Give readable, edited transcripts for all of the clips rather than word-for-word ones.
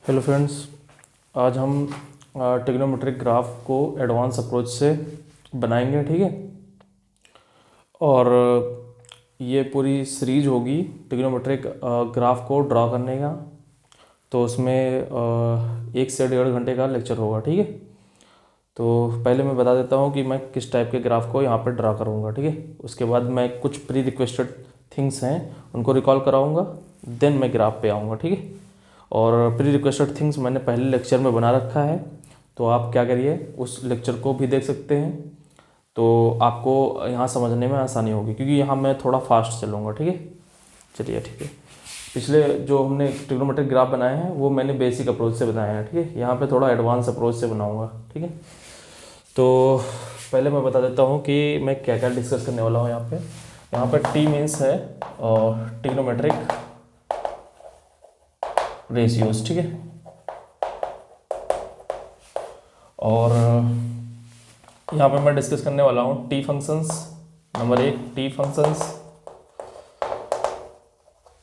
Hello friends, आज हम trigonometric graph को एडवांस अप्रोच से बनाएंगे। ठीक है। और ये पूरी सीरीज होगी ट्रिग्नोमेट्रिक ग्राफ को ड्रा करने का। तो उसमें 1 से 1.5 घंटे का लेक्चर होगा। ठीक है। तो पहले मैं बता देता हूँ कि मैं किस टाइप के ग्राफ को यहाँ पर ड्रा करूँगा। ठीक है। उसके बाद मैं कुछ प्री रिक्वेस्टेड थिंग्स हैं उनको रिकॉल कराऊँगा, देन मैं ग्राफ पे आऊँगा। ठीक है। और प्री रिक्वेस्टेड थिंग्स मैंने पहले लेक्चर में बना रखा है, तो आप क्या करिए उस लेक्चर को भी देख सकते हैं, तो आपको यहाँ समझने में आसानी होगी, क्योंकि यहाँ मैं थोड़ा फास्ट चलूँगा। ठीक है। चलिए ठीक है। पिछले जो हमने ट्रिग्नोमेट्रिक ग्राफ बनाए हैं वो मैंने बेसिक अप्रोच से बनाए हैं। ठीक है। यहाँ पे थोड़ा एडवांस अप्रोच से बनाऊँगा। ठीक है। तो पहले मैं बता देता हूँ कि मैं क्या क्या डिस्कस करने वाला हूँ यहाँ पे। यहाँ पे टी मीन्स है और ट्रिग्नोमेट्रिक रेशियोज। ठीक है। और यहाँ पे मैं डिस्कस करने वाला हूँ T functions. Number 1 T functions,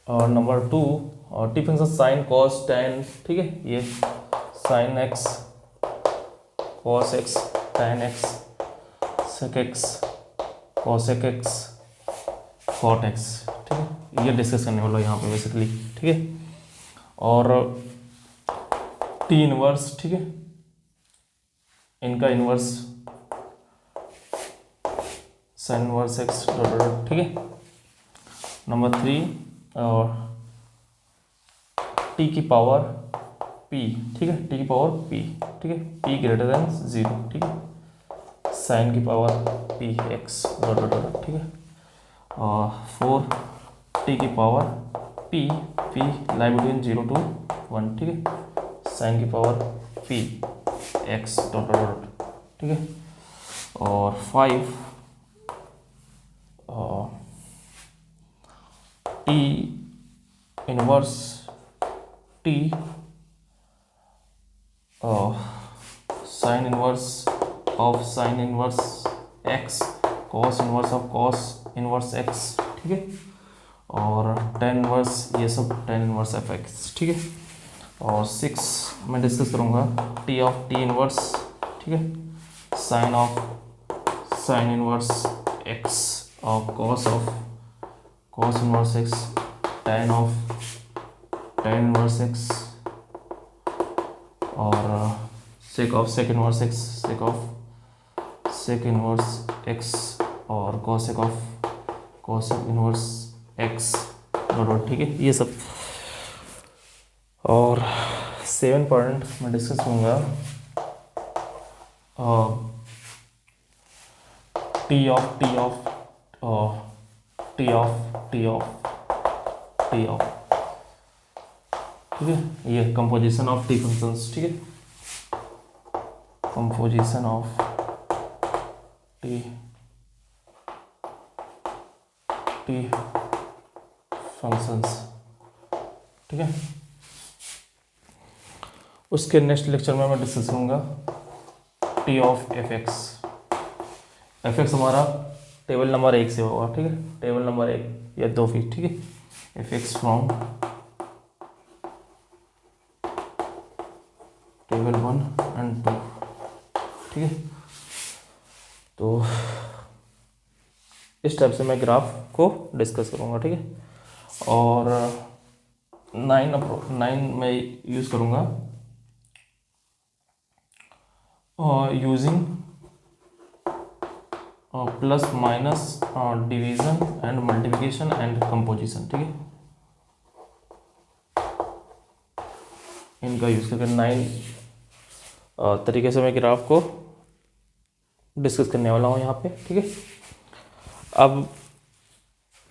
और नंबर 2 और T function sine cos tan. ठीक है। ये sine x, cos x, tan x, sec x, cosec x, cot x. ठीक है। ये डिस्कस करने वाला हूँ यहाँ पे बेसिकली। ठीक है। और टी इनवर्स, ठीक है, इनका inverse sine inverse x dot dot. ठीक है। नंबर 3 और टी की पावर पी। ठीक है। टी की पावर पी। ठीक है। P greater than 0। ठीक है। साइन की power p x dot dot dot. ठीक है। और 4 टी की power P, P lie between 0 to 1। ठीक है। साइन की power p x dot dot dot. ठीक है। और 5 T inverse T sine inverse of sine inverse x, cos inverse of cos inverse x. ठीक है। और टेन इनवर्स, ये सब टेन इनवर्स एफ एक्स। ठीक है। और 6 मैं डिस्कस करूँगा टी ऑफ टी इनवर्स। ठीक है। Sine of sine inverse x of cos inverse x, tan of tan inverse x, और sec of sec inverse x, sec of sec inverse x, और cosec of cosec inverse x dot. ठीक है। ये सब। और 7 point मैं discuss करूँगा T of T of T of T of T of. ठीक है। ये कंपोजिशन ऑफ टी फंक्शंस। ठीक है। Composition of T T functions. ठीक है। उसके नेक्स्ट लेक्चर में मैं डिस्कस करूँगा T of f x. F x हमारा टेबल नंबर 1 से होगा। ठीक है। टेबल नंबर 1 या 2 फीट। ठीक है। F x from table 1 and 2। ठीक है। तो इस टाइप से मैं ग्राफ को डिस्कस करूँगा। ठीक है। और 9 मैं यूज़ करूँगा using plus minus division and multiplication and composition. ठीक है। इनका यूज़ करके 9 तरीके से मैं ग्राफ को डिस्कस करने वाला हूँ यहाँ पे। ठीक है। अब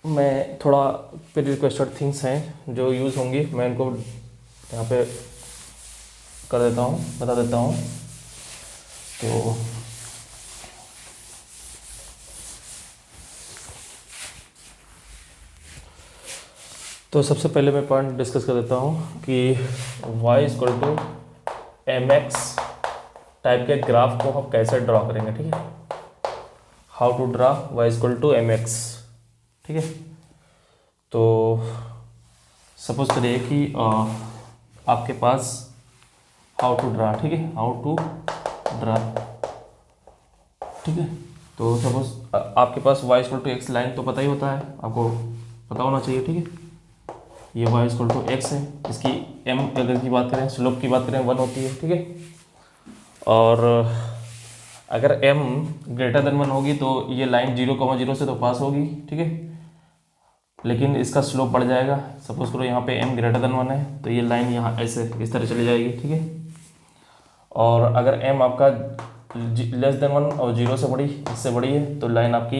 मैं थोड़ा प्री रिक्वेस्टेड थिंग्स हैं जो यूज़ होंगी, मैं इनको यहाँ पे कर देता हूँ, बता देता हूँ। तो सबसे पहले मैं पॉइंट डिस्कस कर देता हूँ कि y equal to m x type के ग्राफ को हम कैसे ड्रा करेंगे। ठीक है। How to draw y equal to m x. ठीक है। तो सपोज करिए कि आपके पास हाउ टू ड्रा, ठीक है, हाउ टू ड्रा, ठीक है। तो सपोज आपके पास y equal to x line तो पता ही होता है, आपको पता होना चाहिए, ठीक है। ये y इक्वल टू एक्स है, इसकी m अगर की बात करें, स्लोप की बात करें 1 होती है, ठीक है। और अगर m ग्रेटर देन 1 होगी तो ये लाइन 0,0 से तो पास होगी, ठीक है, लेकिन इसका स्लोप बढ़ जाएगा। सपोज करो यहाँ पे m ग्रेटर देन 1 है तो ये लाइन यहाँ ऐसे इस तरह चली जाएगी, ठीक है। और अगर m आपका लेस देन 1 और 0 से बड़ी, इससे बड़ी है, तो लाइन आपकी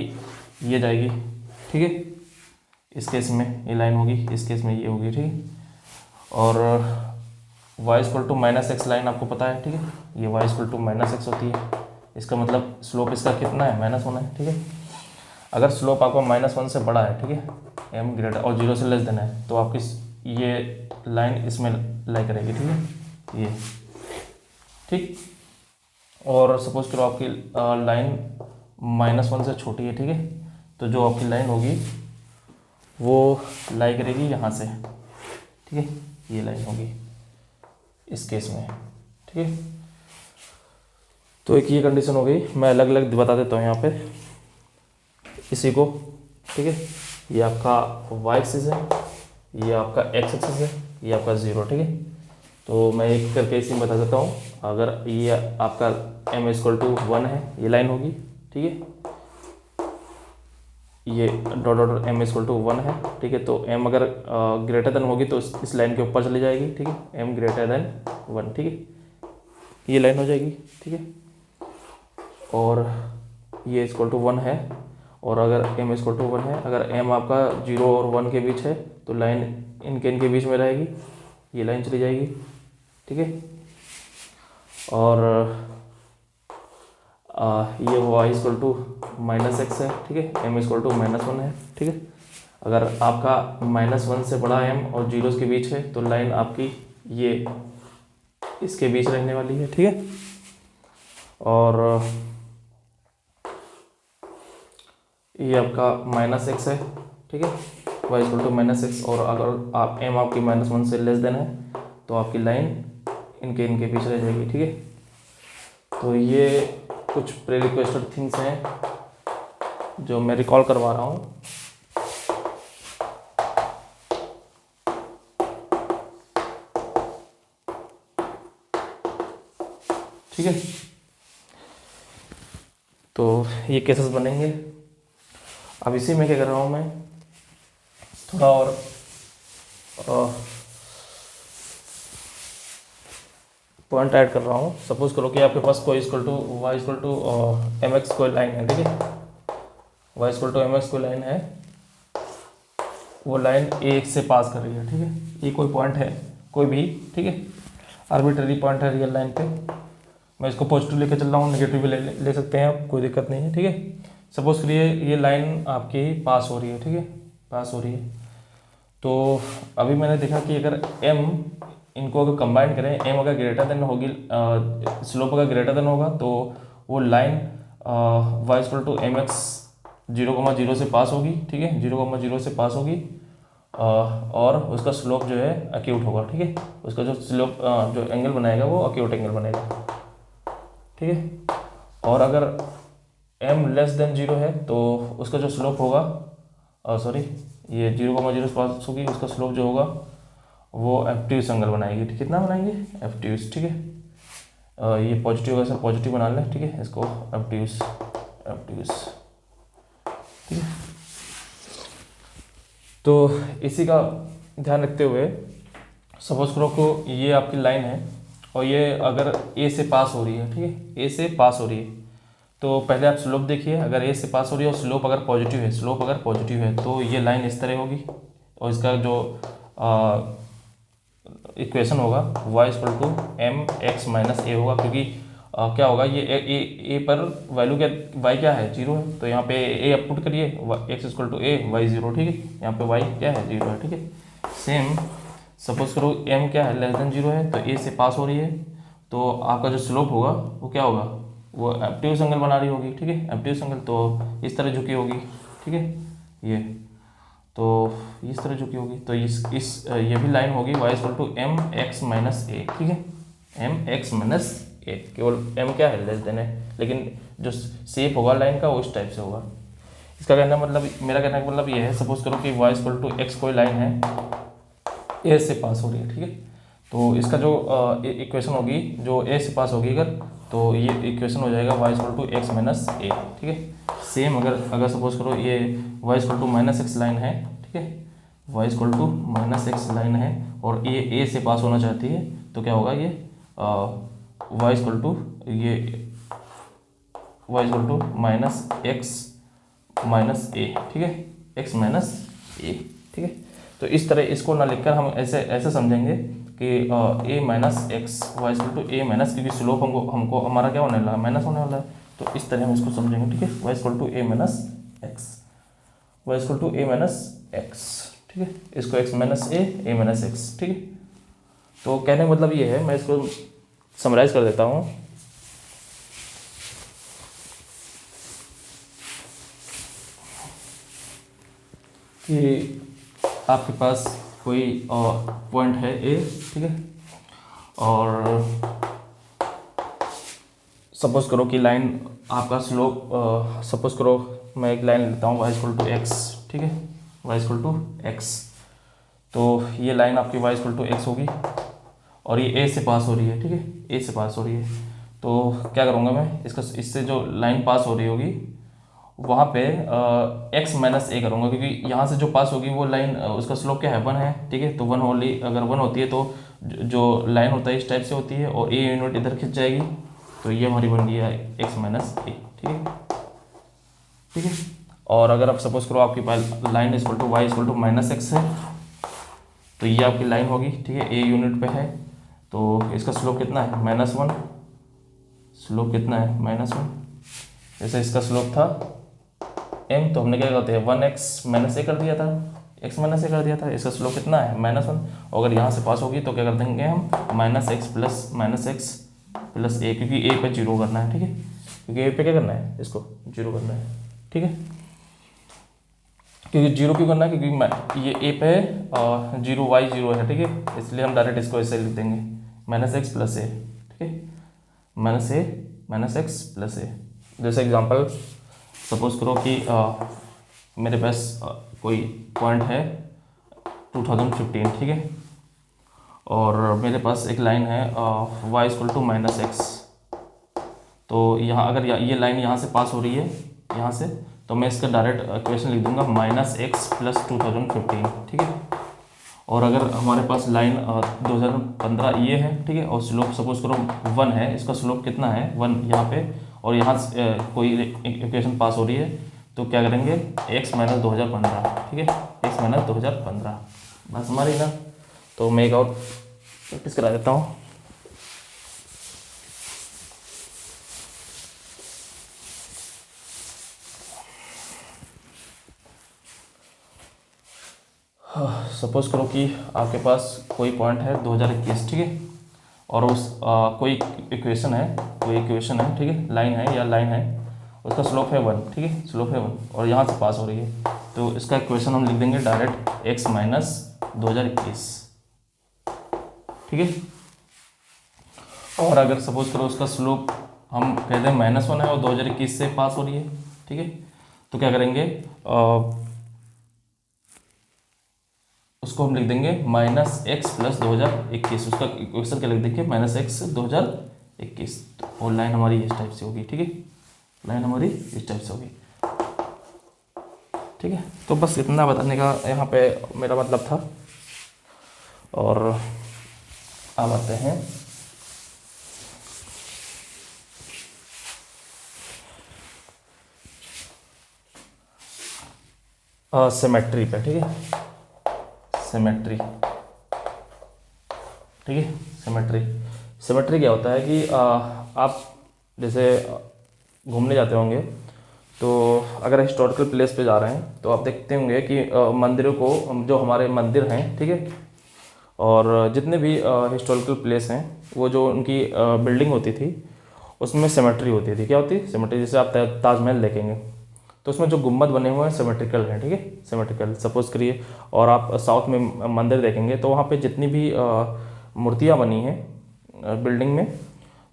ये जाएगी, ठीक है। इस केस में ये लाइन होगी, इस केस में ये होगी, ठीक है। और y equal to minus x line आपको पता है, ठीक है, ये y equal to minus x होती है। इसका मतलब स्लोप इसका कितना है, माइनस होना है, ठीक है। अगर स्लोप आपका -1 से बड़ा है, ठीक है, m ग्रेटर और 0 से लेस देन है, तो आपकी ये लाइन इसमें लाई करेगी, ठीक है, ये, ठीक। और सपोज करो आपकी लाइन -1 से छोटी है, ठीक है, तो जो आपकी लाइन होगी वो लाई करेगी यहाँ से, ठीक है, ये लाइन होगी इस केस में, ठीक है। तो एक ये कंडीशन हो गई, मैं अलग अलग बता देता हूँ यहाँ पे इसी को, ठीक है। ये आपका y एक्सिस है, ये आपका x एक्सिस है, ये आपका 0, ठीक है। तो मैं एक करके इसी में बता देता हूँ। अगर ये आपका m इक्वल टू 1 है, ये लाइन होगी, ठीक है, ये dot dot m equal to 1 है, ठीक है। तो m अगर ग्रेटर देन होगी तो इस लाइन के ऊपर चली जाएगी, ठीक है, m ग्रेटर देन 1, ठीक है, ये लाइन हो जाएगी, ठीक है। और ये इक्वल टू 1 है, और अगर m इक्वल टू 1 है, अगर m आपका 0 और 1 के बीच है तो लाइन इनके बीच में रहेगी, ये लाइन चली जाएगी, ठीक है। और ये y equal to minus x है, ठीक है, m इक्वल टू -1 है, ठीक है। अगर आपका -1 से बड़ा m और 0 के बीच है तो लाइन आपकी ये इसके बीच रहने वाली है, ठीक है। और ये आपका -x है, ठीक है, y इक्वल टू -x। और अगर आप m आपकी -1 से लेस देन है तो आपकी लाइन इनके बीच रह जाएगी, ठीक है। तो ये कुछ प्री रिक्वेस्टेड थिंग्स हैं जो मैं रिकॉल करवा रहा हूँ, ठीक है। तो ये केसेस बनेंगे। अब इसी में क्या कर रहा हूँ मैं, थोड़ा और पॉइंट ऐड कर रहा हूँ। सपोज करो कि आपके पास कोई equal to y equal to m x कोई लाइन है, ठीक है, y equal to m x कोई लाइन है, वो लाइन a से पास कर रही है, ठीक है। ये कोई पॉइंट है, कोई भी, ठीक है, आर्बिट्ररी पॉइंट है रियल लाइन पे। मैं इसको पॉजिटिव लेकर चल रहा हूँ, नेगेटिव भी ले सकते हैं आप, कोई दिक्कत नहीं है, ठीक है। सपोज करिए ये लाइन आपकी पास हो रही है, ठीक है, पास हो रही है। तो अभी मैंने देखा कि अगर m इनको अगर कंबाइन करें, m अगर ग्रेटर देन होगी, स्लोप अगर ग्रेटर देन होगा तो वो line y equal to m x 0,0 से पास होगी, ठीक है, 0,0 से पास होगी, और उसका स्लोप जो है एक्यूट होगा, ठीक है। उसका जो स्लोप जो एंगल बनाएगा वो एक्यूट एंगल बनेगा, ठीक है। और अगर m लेस देन 0 है तो उसका जो स्लोप होगा, सॉरी, ये 0,0 से पास होगी, उसका स्लोप जो होगा वो एब्ट्यूस एंगल बनाएगी, ठीक, कितना बनाएंगे, एब्ट्यूस, ठीक है। ये पॉजिटिव वैसे पॉजिटिव बना लें, ठीक है, इसको एब्ट्यूस, ठीक है। तो इसी का ध्यान रखते हुए सपोज करो को ये आपकी लाइन है और ये अगर a से पास हो रही है, ठीक है, a से पास हो रही है, तो पहले आप स्लोप देखिए। अगर a से पास हो रही है और स्लोप अगर पॉजिटिव है तो ये लाइन इस तरह होगी, और इसका जो इक्वेशन होगा y equal to m x minus a होगा, क्योंकि क्या होगा, ये ए पर वैल्यू क्या, y क्या है, 0 है, तो यहाँ पे a अप पुट करिए, x equal to a, y 0, ठीक है, यहाँ पे y क्या है, 0 है, ठीक है। सेम सपोज करो m क्या है, लेस देन 0 है, तो a से पास हो रही है, तो आपका जो स्लोप होगा वो क्या होगा, वो एब्ट्यूस एंगल बना रही होगी, ठीक है, एब्ट्यूस एंगल, तो इस तरह झुकी होगी, ठीक है, ये तो इस तरह झुकी होगी, तो ये भी लाइन होगी y equal to m x minus a, ठीक है, एम एक्स माइनस ए, केवल एम क्या है, लेस देन है, लेकिन जो शेप होगा लाइन का वो इस टाइप से होगा। इसका कहना मतलब, मेरा कहने का मतलब ये है, सपोज करो कि y इक्वल टू एक्स कोई लाइन है ए से पास हो रही है, ठीक है। तो इसका जो इक्वेशन होगी, जो ए से पास होगी अगर, तो ये इक्वेशन हो जाएगा y equal to x minus a, ठीक है। सेम अगर सपोज करो ये y equal to minus x line है, ठीक है, y equal to minus x line है और ये ए से पास होना चाहती है, तो क्या होगा, ये y equal to y equal to minus x minus a, ठीक है, एक्स माइनस ए, ठीक है। तो इस तरह इसको ना लिखकर हम ऐसे समझेंगे कि a minus x y equal to a minus, क्योंकि स्लोप हमको हमारा क्या होने वाला है, माइनस होने वाला है, तो इस तरह हम इसको समझेंगे, ठीक है। Y equal to a minus x, y equal to a minus x, ठीक है, इसको x minus a minus x, ठीक है। तो कहने का मतलब ये है, मैं इसको समराइज कर देता हूँ कि आपके पास कोई पॉइंट है ए, ठीक है, और सपोज करो कि लाइन आपका स्लोप, सपोज करो मैं एक लाइन लेता हूँ वाई इक्वल टू एक्स, ठीक है, वाई इक्वल टू एक्स। तो ये लाइन आपकी वाई इक्वल टू एक्स होगी और ये ए से पास हो रही है, ठीक है, ए से पास हो रही है। तो क्या करूँगा मैं, इससे जो लाइन पास हो रही होगी वहाँ पे एक्स माइनस ए करूँगा, क्योंकि यहाँ से जो पास होगी वो लाइन, उसका स्लोप क्या है, 1 है, ठीक है। तो 1 ओनली, अगर 1 होती है तो जो लाइन होता है इस टाइप से होती है और ए यूनिट इधर खिंच जाएगी, तो ये हमारी बन गई है एक्स माइनस ए, ठीक है, ठीक है। और अगर आप सपोज करो आपकी line equal to y equal to minus x है, तो ये आपकी लाइन होगी, ठीक है, ए यूनिट पे है, तो इसका स्लोप कितना है, -1, स्लोप कितना है, -1। जैसे इसका स्लोप था m, तो हमने क्या करते हैं 1x माइनस ए कर दिया था, x माइनस ए कर दिया था, इसका स्लोप कितना है, -1। और अगर यहाँ से पास होगी तो क्या कर देंगे हम, -x प्लस ए, क्योंकि ए पे जीरो करना है, ठीक है, क्योंकि ए पे क्या करना है, इसको जीरो करना है, ठीक है। क्योंकि जीरो क्यों करना है, क्योंकि ये ए पे जीरो, वाई जीरो है, ठीक है, इसलिए हम डायरेक्ट इसको ऐसे लिख देंगे -x प्लस ए, ठीक है, -x प्लस ए। जैसे एग्जांपल सपोज करो कि मेरे पास कोई पॉइंट है 2015, ठीक है, और मेरे पास एक लाइन है y equal to minus x. तो यहाँ अगर ये लाइन यहाँ से पास हो रही है, यहाँ से, तो मैं इसका डायरेक्ट इक्वेशन लिख दूंगा -x प्लस 2015, ठीक है। और अगर हमारे पास लाइन 2015 ये है, ठीक है, और स्लोप सपोज करो 1 है, इसका स्लोप कितना है, 1 यहाँ पे, और यहाँ कोई इक्वेशन पास हो रही है, तो क्या करेंगे, x माइनस 2015, ठीक है, x माइनस 2015, बस हमारी ना। तो मैं एक और प्रैक्टिस करा देता हूँ। सपोज करो कि आपके पास कोई पॉइंट है 2021, ठीक है, और उस कोई इक्वेशन है, ठीक है, लाइन है या लाइन है, उसका स्लोप है 1, ठीक है, स्लोप है 1 और यहाँ से पास हो रही है, तो इसका इक्वेशन हम लिख देंगे डायरेक्ट x माइनस 2021, ठीक है। और अगर सपोज करो उसका स्लोप हम कहते हैं -1 है और 2021 से पास हो रही है, ठीक है, तो क्या करेंगे, उसको हम लिख देंगे -x प्लस 2021, उसका इक्वेशन क्या लिख देंगे, -x 2021, और लाइन हमारी इस टाइप से होगी, ठीक है, लाइन हमारी इस टाइप से होगी, ठीक है। तो बस इतना बताने का यहाँ पे मेरा मतलब था। और अब आते हैं सिमेट्री पे, ठीक है, सिमेट्री, ठीक है, सिमेट्री क्या होता है कि आप जैसे घूमने जाते होंगे, तो अगर हिस्टोरिकल प्लेस पे जा रहे हैं तो आप देखते होंगे कि मंदिरों को, जो हमारे मंदिर हैं, ठीक है, और जितने भी हिस्टोरिकल प्लेस हैं, वो जो उनकी बिल्डिंग होती थी उसमें सिमेट्री होती थी। क्या होती है सिमेट्री, जैसे आप ताजमहल देखेंगे तो उसमें जो गुम्बद बने हुए हैं सिमेट्रिकल हैं, ठीक है, सिमेट्रिकल सपोज करिए। और आप साउथ में मंदिर देखेंगे तो वहाँ पे जितनी भी मूर्तियाँ बनी हैं बिल्डिंग में,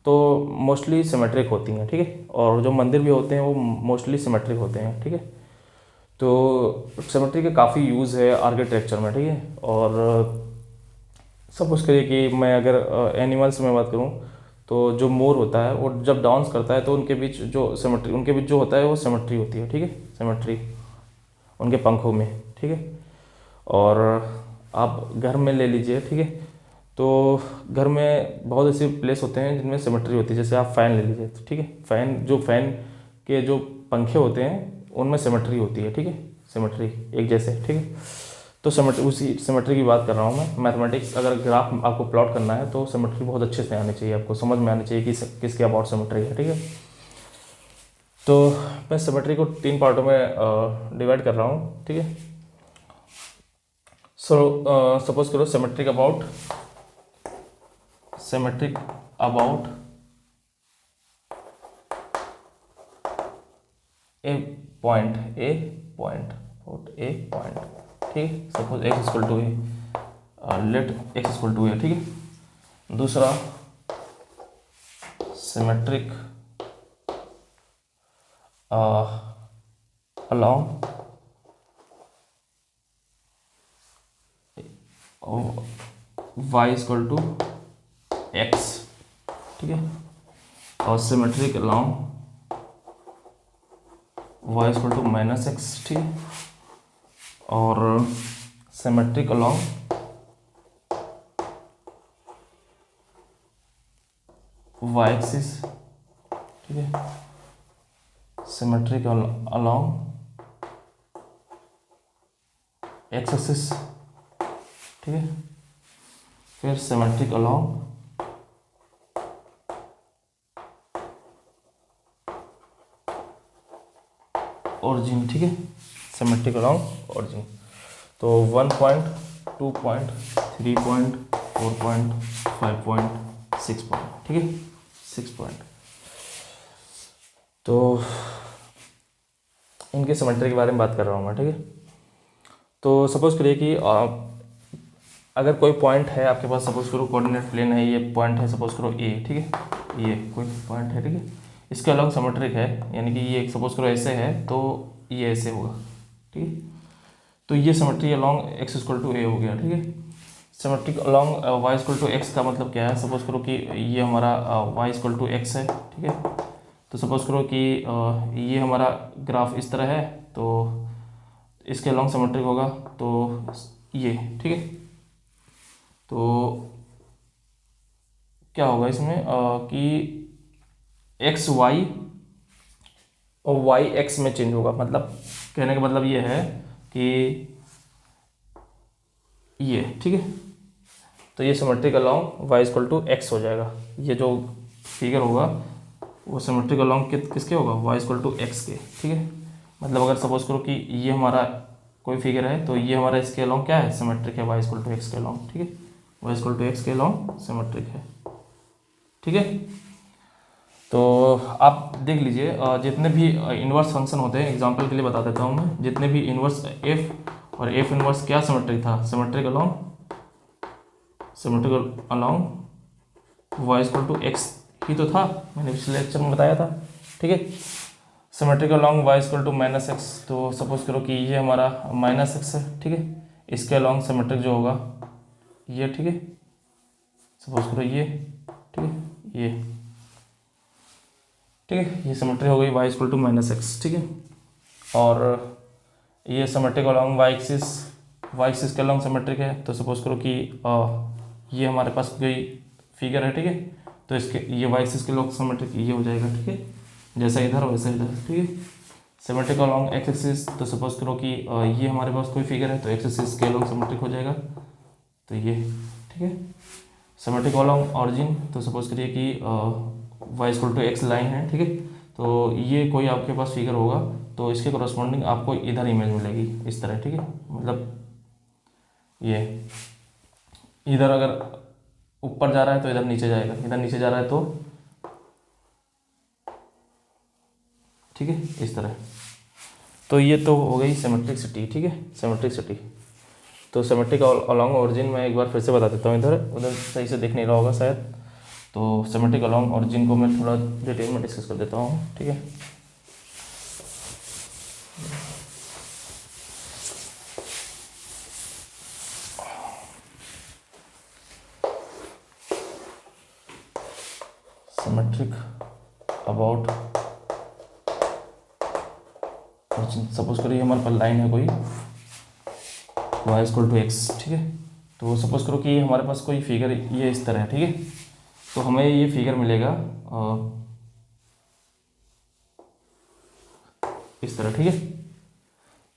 तो मोस्टली सिमेट्रिक होती हैं, ठीक है। और जो मंदिर भी होते हैं वो मोस्टली सिमेट्रिक होते हैं, ठीक है। तो सिमेट्री के काफ़ी यूज़ है आर्किटेक्चर में, ठीक है। और सपोज करिए कि मैं अगर एनिमल्स में बात करूँ, तो जो मोर होता है वो जब डांस करता है तो उनके बीच जो सिमेट्री, उनके बीच जो होता है वो सिमेट्री होती है, ठीक है, सिमेट्री उनके पंखों में, ठीक है। और आप घर में ले लीजिए, ठीक है। तो घर में बहुत ऐसे प्लेस होते हैं जिनमें सिमेट्री होती है, जैसे आप फ़ैन ले लीजिए, तो ठीक है, फ़ैन के जो पंखे होते हैं उनमें सिमेट्री होती है, ठीक है, सिमेट्री एक जैसे, ठीक है। तो सिमेट्री, उसी सिमेट्री की बात कर रहा हूँ मैं। मैथमेटिक्स अगर ग्राफ आपको प्लॉट करना है तो सिमेट्री बहुत अच्छे से आनी चाहिए, आपको समझ में आनी चाहिए कि किसके अबाउट सिमेट्री है, ठीक है। तो मैं सिमेट्री को 3 पार्टों में डिवाइड कर रहा हूँ, ठीक है। सपोज करो सिमेट्रिक अबाउट ए पॉइंट, ठीक है। Suppose x equal to a, let x equal to a, ठीक है। दूसरा symmetric along y equal to x, ठीक है। और symmetric along y equal to minus x, ठीक है। और सिमेट्रिक along y एक्सिस, ठीक है। सिमेट्रिक along x एक्सिस, ठीक है। फिर सिमेट्रिक along ओरिजिन, ठीक है, सिमेट्रिक along ओरिजिन। तो 1 point, 2 point, 3 point, 4 point, 5 point, 6 point, ठीक है, 6 पॉइंट। तो इनके सिमेट्री के बारे में बात कर रहा हूँ मैं, ठीक है। तो सपोज करिए कि अगर कोई पॉइंट है आपके पास, सपोज करो कोऑर्डिनेट प्लेन है, ये पॉइंट है, सपोज करो ए, ठीक है, ये कोई पॉइंट है, ठीक है। इसके अलॉन्ग सिमेट्रिक है, यानी कि ये सपोज करो ऐसे है तो ये ऐसे होगा, ठीक है। तो ये symmetry along x equal to a हो गया, ठीक है। Symmetric along y equal to x का मतलब क्या है, सपोज करो कि ये हमारा वाई इक्वल टू एक्स है, ठीक है। तो सपोज करो कि ये हमारा ग्राफ इस तरह है, तो इसके अलॉन्ग सिमेट्रिक होगा, तो ये, ठीक है। तो क्या होगा इसमें कि एक्स वाई और वाई एक्स में चेंज होगा, मतलब कहने का मतलब ये है कि ये, ठीक है। तो ये symmetric along y equal to x हो जाएगा, ये जो फिगर होगा वो सिमेट्रिक अलॉन्ग किसके होगा, वाई इक्वल टू एक्स के, ठीक है। मतलब अगर सपोज करो कि ये हमारा कोई फिगर है, तो ये हमारा इसके अलॉन्ग क्या है, सिमेट्रिक है, वाई इक्वल टू एक्स के अलॉन्ग, ठीक है, वाई इक्वल टू एक्स के अलॉन्ग सिमेट्रिक है, ठीक है। तो आप देख लीजिए जितने भी इन्वर्स फंक्शन होते हैं, एग्जांपल के लिए बता देता हूँ मैं, जितने भी इन्वर्स एफ और एफ इन्वर्स क्या सिमेट्रिक था, symmetric along y equal to x ही तो था, मैंने पिछले लेक्चर में बताया था, ठीक है। Symmetric along y equal to minus x, तो सपोज करो कि ये हमारा माइनस एक्स है, ठीक है। इसके अलॉन्ग सिमेट्रिक जो होगा ये, ठीक है, सपोज करो ये, ठीक है, ये, ठीक है, ये सिमेट्री हो गई y equal to minus x, ठीक है। और ये सिमेट्रिक अलॉन्ग वाई एक्सिस के अलॉन्ग सिमेट्रिक है, तो सपोज करो कि ये हमारे पास कोई फिगर है, ठीक है। तो इसके ये वाई एक्सिस के अलॉन्ग सिमेट्रिक ये हो जाएगा, ठीक है, जैसा इधर वैसा इधर, ठीक है। सिमेट्रिक अलॉन्ग एक्स एक्सिस, तो सपोज करो कि ये हमारे पास कोई फिगर है, तो एक्स एक्सिस के अलॉन्ग सिमेट्रिक हो जाएगा, तो ये, ठीक है। सिमेट्रिक अलॉन्ग ऑरिजिन, तो सपोज करिए कि y equal to x line है, ठीक है। तो ये कोई आपके पास फिगर होगा, तो इसके कोरस्पॉन्डिंग आपको इधर इमेज मिलेगी इस तरह, ठीक है। मतलब ये इधर अगर ऊपर जा रहा है तो इधर नीचे जाएगा, इधर नीचे जा रहा है तो, ठीक है, इस तरह। तो ये तो हो गई सिमेट्रिसिटी, ठीक है, सिमेट्रिसिटी। तो सिमेट्रिक अलॉन्ग ओरिजिन मैं एक बार फिर से बता देता हूँ, इधर उधर सही से दिख नहीं रहा होगा शायद। तो सिमेट्रिक अलॉन्ग ओरिजिन को मैं थोड़ा डिटेल में डिस्कस कर देता हूँ, ठीक है। सिमेट्रिक अबाउट ओरिजिन, सपोज करिए हमारे पास लाइन है कोई y इक्वल टू एक्स, ठीक है। तो सपोज करो कि हमारे पास कोई फिगर ये इस तरह है, ठीक है। तो हमें ये फिगर मिलेगा इस तरह, ठीक है।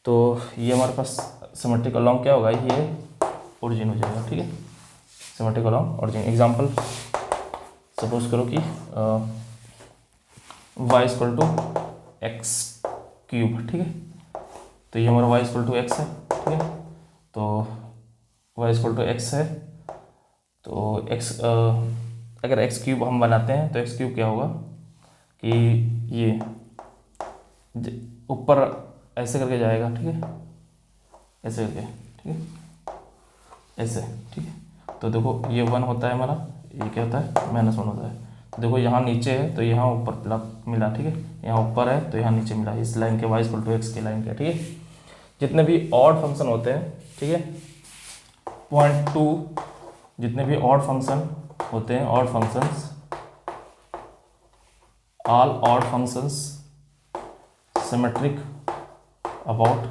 तो ये हमारे पास सिमेट्रिक अलॉन्ग क्या होगा, ये ओरिजिन हो जाएगा, ठीक है। Symmetric along origin example suppose करो कि y equal to x cube, ठीक है। तो ये हमारा y इक्वल टू एक्स है, ठीक है। तो y इक्वल टू एक्स है, तो x अगर एक्स क्यूब हम बनाते हैं तो एक्स क्यूब क्या होगा कि ये ऊपर ऐसे करके जाएगा, ठीक है, ऐसे करके, ठीक है, ऐसे, ठीक है। तो देखो ये 1 होता है हमारा, ये क्या होता है -1 होता है। तो देखो यहाँ नीचे है तो यहाँ ऊपर मिला, ठीक है। यहाँ ऊपर है तो यहाँ नीचे मिला, इस लाइन के y इक्वल टू एक्स की लाइन के, ठीक है। जितने भी ऑड फंक्शन होते हैं, ठीक है, पॉइंट 2 जितने भी ऑड फंक्शन होते हैं, odd functions, all odd functions symmetric about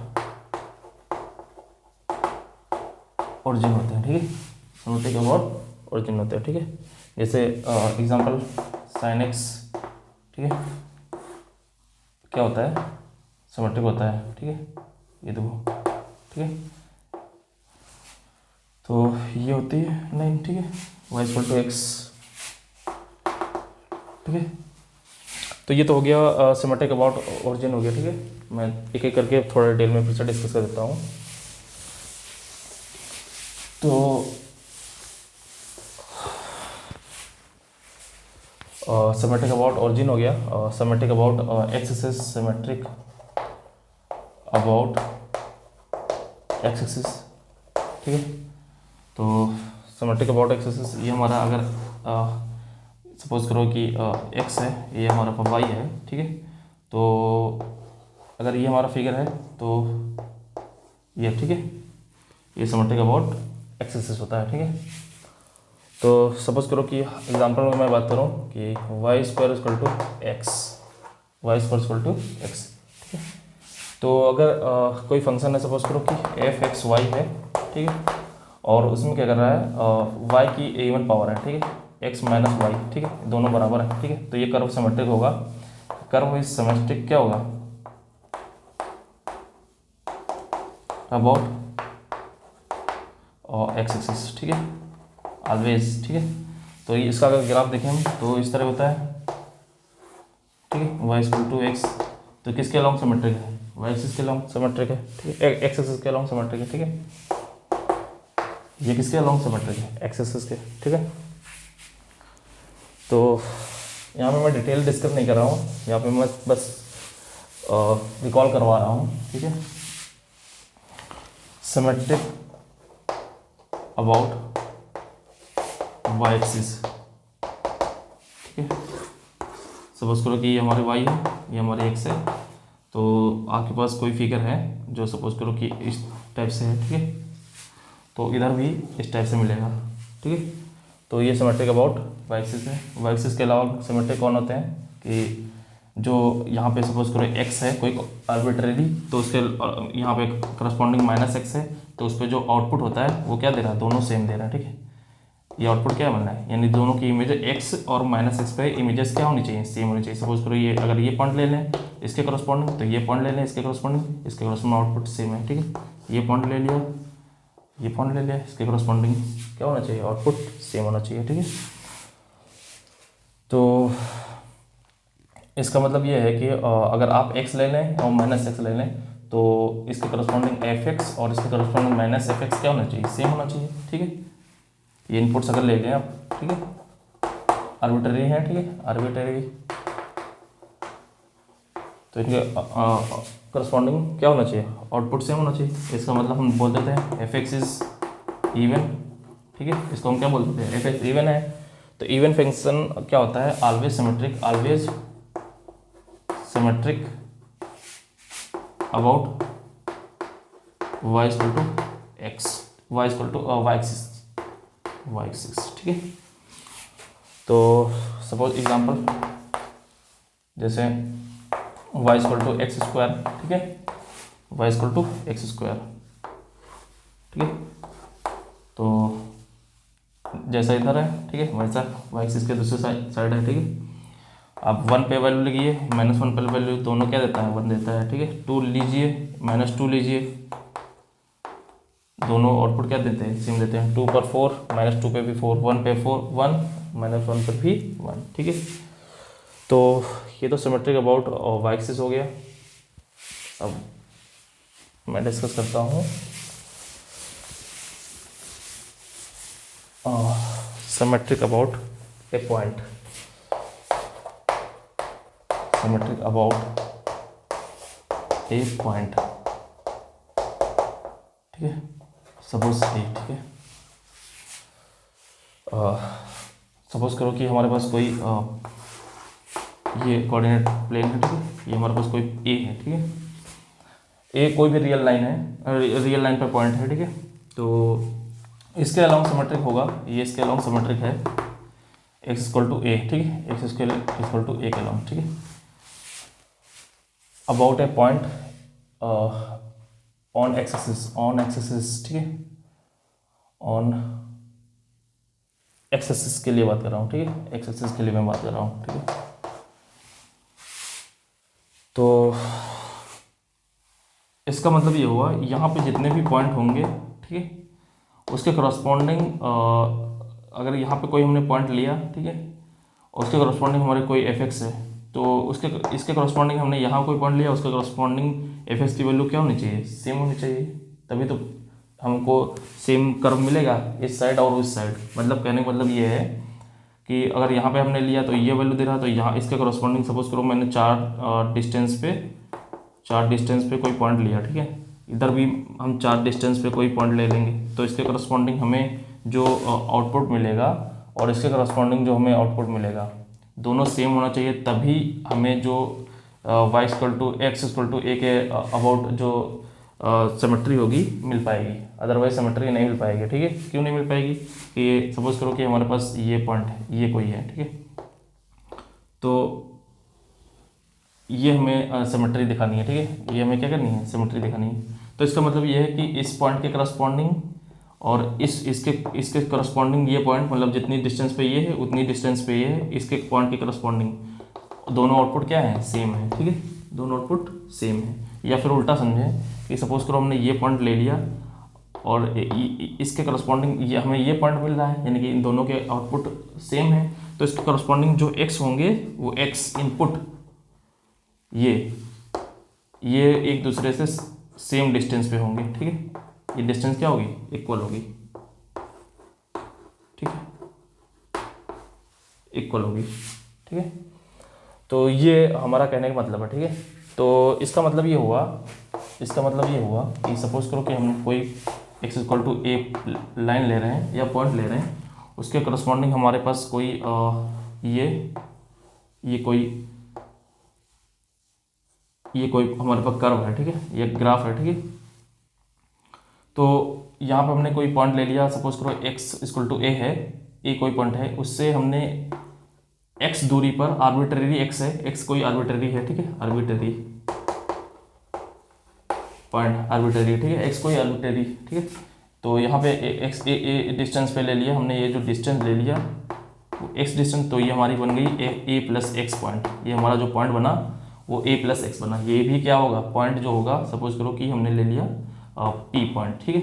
origin होते हैं, ठीक है। सिमेट्रिक अबाउट ओरिजिन होते हैं, ठीक है। जैसे एग्जांपल साइन एक्स, ठीक है, क्या होता है सिमेट्रिक होता है, ठीक है। ये देखो, ठीक है। तो ये होती है लाइन, ठीक है, y इक्वल टू एक्स, ठीक है। तो ये तो हो गया सिमेट्रिक अबाउट ओरिजिन हो गया, ठीक है। मैं एक एक करके थोड़ा डिटेल में फिर से डिस्कस कर देता हूँ। तो सिमेट्रिक अबाउट ओरिजिन हो गया, symmetric about axis, symmetric about axis, ठीक है। तो सिमेट्रिक अबाउट एक्सिस ये हमारा अगर सपोज करो कि एक्स है, ये हमारा वाई है, ठीक है। तो अगर ये हमारा फिगर है तो ये, ठीक है, ये सिमेट्रिक अबाउट एक्सिस होता है, ठीक है। तो सपोज करो कि एग्जांपल में मैं बात करूँ कि y square equal to x, y square equal to x, ठीक है। तो अगर कोई फंक्शन है, सपोज करो कि एफ एक्स वाई है, ठीक है, और उसमें क्या कर रहा है वाई की इवन पावर है, ठीक है, एक्स माइनस वाई, ठीक है, दोनों बराबर है, ठीक है। तो ये कर्व सिमेट्रिक होगा, कर्व इज सिमेट्रिक क्या होगा अबाउट एक्स एक्सिस, ठीक है, ऑलवेज, ठीक है। तो ये इसका अगर ग्राफ देखें हम तो इस तरह होता है, ठीक है, वाई इक्वल टू एक्स, तो किसके अलॉन्ग सिमेट्रिक है, वाई एक्सिस के अलॉन्ग सिमेट्रिक है, ठीक है, एक्स एक्सिस के अलॉन्ग सिमेट्रिक है, ठीक है। ये किसके अलॉन्ग सिमेट्रिक है, एक्स एक्सिस के, ठीक है। तो यहाँ पे मैं डिटेल डिस्कस नहीं कर रहा हूँ, यहाँ पे मैं बस रिकॉल करवा रहा हूँ, ठीक है। सिमेट्रिक अबाउट वाई एक्सिस, ठीक है। सपोज करो कि ये हमारे वाई है, ये हमारे एक्स है। तो आपके पास कोई फिगर है जो सपोज करो कि इस टाइप से है, ठीक है, तो इधर भी इस टाइप से मिलेगा, ठीक है। तो ये सिमेट्रिक अबाउट वाई एक्सिस है। वाई एक्सिस के अलावा सिमेट्रिक कौन होते हैं कि जो यहाँ पे सपोज करो एक्स है कोई आर्बिट्रेरी, तो उसके यहाँ पे करस्पॉन्डिंग माइनस एक्स है, तो उस पर जो आउटपुट होता है वो क्या दे रहा है, दोनों सेम दे रहा है, ठीक है। ये आउटपुट क्या बनना है, यानी दोनों की इमेज एक्स और माइनस एक्स पे इमेजेस क्या होनी चाहिए, सेम होनी चाहिए। सपोज करो ये अगर ये पॉइंट ले लें इसके करस्पॉन्डिंग, तो ये पॉइंट ले लें इसके करस्पॉन्डिंग, इसके करस्पॉन्डिंग आउटपुट सेम है, ठीक है। ये पॉइंट ले लिया, ये पॉइंट ले लिया, इसके करस्पॉन्डिंग क्या होना चाहिए, आउटपुट सेम होना चाहिए, ठीक है। तो इसका मतलब ये है कि अगर आप x ले लें और माइनस एक्स ले लें तो इसके करस्पॉन्डिंग एफ एक्स और इसके करस्पॉन्डिंग माइनस एफ एक्स क्या होना चाहिए, सेम होना चाहिए, ठीक है। ये इनपुट्स अगर ले लें आप, ठीक है, आर्बिट्रेरी है, ठीक है, आर्बिट्रेरी, तो इनके करस्पॉन्डिंग क्या होना चाहिए, आउटपुट सेम होना चाहिए। इसका मतलब हम बोल देते हैं एफ एक्स इज इवन, ठीक है, इसको हम क्या बोल देते हैं, एफ एक्स इवन है तो इवन फंक्शन क्या होता है, always symmetric, always symmetric about y equal to x, y equal to y axis, ठीक है। तो सपोज एग्जांपल जैसे y equal to x square, ठीक है, y equal to x square, ठीक है। तो जैसा इधर है, ठीक है, वैसा y एक्सिस के दूसरे साइड है, ठीक है। आप 1 पे वैल्यू लिखिए, -1 पे वैल्यू, दोनों क्या देता है, 1 देता है, ठीक है। 2 लीजिए, -2 लीजिए, दोनों आउटपुट क्या देते हैं, सेम देते हैं। 2 पर 4, -2 पे भी 4, 1 पे 4 1, -1 पर भी 1, ठीक है। तो ये तो सिमेट्रिक अबाउट वाई एक्सिस हो गया। अब मैं डिस्कस करता हूँ symmetric about A point, symmetric about A point, ठीक है, सपोज ए, ठीक है। सपोज करो कि हमारे पास कोई ये कोऑर्डिनेट प्लेन है, ठीक है, ये हमारे पास कोई ए है, ठीक है। ए कोई भी रियल लाइन है, रियल लाइन पर पॉइंट है, ठीक है। तो इसके अलोंग सिमेट्रिक होगा, ये इसके अलोंग सिमेट्रिक है, एक्स इक्वल टू ए, ठीक है, एक्स इक्वल टू ए के अलोंग, ठीक है, about A point on axis, ठीक है, ऑन एक्सिस के लिए बात कर रहा हूँ, ठीक है, एक्सिस के लिए मैं बात कर रहा हूँ, ठीक है। तो इसका मतलब ये हुआ, यहाँ पे जितने भी पॉइंट होंगे, ठीक है, उसके करस्पॉन्डिंग अगर यहाँ पे कोई हमने पॉइंट लिया, ठीक है, उसके करस्पॉन्डिंग हमारे कोई एफ एक्स है, तो उसके इसके करस्पॉन्डिंग हमने यहाँ कोई पॉइंट लिया, उसके करस्पॉन्डिंग एफ एक्स की वैल्यू क्या होनी चाहिए, सेम होनी चाहिए, तभी तो हमको सेम कर्व मिलेगा इस साइड और उस साइड। मतलब कहने का मतलब ये है कि अगर यहाँ पे हमने लिया तो ये वैल्यू दे रहा, तो यहाँ इसके करस्पॉन्डिंग सपोज करो मैंने चार डिस्टेंस पे कोई पॉइंट लिया, ठीक है, इधर भी हम 4 डिस्टेंस पे कोई पॉइंट ले लेंगे, तो इसके करस्पॉन्डिंग हमें जो आउटपुट मिलेगा और इसके करस्पॉन्डिंग जो हमें आउटपुट मिलेगा, दोनों सेम होना चाहिए, तभी हमें जो y equal to x equal to a के अबाउट जो सिमेट्री होगी मिल पाएगी, अदरवाइज सिमेट्री नहीं मिल पाएगी, ठीक है। क्यों नहीं मिल पाएगी, कि ये सपोज करो कि हमारे पास ये पॉइंट है, ये कोई है, ठीक है, तो ये हमें सिमेट्री दिखानी है, ठीक है, ये हमें क्या करनी है, सिमेट्री दिखानी है। तो इसका मतलब ये है कि इस पॉइंट के करस्पॉन्डिंग और इसके करस्पॉन्डिंग ये पॉइंट, मतलब जितनी डिस्टेंस पे ये है उतनी डिस्टेंस पे ये है, इसके पॉइंट के करस्पॉन्डिंग दोनों आउटपुट क्या है, सेम है, ठीक है, दोनों आउटपुट सेम है। या फिर उल्टा समझें कि सपोज करो हमने ये पॉइंट ले लिया और इसके करस्पॉन्डिंग ये हमें ये पॉइंट मिल रहा है, यानी कि इन दोनों के आउटपुट सेम है, तो इसके करस्पॉन्डिंग जो एक्स होंगे वो एक्स इनपुट ये एक दूसरे से सेम डिस्टेंस पे होंगे, ठीक है, ये डिस्टेंस क्या होगी, इक्वल होगी, ठीक है, इक्वल होगी, ठीक है। तो ये हमारा कहने का मतलब है, ठीक है। तो इसका मतलब ये हुआ कि सपोज करो कि हम कोई x equal to a line ले रहे हैं या पॉइंट ले रहे हैं, उसके करस्पॉन्डिंग हमारे पास कोई ये कोई हमारे पास कर्व है, ठीक है, ये ग्राफ है, ठीक है। तो यहाँ पे हमने कोई पॉइंट ले लिया, सपोज करो x इक्वल टू ए है, ए कोई पॉइंट है, उससे हमने x दूरी पर आर्बिट्रेरी x है, x कोई आर्बिट्रेरी है, ठीक है, आर्बिट्रेरी पॉइंट, आर्बिट्रेरी, ठीक है, x कोई आर्बिट्रेरी, ठीक है। तो यहाँ पे x ए डिस्टेंस पे ले लिया हमने, ये जो डिस्टेंस ले लिया x डिस्टेंस, तो ये हमारी बन गई ए प्लस एक्स पॉइंट, ये हमारा जो पॉइंट बना वो a प्लस एक्स बना। ये भी क्या होगा, पॉइंट जो होगा, सपोज करो कि हमने ले लिया p पॉइंट, ठीक है,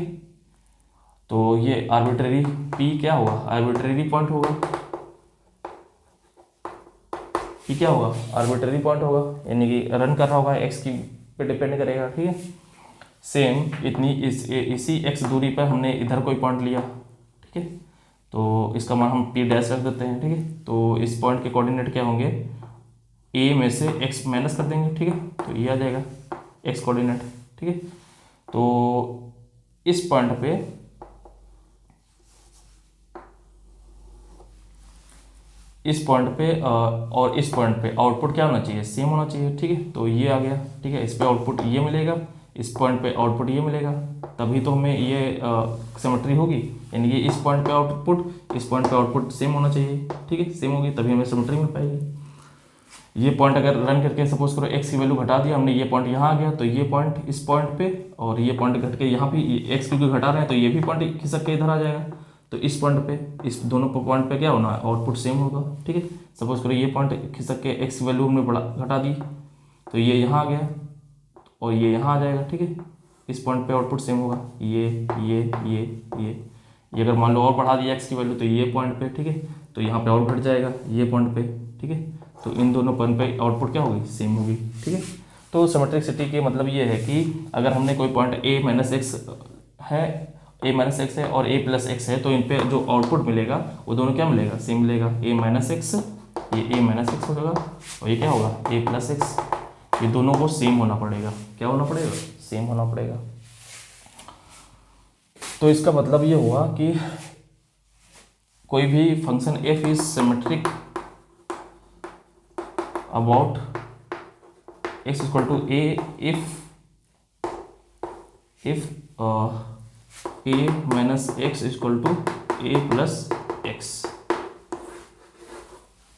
तो ये आर्बिट्रेरी p क्या होगा, आर्बिट्रेरी पॉइंट होगा, p क्या होगा, आर्बिट्रेरी पॉइंट होगा, यानी कि रन कर रहा होगा x की पे डिपेंड करेगा, ठीक है। सेम इसी x दूरी पर हमने इधर कोई पॉइंट लिया, ठीक है, तो इसका मान हम p डैश रख देते हैं, ठीक है। तो इस पॉइंट के कोऑर्डिनेट क्या होंगे, a में से x माइनस कर देंगे, ठीक है, तो ये आ जाएगा x कोऑर्डिनेट, ठीक है। तो इस पॉइंट पे इस पॉइंट पे और इस पॉइंट पे आउटपुट क्या होना चाहिए, सेम होना चाहिए, ठीक है। तो ये आ गया, ठीक है, इस पे आउटपुट ये मिलेगा, इस पॉइंट पे आउटपुट ये मिलेगा, तभी तो हमें ये सिमेट्री होगी, यानी कि इस पॉइंट पे आउटपुट, इस पॉइंट पे आउटपुट सेम होना चाहिए, ठीक है, सेम होगी तभी हमें सिमेट्री मिल पाएगी। ये पॉइंट अगर रन करके सपोज करो एक्स की वैल्यू घटा दिया हमने, ये पॉइंट यहाँ आ गया, तो ये पॉइंट इस पॉइंट पे और ये पॉइंट घट के यहाँ पे एक्स क्योंकि घटा रहे हैं तो ये भी पॉइंट खिसक के इधर आ जाएगा, तो इस पॉइंट पे, इस दोनों पॉइंट पे क्या होना है, आउटपुट सेम होगा, ठीक है। सपोज करो ये पॉइंट खिसक के एक्स की वैल्यू हमने बढ़ा घटा दी, तो ये यहाँ आ गया और ये यहाँ आ जाएगा, ठीक है। इस पॉइंट पे आउटपुट सेम होगा, ये अगर मान लो और बढ़ा दिया एक्स की वैल्यू तो ये पॉइंट पे, ठीक है, तो यहाँ पे और घट जाएगा ये पॉइंट पे, ठीक है। तो इन दोनों पॉइंट पे आउटपुट क्या होगी, सेम होगी, ठीक है। तो सिमेट्रिसिटी के मतलब ये है कि अगर हमने कोई पॉइंट a माइनस एक्स है, a माइनस एक्स है और a प्लस एक्स है, तो इन पे जो आउटपुट मिलेगा वो दोनों क्या मिलेगा, सेम मिलेगा, a माइनस एक्स, ये a माइनस एक्स होगा और ये क्या होगा a प्लस एक्स, ये दोनों को सेम होना पड़ेगा, क्या होना पड़ेगा, सेम होना पड़ेगा। तो इसका मतलब ये हुआ कि कोई भी function f is symmetric about x equal to a if a minus x equal to a plus x,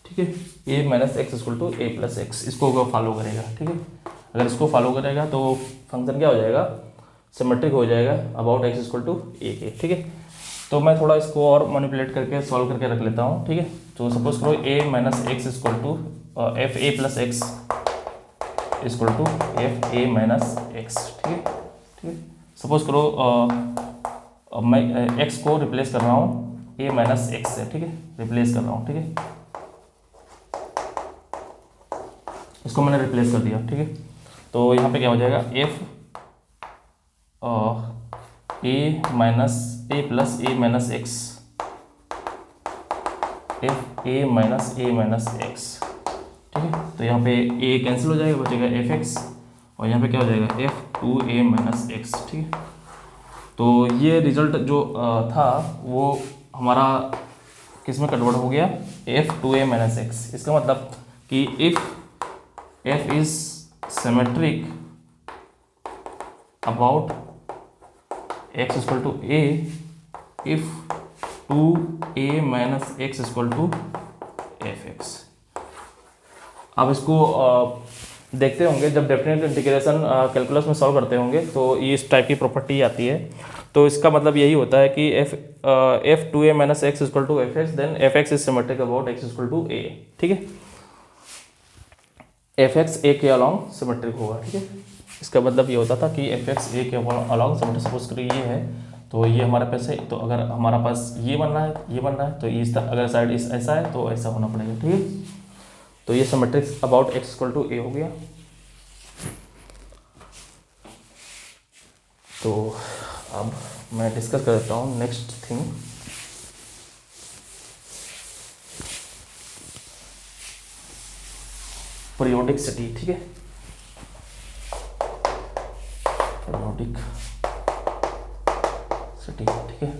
ठीक है, a minus x equal to a plus x, इसको फॉलो करेगा, ठीक है। अगर इसको फॉलो करेगा तो फंक्शन क्या हो जाएगा, सिमेट्रिक हो जाएगा about x equal to a के, ठीक है। तो मैं थोड़ा इसको और मैनिपुलेट करके सॉल्व करके रख लेता हूँ, ठीक है। तो सपोज करो a minus x equal to f a plus x equal to f a minus x, ठीक है, ठीक है। सपोज करो मैं x को रिप्लेस कर रहा हूँ a माइनस एक्स से, ठीक है, रिप्लेस कर रहा हूँ, ठीक है, इसको मैंने रिप्लेस कर दिया, ठीक है। तो यहाँ पे क्या हो जाएगा, F a minus A plus A minus x, F a minus x, ठीक है। तो यहाँ पे ए कैंसिल हो जाएगा, बचेगा एफ एक्स और यहाँ पे क्या हो जाएगा F two a minus x, ठीक है। तो ये रिजल्ट जो था वो हमारा किस में कन्वर्ट हो गया, f two a minus x. इसका मतलब कि if f is symmetric about x equal to a if two a minus x equal to f x. आप इसको देखते होंगे जब डेफिनेट इंटीग्रेशन कैलकुलस में सॉल्व करते होंगे तो ये इस टाइप की प्रॉपर्टी आती है। तो इसका मतलब यही होता है कि f two a minus x equal to f x, then f x is symmetric about x equal to a, ठीक है। एफ एक्स ए के अलॉन्ग सिमेट्रिक होगा, ठीक है। इसका मतलब ये होता था कि एफ एक्स ए के अलॉन्ग सिमेट्रिक, सपोज करिए ये है तो ये हमारे पास है, तो अगर हमारा पास ये बन रहा है, ये बन रहा है, तो इस अगर साइड इस ऐसा है तो ऐसा होना पड़ेगा, ठीक है। तो ये symmetric about x equal to a हो गया। तो अब मैं डिस्कस कर देता हूँ नेक्स्ट थिंग, पीरियोडिसिटी, ठीक है, पीरियोडिसिटी, ठीक है।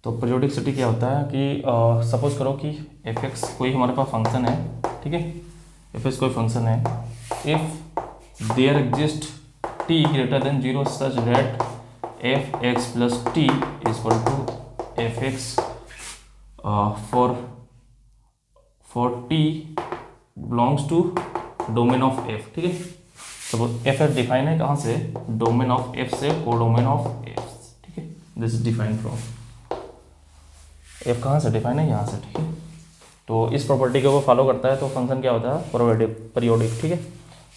तो पीरियोडिसिटी क्या होता है कि सपोज करो कि एफ एक्स कोई हमारे पास फंक्शन है, ठीक है, एफ एक्स कोई फंक्शन है, if there exist t greater than zero such that f x plus t is equal to f x for t belongs to domain of f, ठीक है। Suppose f f define है कहाँ से, domain of f से codomain of f, ठीक है, this is define from f, कहाँ से डिफाइन है, यहाँ से, ठीक है। तो इस प्रॉपर्टी को वो फॉलो करता है तो फंक्शन क्या होता है, पीरियोडिक, ठीक है।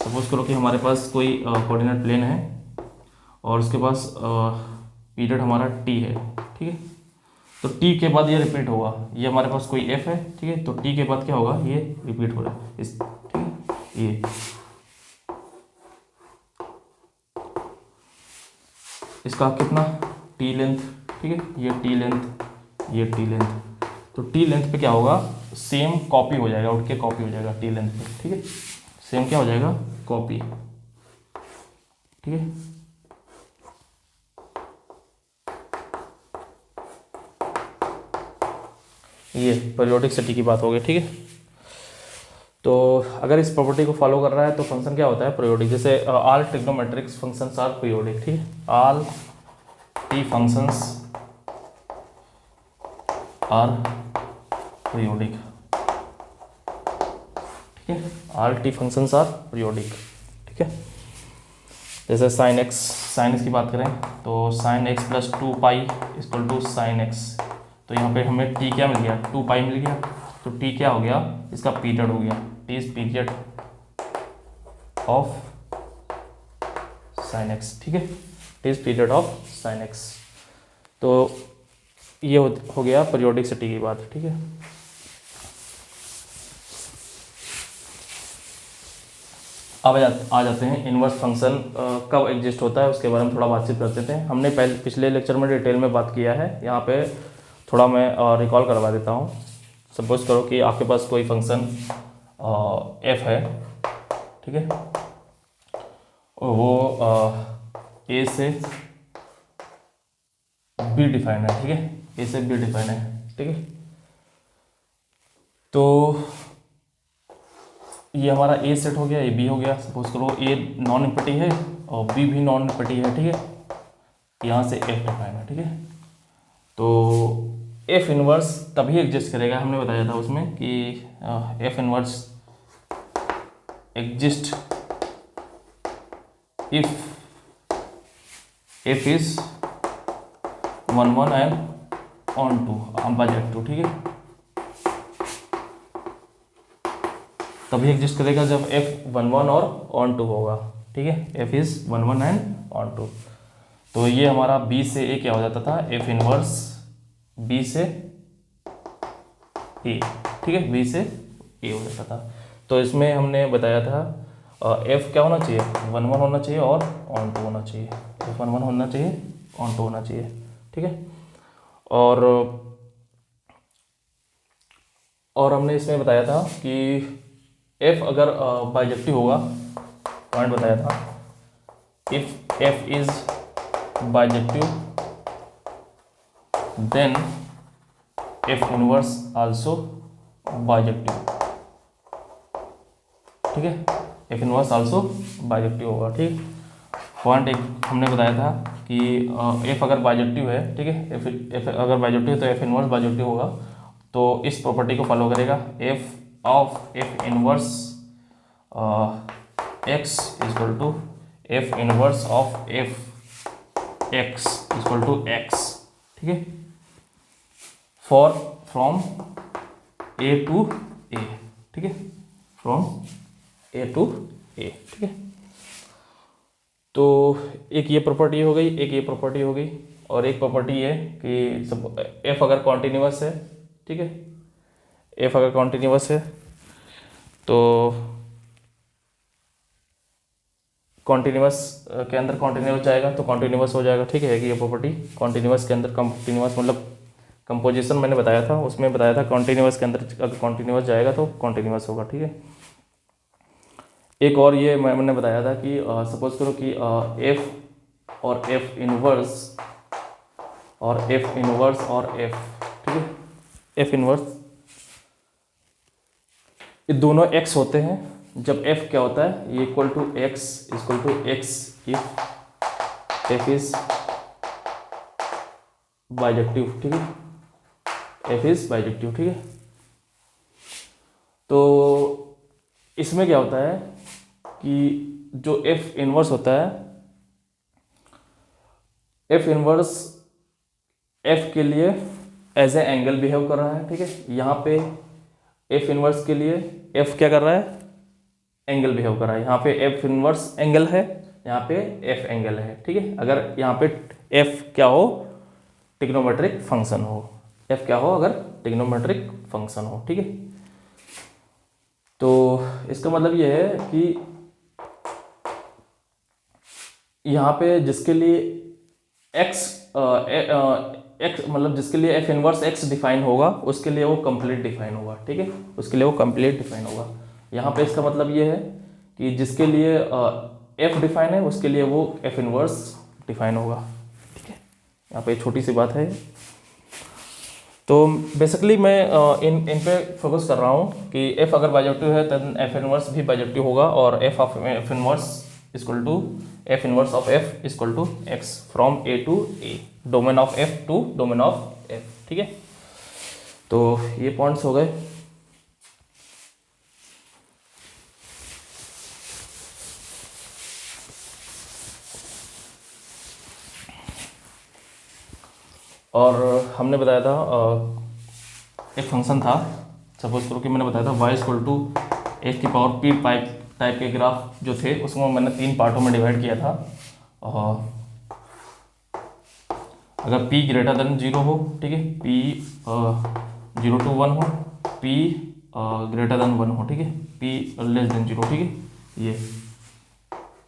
सपोज करो कि हमारे पास कोई कोऑर्डिनेट प्लेन है और उसके पास पीरियड हमारा टी है, ठीक है। तो टी के बाद ये रिपीट होगा, ये हमारे पास कोई एफ है, ठीक है, तो टी के बाद क्या होगा, ये रिपीट हो रहा है इस, ठीक है, ये इसका कितना टी लेंथ, ठीक है, ये टी लेंथ, ये टी लेंथ, तो टी लेंथ पे क्या होगा, सेम कॉपी हो जाएगा, उठ के कॉपी हो जाएगा टी लेंथ पे, ठीक है, सेम क्या हो जाएगा, कॉपी, ठीक है। ये पीरियोडिसिटी की बात हो गई, ठीक है। तो अगर इस प्रॉपर्टी को फॉलो कर रहा है तो फंक्शन क्या होता है, पीरियोडिक। जैसे all trigonometric functions are periodic, ठीक है। All T functions are periodic, ठीक है। All T functions are periodic, ठीक है। जैसे साइन एक्स, साइन एक्स की बात करें तो sine x plus 2 pi equal to sine x. तो यहाँ पे हमें टी क्या मिल गया, 2 पाई मिल गया। तो टी क्या हो गया, इसका पीरियड हो गया, T is period of sine x, ठीक है। T is period of sine x. तो ये हो गया पीरियोडिसिटी की बात, ठीक है। अब आ जाते हैं इनवर्स फंक्शन कब एग्जिस्ट होता है, उसके बारे में थोड़ा बातचीत करते थे। हमने पिछले लेक्चर में डिटेल में बात किया है, यहाँ पे थोड़ा मैं रिकॉल करवा देता हूँ। सपोज करो कि आपके पास कोई फंक्शन एफ है, ठीक है। वो ए से बी डिफाइन है, ठीक है। ए से बी डिफाइन है, ठीक है। तो ये हमारा ए सेट हो गया, ए बी हो गया। सपोज करो ए नॉन इम्पटी है और बी भी नॉन इम्पटी है, ठीक है। यहाँ से एफ डिफाइन है, ठीक है। तो एफ इनवर्स तभी एग्जिस्ट करेगा, हमने बताया था उसमें कि f inverse exist if f is 1 1 and onto bijective, ठीक है। तभी एग्जिस्ट करेगा जब एफ 1 1 और ऑन टू होगा, ठीक है। F is 1 1 and onto. तो ये हमारा बी से ए क्या हो जाता था, एफ इनवर्स बी से ए, ठीक है। बी से ए हो जाता था। तो इसमें हमने बताया था एफ क्या होना चाहिए, 1 1 होना चाहिए और ऑन टू होना चाहिए। एफ 1 1 होना चाहिए, ऑन टू होना चाहिए, ठीक है। और हमने इसमें बताया था कि एफ अगर बाइजेक्टिव होगा, पॉइंट बताया था, if f is bijective then f inverse also bijective, ठीक है। एफ इनवर्स आल्सो बाइजेक्टिव होगा, ठीक। पॉइंट एक हमने बताया था कि एफ अगर बाइजेक्टिव है, ठीक है। एफ अगर बाइजेक्टिव है तो एफ इनवर्स बाइजेक्टिव होगा। तो इस प्रॉपर्टी को फॉलो करेगा, f of f inverse x equal to f inverse of f x equal to x, ठीक है। For from a to a, ठीक है। फ्रॉम ए टू ए, ठीक है। तो एक ये प्रॉपर्टी हो गई, एक ये प्रॉपर्टी हो गई, और एक प्रॉपर्टी है कि सब एफ अगर कॉन्टिन्यूअस है, ठीक है। एफ अगर कॉन्टिन्यूअस है तो कॉन्टिन्यूअस के अंदर कॉन्टिन्यूअस जाएगा तो कॉन्टिन्यूअस हो जाएगा, ठीक है। ये प्रॉपर्टी कॉन्टिन्यूअस के अंदर कॉन्टिन्यूअस मतलब कंपोजिशन मैंने बताया था, उसमें बताया था कॉन्टिन्यूअस के अंदर अगर कॉन्टिन्यूअस जाएगा तो कॉन्टिन्यूअस होगा, ठीक है। एक और ये मैंने बताया था कि सपोज करो कि एफ और एफ इनवर्स और एफ इनवर्स और एफ, ठीक है। एफ इनवर्स ये दोनों एक्स होते हैं जब एफ क्या होता है, ये equal to x if f is bijective, ठीक है। एफ इज बाइजेक्टिव, ठीक है। तो इसमें क्या होता है कि जो एफ इनवर्स होता है, एफ इनवर्स एफ के लिए एज ए एंगल बिहेव कर रहा है, ठीक है। यहाँ पे एफ इनवर्स के लिए एफ क्या कर रहा है, एंगल बिहेव कर रहा है। यहाँ पे एफ इनवर्स एंगल है, यहाँ पे एफ एंगल है, ठीक है। अगर यहाँ पे एफ क्या हो, ट्रिग्नोमेट्रिक फंक्शन हो, एफ क्या हो अगर ट्रिग्नोमेट्रिक फंक्शन हो, ठीक है। तो इसका मतलब ये है कि यहाँ पे जिसके लिए एक्स एक्स मतलब जिसके लिए एफ इनवर्स एक्स डिफाइन होगा उसके लिए वो कंप्लीट डिफाइन होगा, ठीक है। उसके लिए वो कंप्लीट डिफाइन होगा। यहाँ पे इसका मतलब ये है कि जिसके लिए एफ डिफाइन है उसके लिए वो एफ इनवर्स डिफाइन होगा, ठीक है। यहाँ पे छोटी सी बात है। तो बेसिकली मैं इन पे फोकस कर रहा हूँ कि एफ अगर बाइजेक्टिव है देन एफ इनवर्स भी बाइजेक्टिव होगा, और f of f inverse equal to f inverse of f equal to x from a to a, domain of f to domain of f. ठीक है, तो ये पॉइंट्स हो गए। और हमने बताया था एक फंक्शन था, सपोज करो कि मैंने बताया था y इक्वल टू एफ की पावर पी टाइप के ग्राफ जो थे उसको मैंने 3 पार्टों में डिवाइड किया था। अगर p ग्रेटर देन 0 हो, ठीक है, p 0 to 1 हो, p ग्रेटर देन 1 हो, ठीक है, p लेस देन 0, ठीक है, ये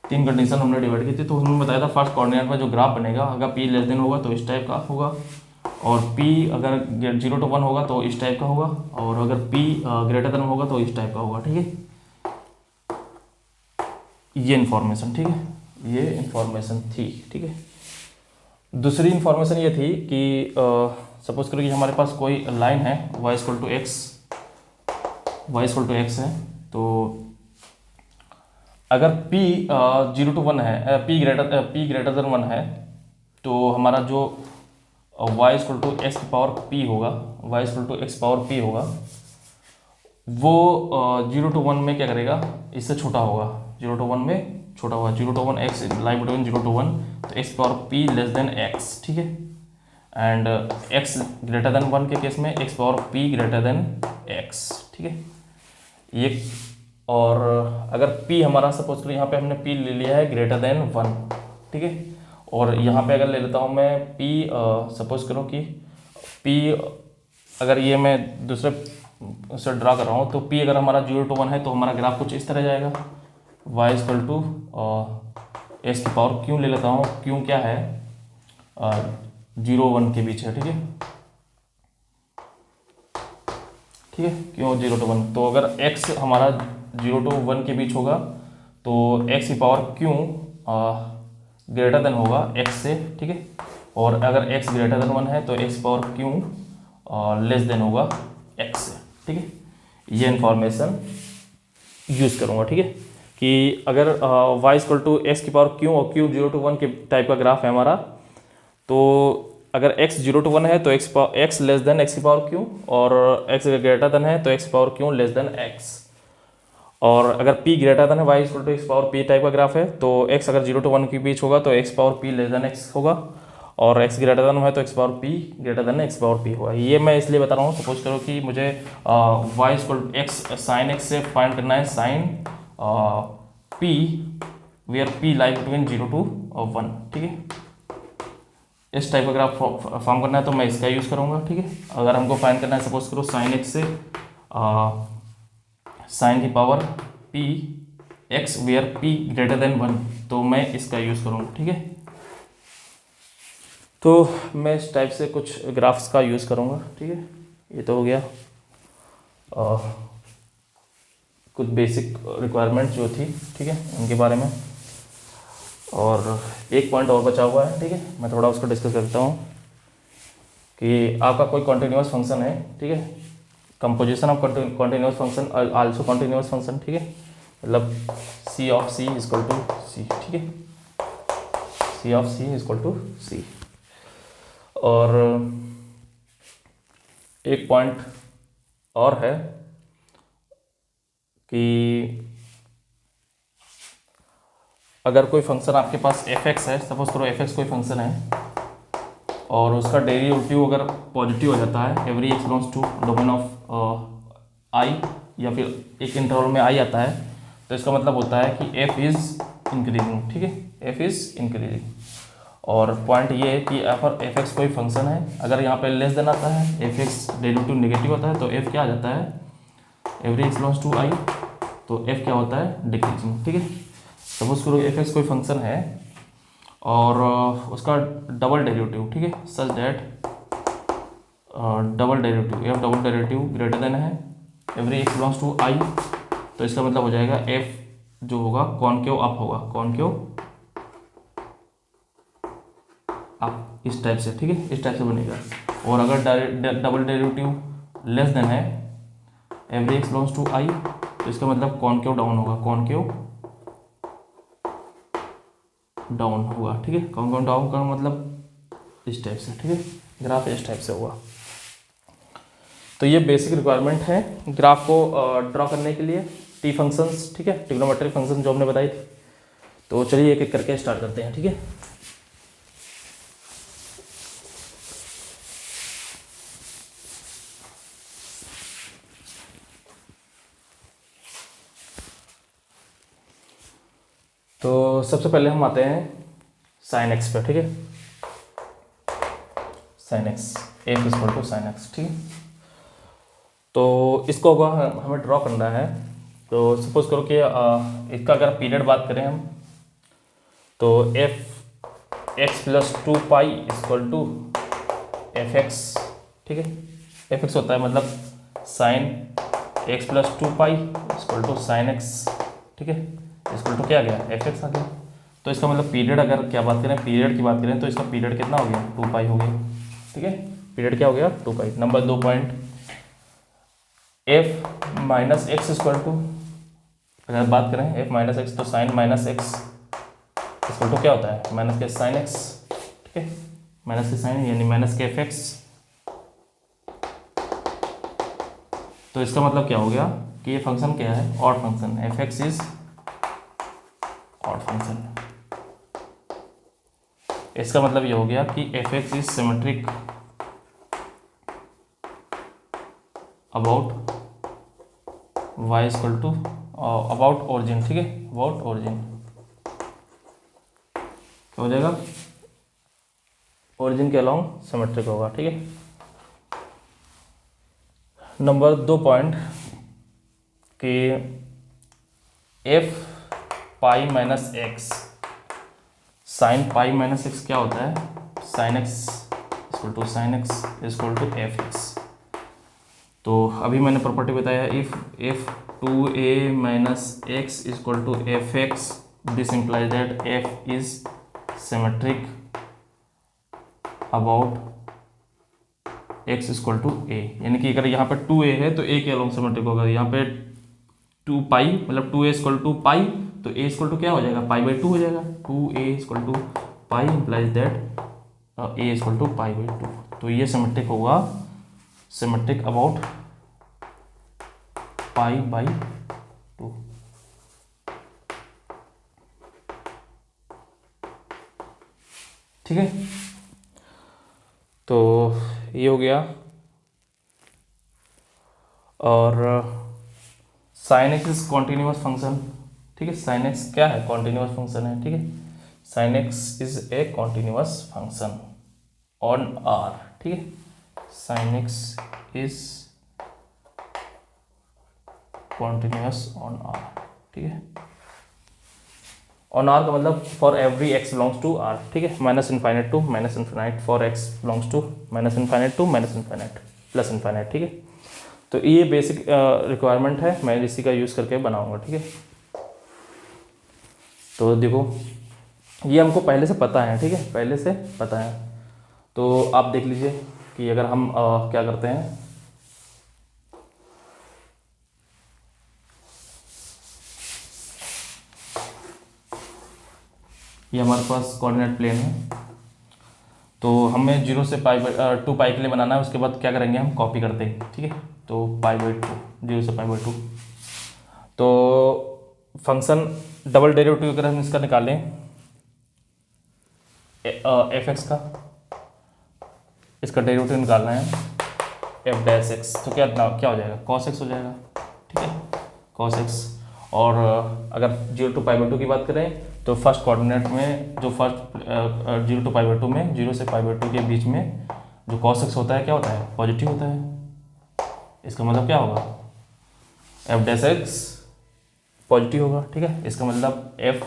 3 कंडीशन हमने डिवाइड की थी। तो हमने बताया था फर्स्ट कोऑर्डिनेट में जो ग्राफ बनेगा अगर p लेस देन होगा तो इस टाइप का होगा, और p अगर 0 to 1 होगा तो इस टाइप का होगा, और अगर p ग्रेटर देन होगा तो इस टाइप का होगा। ठीक है, ये इन्फॉर्मेशन, ठीक है, ये इन्फॉर्मेशन थी। ठीक है, दूसरी इन्फॉर्मेशन ये थी कि सपोज करो कि हमारे पास कोई लाइन है y इक्वल टू एक्स है, तो अगर p 0 to 1 है, p ग्रेटर देन 1 है, तो हमारा जो y इक्वल टू एक्स की पावर p होगा, y equal to x power p होगा, वो 0 to 1 में क्या करेगा, इससे छोटा होगा, 0 to 1 में छोटा होगा, 0 to 1 x lie between 0 to 1, तो x power p less than x. ठीक है, एंड x ग्रेटर देन 1 के केस में x power p greater then x. ठीक है, ये, और अगर p हमारा सपोज करो यहाँ पे हमने p ले लिया है ग्रेटर देन 1, ठीक है, और यहाँ पे अगर ले लेता हूँ मैं p, सपोज करो कि p अगर ये मैं दूसरे से ड्रा कर रहा हूँ, तो p अगर हमारा 0 to 1 है तो हमारा ग्राफ कुछ इस तरह जाएगा, y इक्वल टू एक्स की पावर क्यों ले लेता हूँ, क्यों क्या है 0 1 के बीच है। ठीक है, ठीक है, क्यों 0 to 1, तो अगर x हमारा 0 to 1 के बीच होगा तो x की पावर क्यों ग्रेटर देन होगा x से। ठीक है, और अगर x ग्रेटर देन 1 है तो x power q less then होगा x से। ठीक है, ये इन्फॉर्मेशन यूज़ करूँगा। ठीक है, कि अगर y इक्वल टू एक्स की पावर क्यों और क्यों 0 to 1 के टाइप का ग्राफ है हमारा, तो अगर x 0 to 1 है तो x लेस देन एक्स की पावर क्यों, और x ग्रेटर देन है तो x power q less than x, और अगर p ग्रेटर देन है y equal to x power p type का ग्राफ है, तो x अगर 0 to 1 के बीच होगा तो x power p less than x होगा, और x ग्रेटर देन है तो x power p greater then x power p होगा। ये मैं इसलिए बता रहा हूँ, सपोज करो कि मुझे y equal x sine x से फाइंड करना है sine p where p lie between 0 to 1। ठीक है, इस टाइप का ग्राफ फॉर्म करना है तो मैं इसका यूज़ करूँगा। ठीक है, अगर हमको फाइंड करना है सपोज करो साइन x से साइन की power p x where p greater than 1, तो मैं इसका यूज़ करूँगा। ठीक है, तो मैं इस टाइप से कुछ ग्राफ्स का यूज़ करूँगा। ठीक है, ये तो हो गया कुछ बेसिक रिक्वायरमेंट्स जो थी, ठीक है, उनके बारे में, और एक पॉइंट और बचा हुआ है। ठीक है, मैं थोड़ा उसको डिस्कस करता हूँ कि आपका कोई कॉन्टिन्यूस फंक्शन है, ठीक है, composition of continuous function also continuous function, ठीक है, मतलब सी ऑफ सी इक्वल टू सी। ठीक है, सी ऑफ सी इक्वल टू सी। और एक पॉइंट और है कि अगर कोई फंक्शन आपके पास fx है, सपोज करो fx कोई फंक्शन है और उसका डेरिवेटिव अगर पॉजिटिव हो जाता है, every x belongs to domain of I, या फिर एक इंटरवल में आई आता है, तो इसका मतलब होता है कि f इज़ इंक्रीजिंग। ठीक है, f इज़ इंक्रीजिंग। और पॉइंट ये है कि fx कोई फंक्शन है, अगर यहाँ पे लेस देन आता है, fx डेरिवेटिव नेगेटिव होता है, तो f क्या आ जाता है, एवरी एक्स बिलोंग्स टू आई, तो f क्या होता है, डिक्रीजिंग। ठीक है, सपोज करो fx कोई फंक्शन है और उसका डबल डेरिवेटिव, ठीक है, such that double derivative f double derivative greater than है एवरी एक्स बिलोंग्स टू आई, तो इसका मतलब हो जाएगा f जो होगा कॉनकेव अप होगा, कॉनकेव अप, इस टाइप से। ठीक है, इस टाइप से बनेगा। और अगर डबल डेरिवेटिव लेस देन है एवरी एक्स बिलोंग्स टू आई, तो इसका मतलब कॉनकेव डाउन होगा, कॉनकेव डाउन होगा, ठीक है। कॉनकेव डाउन का मतलब इस टाइप से, ठीक है, ग्राफ इस टाइप से होगा। तो ये बेसिक रिक्वायरमेंट है ग्राफ को ड्रॉ करने के लिए, टी फंक्शंस, ठीक है, ट्रिग्नोमेट्रिक फंक्शन जो हमने बताई थी। तो चलिए एक एक करके स्टार्ट करते हैं, ठीक है। तो सबसे पहले हम आते हैं साइन एक्स पे, ठीक है, sine x, f equal to sine x, ठीक है। तो इसको अगर हमें ड्रॉ करना है, तो सपोज करो कि इसका अगर पीरियड बात करें हम, तो f x plus 2 pi equal to f x, ठीक है। एफ एक्स होता है मतलब sine x plus 2 pi equal to sine x, ठीक है, इक्वल टू क्या आ गया, एफ एक्स आ गया। तो इसका मतलब पीरियड, अगर क्या बात करें, पीरियड की बात करें, तो इसका पीरियड कितना हो गया, 2 पाई हो गया, ठीक है। पीरियड क्या हो गया, 2 pi. Number 2 point, f minus x equal to, अगर बात करें एफ माइनस एक्स, तो sine minus x equal to क्या होता है, माइनस के साइन एक्स, ठीक है, माइनस के साइन यानी माइनस के एफ एक्स। तो इसका मतलब क्या हो गया कि ये फंक्शन क्या है, odd function, f x is odd function. इसका मतलब ये हो गया कि f x is symmetric about y equal to about origin, ठीक है, अबाउट ओरिजिन। क्या हो जाएगा, ओरिजिन के अलोंग सिमेट्रिक होगा, ठीक है। नंबर 2 पॉइंट कि f pi minus x, sine pi minus x क्या होता है, sine x equal to sine x equal to f x. तो अभी मैंने प्रॉपर्टी बताया, if f 2a minus x equal to f x, this implies that f is symmetric about x equal to a, यानी कि अगर यहाँ पे 2a है तो a के अलोंग सिमेट्रिक होगा। यहाँ पे 2 पाई मतलब 2a इक्वल टू पाई, तो a इक्वल टू क्या हो जाएगा, पाई बाई 2 हो जाएगा। 2a equal to pi implies that a equal to pi by 2। तो ये सिमेट्रिक होगा, सिमेट्रिक अबाउट पाई बाई 2, ठीक है। तो ये हो गया। और sine x is continuous function, ठीक है, साइन एक्स क्या है, कॉन्टिन्यूस फंक्शन है, ठीक है। Sine x is a continuous function on R, ठीक है, sine x is continuous on R, ठीक है। ऑन आर का मतलब for every x belongs to R, ठीक है, minus infinite to minus infinite, for x belongs to minus infinite to minus infinite plus infinite, ठीक है। तो ये बेसिक रिक्वायरमेंट है, मैं इसी का यूज़ करके बनाऊंगा, ठीक है। तो देखो ये हमको पहले से पता है, ठीक है, पहले से पता है। तो आप देख लीजिए कि अगर हम क्या करते हैं, ये हमारे पास कोऑर्डिनेट प्लेन है, तो हमें 0 से पाई 2 पाई के लिए बनाना है। उसके बाद क्या करेंगे, हम कॉपी करते हैं, ठीक है। तो पाई बाई 2, 0 से पाई बाई 2। तो फंक्शन डबल डेरिवेटिव अगर हम इसका निकालें एफ एक्स का, इसका डेरिवेटिव निकालना है एफ डैश एक्स, तो क्या क्या हो जाएगा, कॉस एक्स हो जाएगा, ठीक है, कॉस एक्स। और अगर 0 टू पाई बाई 2 की बात करें, तो फर्स्ट कोऑर्डिनेट में जो फर्स्ट 0 टू पाई बाई 2 में 0 से पाई बाई 2 के बीच में जो कॉस एक्स होता है क्या होता है, पॉजिटिव होता है। इसका मतलब क्या होगा, एफ डैश एक्स पॉजिटिव होगा, ठीक है। इसका मतलब F,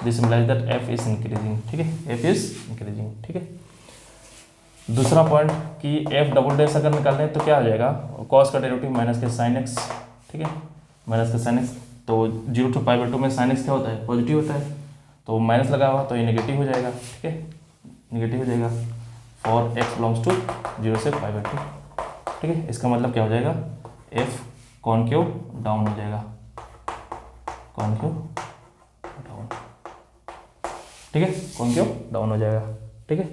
this implies that f is increasing, ठीक है, एफ इज इंक्रीजिंग, ठीक है। दूसरा पॉइंट कि एफ डबल डैश अगर निकालना है तो क्या आ जाएगा, कॉस का डेरिवेटिव माइनस के साइन एक्स, ठीक है, माइनस के साइन एक्स। तो 0 टू पाई बाई 2 में साइन एक्स क्या होता है, पॉजिटिव होता है, तो माइनस लगा हुआ तो ये नेगेटिव हो जाएगा, ठीक है, नेगेटिव हो जाएगा। फॉर एक्स बिलोंग्स टू 0 से पाई बाई 2, ठीक है। इसका मतलब क्या हो जाएगा, एफ कॉनकेव डाउन हो जाएगा, कॉनकेव डाउन, ठीक है, कॉनकेव डाउन हो जाएगा, ठीक है।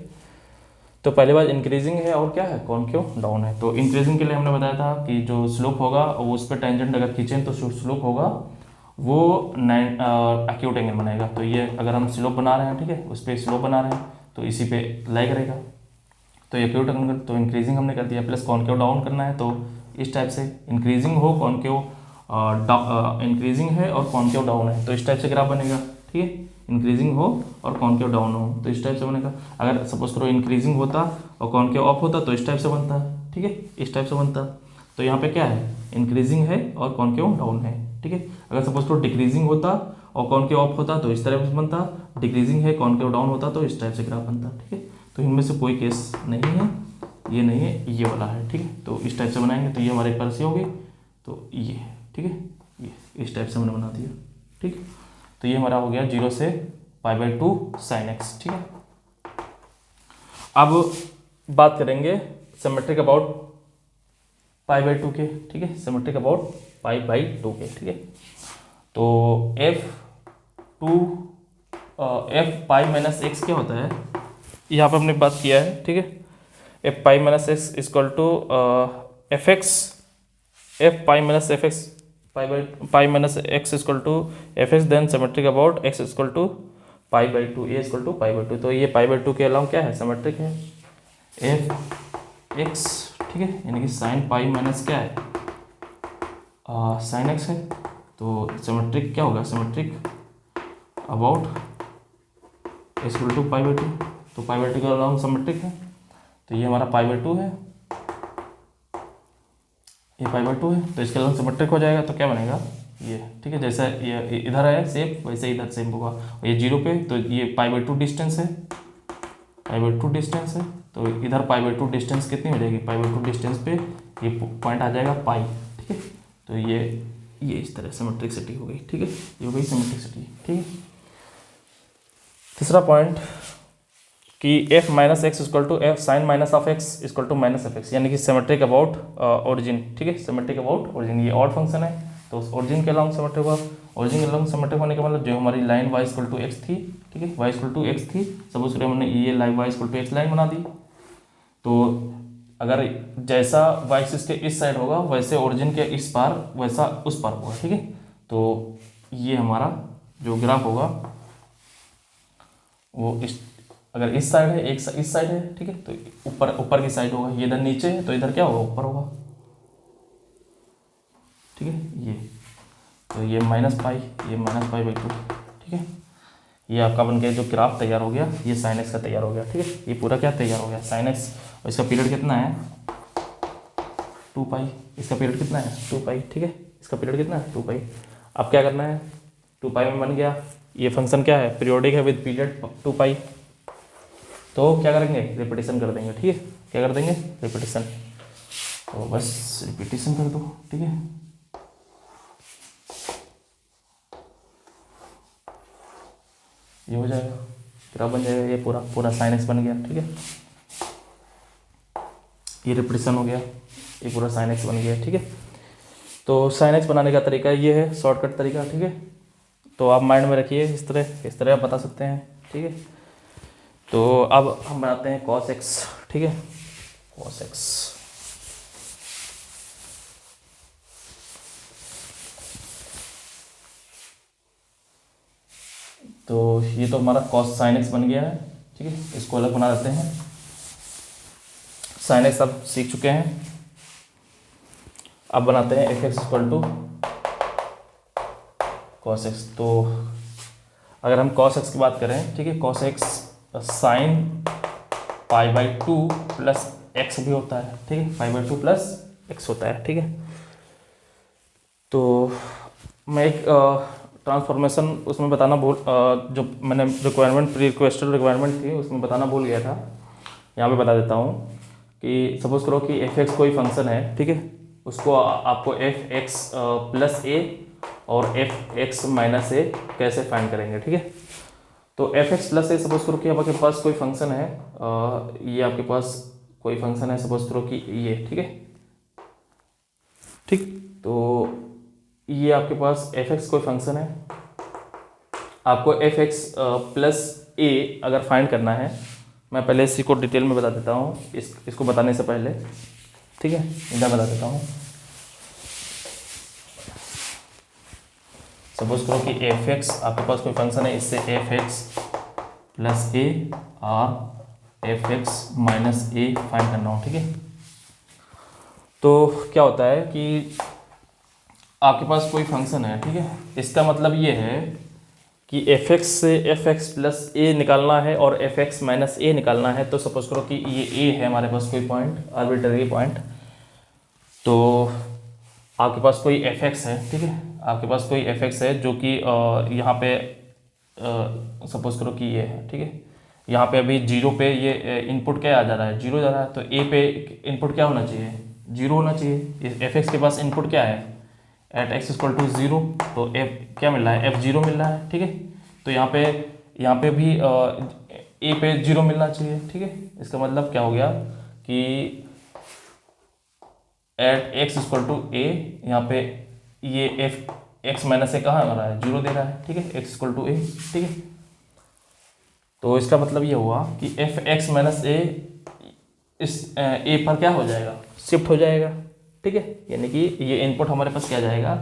तो पहली बात इंक्रीजिंग है और क्या है, कॉनकेव डाउन है। तो इंक्रीजिंग के लिए हमने बताया था कि जो स्लोप होगा वो उस पर टेंजेंट अगर खींचें तो स्लोप होगा वो एक्यूट एंगल बनाएगा। तो ये अगर हम स्लोप बना रहे हैं, ठीक है, उस पर स्लोप बना रहे हैं तो इसी पे लाई करेगा, तो एक्यूट एंगल। तो इंक्रीजिंग हमने कर दिया, प्लस कॉनकेव डाउन करना है तो इस टाइप से इंक्रीजिंग हो, कॉनकेव इंक्रीजिंग है और कॉनकेव डाउन है तो इस टाइप से ग्राफ बनेगा, ठीक है। इंक्रीजिंग हो और कॉनकेव डाउन हो तो इस टाइप से बनेगा। अगर सपोज करो इंक्रीजिंग होता और कॉनकेव अप होता तो इस टाइप से बनता, ठीक है, इस टाइप से बनता। तो यहाँ पे क्या है, इंक्रीजिंग है और कॉनकेव डाउन है, ठीक है। अगर सपोज करो डिक्रीजिंग होता और कॉनकेव अप होता तो इस तरह से बनता, डिक्रीजिंग है कॉनकेव डाउन होता तो इस टाइप से ग्राफ बनता, ठीक है। तो इनमें से कोई केस नहीं है, ये नहीं है, ये वाला है, ठीक है। तो इस टाइप से बनाएंगे तो ये हमारे पास ये होगी, तो ये, ठीक है, ये इस टाइप से मैंने बना दिया, ठीक। तो ये हमारा हो गया 0 से पाई बाई 2 साइन एक्स, ठीक है। अब बात करेंगे सिमेट्रिक अबाउट पाई बाई 2 के, ठीक है, सिमेट्रिक अबाउट पाई बाई 2 के, ठीक है। तो एफ पाई माइनस एक्स क्या होता है, यहाँ पर हमने बात किया है, ठीक है। F pi minus x equal to f x, f pi minus f x pi minus x equal to f x, then symmetric about x equal to pi by 2, a equal to pi by 2। तो ये पाई by 2 के अलावा क्या है, symmetric है, f x, ठीक है, यानी कि साइन पाई माइनस क्या है, साइन एक्स है। तो सिमेट्रिक क्या होगा, symmetric about x equal to pi by 2, तो पाई बाई 2 के अलावा सिमेट्रिक है। तो ये हमारा पाई बाई 2 है, ये पाई बाई 2 है, तो इसके अलावा सिमेट्रिक हो जाएगा। तो क्या बनेगा ये, ठीक है, जैसा ये इधर है सेम वैसे इधर सेम होगा। ये 0 पे तो ये पाई बाई 2 डिस्टेंस है, पाई बाई 2 डिस्टेंस है, तो इधर पाई बाई 2 डिस्टेंस कितनी हो जाएगी, पाई बाई 2 डिस्टेंस पे ये पॉइंट आ जाएगा पाई, ठीक है। तो ये इस तरह सिमेट्रिसिटी हो गई, ठीक है, ये हो गई सिमेट्रिसिटी, ठीक है। तीसरा पॉइंट कि f minus x equal to f sine minus of x equal to minus f x, यानी कि सिमेट्रिक अबाउट ओरिजिन, ठीक है, सिमेट्रिक अबाउट ओरिजिन। ये ऑड फंक्शन है तो उस ओरिजिन के अलावा सिमेट्रिक होगा। ओरिजिन के अलावा सिमेट्रिक होने का मतलब जो हमारी line y equal to x थी, ठीक है, वाई इक्वल टू एक्स थी, सपोज करें हमने ये line y equal to x line बना दी, तो अगर जैसा वाई एक्सिस के इस साइड होगा वैसे ओरिजिन के इस पार वैसा उस पार होगा, ठीक है। तो ये हमारा जो ग्राफ होगा वो अगर इस साइड है, एक इस साइड है, ठीक है, तो ऊपर की साइड होगा, ये इधर नीचे है तो इधर क्या होगा, ऊपर होगा, ठीक है। ये तो ये माइनस पाई, ये माइनस पाई बाई 2, ठीक है। ये आपका बन गया जो ग्राफ तैयार हो गया, ये साइन एक्स का तैयार हो गया, ठीक है। ये पूरा क्या तैयार हो गया, साइन एक्स, और इसका पीरियड कितना है 2 पाई, इसका पीरियड कितना है 2 पाई, ठीक है, इसका पीरियड कितना है 2 पाई। अब क्या करना है, 2 पाई में बन गया, ये फंक्शन क्या है, पीरियोडिक है विद पीरियड 2 पाई। तो क्या करेंगे, रिपीटेशन कर देंगे, ठीक है, क्या कर देंगे, रिपीटेशन। तो बस रिपीटेशन कर दो, ठीक है। ये हो जाएगा, ग्राफ बन जाएगा, ये पूरा पूरा साइन एक्स बन गया, ठीक है। ये रिपीटेशन हो गया, ये पूरा साइन एक्स बन गया, ठीक है। तो साइन एक्स बनाने का तरीका ये है, शॉर्टकट तरीका, ठीक है। तो आप माइंड में रखिए, इस तरह आप बता सकते हैं, ठीक है। तो अब हम बनाते हैं cos x, ठीक है, cos x। तो ये तो हमारा cos sin x बन गया है, ठीक है, इसको अलग बना देते हैं। sin x अब सीख चुके हैं, अब बनाते हैं f x equal to cos x। तो अगर हम cos x की बात करें, ठीक है, cos x sine pi by 2 plus x भी होता है, ठीक है, पाई बाई 2 प्लस एक्स होता है, ठीक है। तो मैं एक ट्रांसफॉर्मेशन उसमें बताना जो मैंने रिक्वायरमेंट प्री रिक्वेस्टेड रिक्वायरमेंट थी उसमें बताना भूल गया था, यहाँ पे बता देता हूँ कि सपोज करो कि एफ एक्स कोई फंक्शन है, ठीक है, उसको आपको एफ एक्स प्लस ए और एफ एक्स माइनस ए कैसे फाइंड करेंगे, ठीक है। तो f x plus A suppose करो कि अब आपके पास कोई फंक्शन है, ये आपके पास कोई फंक्शन है, सपोज करो कि ये, ठीक है, ठीक। तो ये आपके पास एफ एक्स कोई फंक्शन है, आपको एफ एक्स प्लस ए अगर फाइंड करना है, मैं पहले इसी को डिटेल में बता देता हूँ, इसको बताने से पहले, ठीक है, इधर बता देता हूँ। सपोज करो कि एफ एक्स आपके पास कोई फंक्शन है, इससे एफ एक्स प्लस ए और एफ एक्स माइनस ए फाइंड करना हो, ठीक है। तो क्या होता है कि आपके पास कोई फंक्शन है, ठीक है, इसका मतलब ये है कि एफ एक्स से एफ एक्स प्लस ए निकालना है और एफ एक्स माइनस ए निकालना है। तो सपोज करो कि ये ए है हमारे पास कोई पॉइंट, आर्बिट्ररी पॉइंट, तो आपके पास कोई एफ एक्स है, ठीक है, आपके पास कोई एफ एक्स है जो कि यहाँ पे सपोज करो कि ये है, ठीक है, यहाँ पे अभी जीरो पे ये इनपुट क्या आ जा रहा है, जीरो जा रहा है, तो ए पे इनपुट क्या होना चाहिए, जीरो होना चाहिए। एफ एक्स के पास इनपुट क्या है, at x equal to zero, तो एफ क्या मिल रहा है, एफ जीरो मिल रहा है, ठीक है। तो यहाँ पे भी ए पे जीरो मिलना चाहिए, ठीक है। इसका मतलब क्या हो गया कि एट एक्स इक्वल टू ए, यहाँ पे ये एफ एक्स माइनस ए कहाँ आ रहा है, जीरो दे रहा है, ठीक है, एक्स इक्वल टू ए, ठीक है। तो इसका मतलब ये हुआ कि एफ एक्स माइनस ए इस ए पर क्या हो जाएगा, शिफ्ट हो जाएगा, ठीक है। यानी कि ये इनपुट हमारे पास क्या जाएगा,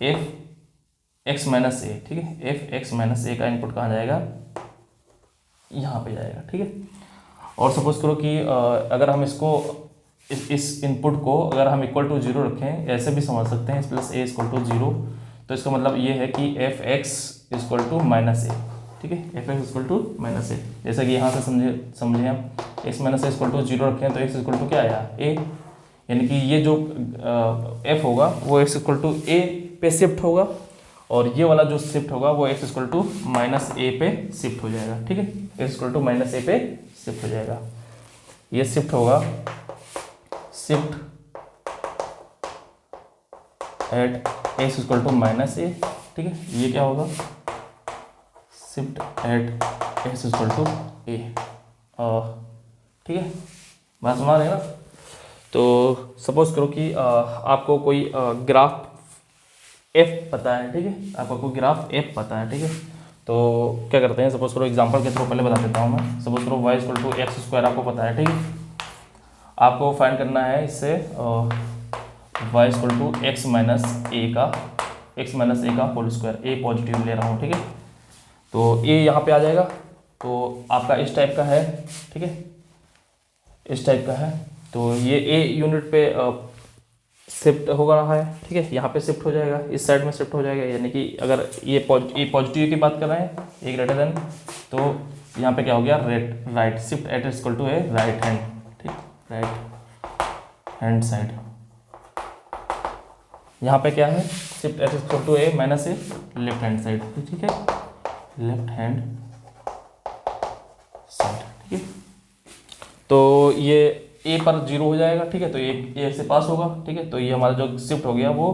एफ एक्स माइनस ए, ठीक है, एफ एक्स माइनस ए का इनपुट कहाँ जाएगा, यहाँ पे जाएगा, ठीक है। और सपोज करो कि अगर हम इसको इस इनपुट को अगर हम इक्वल टू जीरो रखें, ऐसे भी समझ सकते हैं, plus a equal to zero, तो इसका मतलब ये है कि f x equal to minus a, ठीक है, f x equal to minus a. जैसा कि यहाँ से समझे हम x minus a equal to zero रखें, तो एक्स इक्वल टू क्या आया, ए, यानी कि ये जो एफ होगा वो एक्स इक्वल टू ए पे शिफ्ट होगा, और ये वाला जो शिफ्ट होगा वो x equal to minus a पे शिफ्ट हो जाएगा, ठीक है, x equal to minus a पे शिफ्ट हो जाएगा। ये शिफ्ट होगा, shift at x equal to minus a, ठीक है, ये क्या होगा, shift at x equal to a, ठीक है, बात सुना रहे ना। तो सपोज करो कि आपको कोई ग्राफ एफ पता है, ठीक है, आपको कोई ग्राफ एफ पता है, ठीक है। तो क्या करते हैं, सपोज करो एग्जांपल के थ्रू पहले बता देता हूँ मैं। सपोज करो y equal to x square आपको पता है, ठीक है, आपको फाइंड करना है इससे y equal to x minus a का होल स्क्वायर, ए पॉजिटिव ले रहा हूँ, ठीक है। तो ए यहाँ पे आ जाएगा, तो आपका इस टाइप का है, ठीक है, इस टाइप का है। तो ये ए यूनिट पे शिफ्ट हो रहा है, ठीक है, यहाँ पे शिफ्ट हो जाएगा, इस साइड में शिफ्ट हो जाएगा, यानी कि अगर ये पॉजिटिव की बात कर रहे हैं, ए ग्रेटर देन, तो यहाँ पे क्या हो गया, right shift at equal to a right hand, ठीक, राइट हैंड साइड। यहाँ पे क्या है, shift at equal to a minus a left hand side, ठीक है, लेफ्ट हैंड साइड, ठीक है। तो ये ए पर जीरो हो जाएगा, ठीक है, तो ए से पास होगा, ठीक है। तो ये हमारा जो शिफ्ट हो गया वो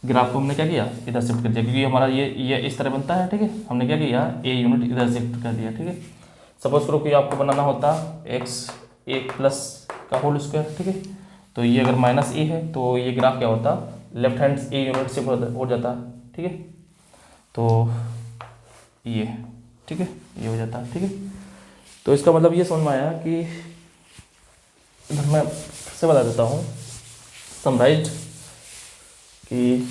ग्राफ को हमने क्या किया, इधर शिफ्ट कर दिया, क्योंकि हमारा ये इस तरह बनता है, ठीक है, हमने क्या किया, ए यूनिट इधर शिफ्ट कर दिया, ठीक है। सपोज करो कि आपको बनाना होता एक्स ए प्लस का होल स्क्वायर, ठीक है, तो ये अगर माइनस ए है तो ये ग्राफ क्या होता, left hand a unit shift हो जाता, ठीक है। तो ये, ठीक है, ये हो जाता है, ठीक है। तो इसका मतलब ये समझ में आया कि इधर मैं फिर से बता देता हूँ समराइज कि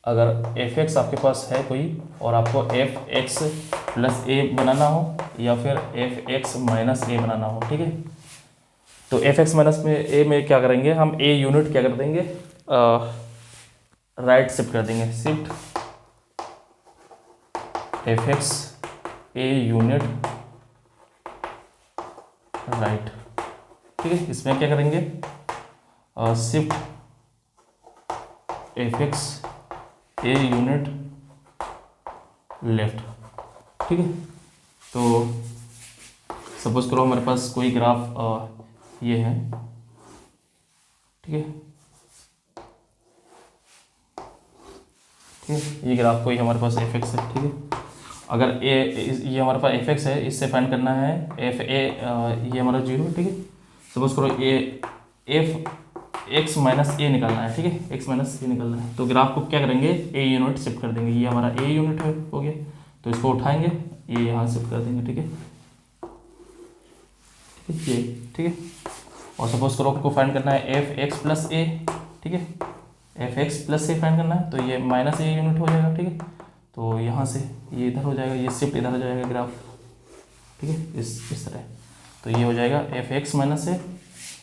अगर एफ एक्स आपके पास है कोई और आपको एफ एक्स प्लस ए बनाना हो या फिर एफ एक्स माइनस ए बनाना हो, ठीक है, तो एफ एक्स माइनस में ए में क्या करेंगे हम, ए यूनिट क्या कर देंगे, राइट शिफ्ट कर देंगे, शिफ्ट एफ एक्स ए यूनिट राइट, ठीक है। इसमें क्या करेंगे, shift F x a unit left, ठीक है। तो सपोज करो हमारे पास कोई ग्राफ ये है, ठीक है, ठीक है। ये ग्राफ कोई हमारे पास एफ एक्स है, ठीक है। अगर ये हमारे पास एफ एक्स है, इससे फाइंड करना है एफ ए, ये हमारा जीरो, ठीक है। सपोज करो ए एफ एक्स माइनस ए निकालना है, ठीक है, एक्स माइनस ए निकालना है। तो ग्राफ को क्या करेंगे, ए यूनिट शिफ्ट कर देंगे। ये हमारा ए यूनिट है, हो गया, तो इसको उठाएंगे, ये यहाँ शिफ्ट कर देंगे, ठीक है, ठीक है, ये ठीक है। और सपोज करो आपको फाइंड करना है एफ एक्स प्लस ए, ठीक है, एफ एक्स प्लस ए फाइंड करना है, तो ये माइनस ए यूनिट हो जाएगा, ठीक है। तो यहाँ से ये इधर हो जाएगा, ये शिफ्ट इधर हो जाएगा ग्राफ, ठीक है, इस तरह। तो ये हो जाएगा एफ एक्स माइनस ए,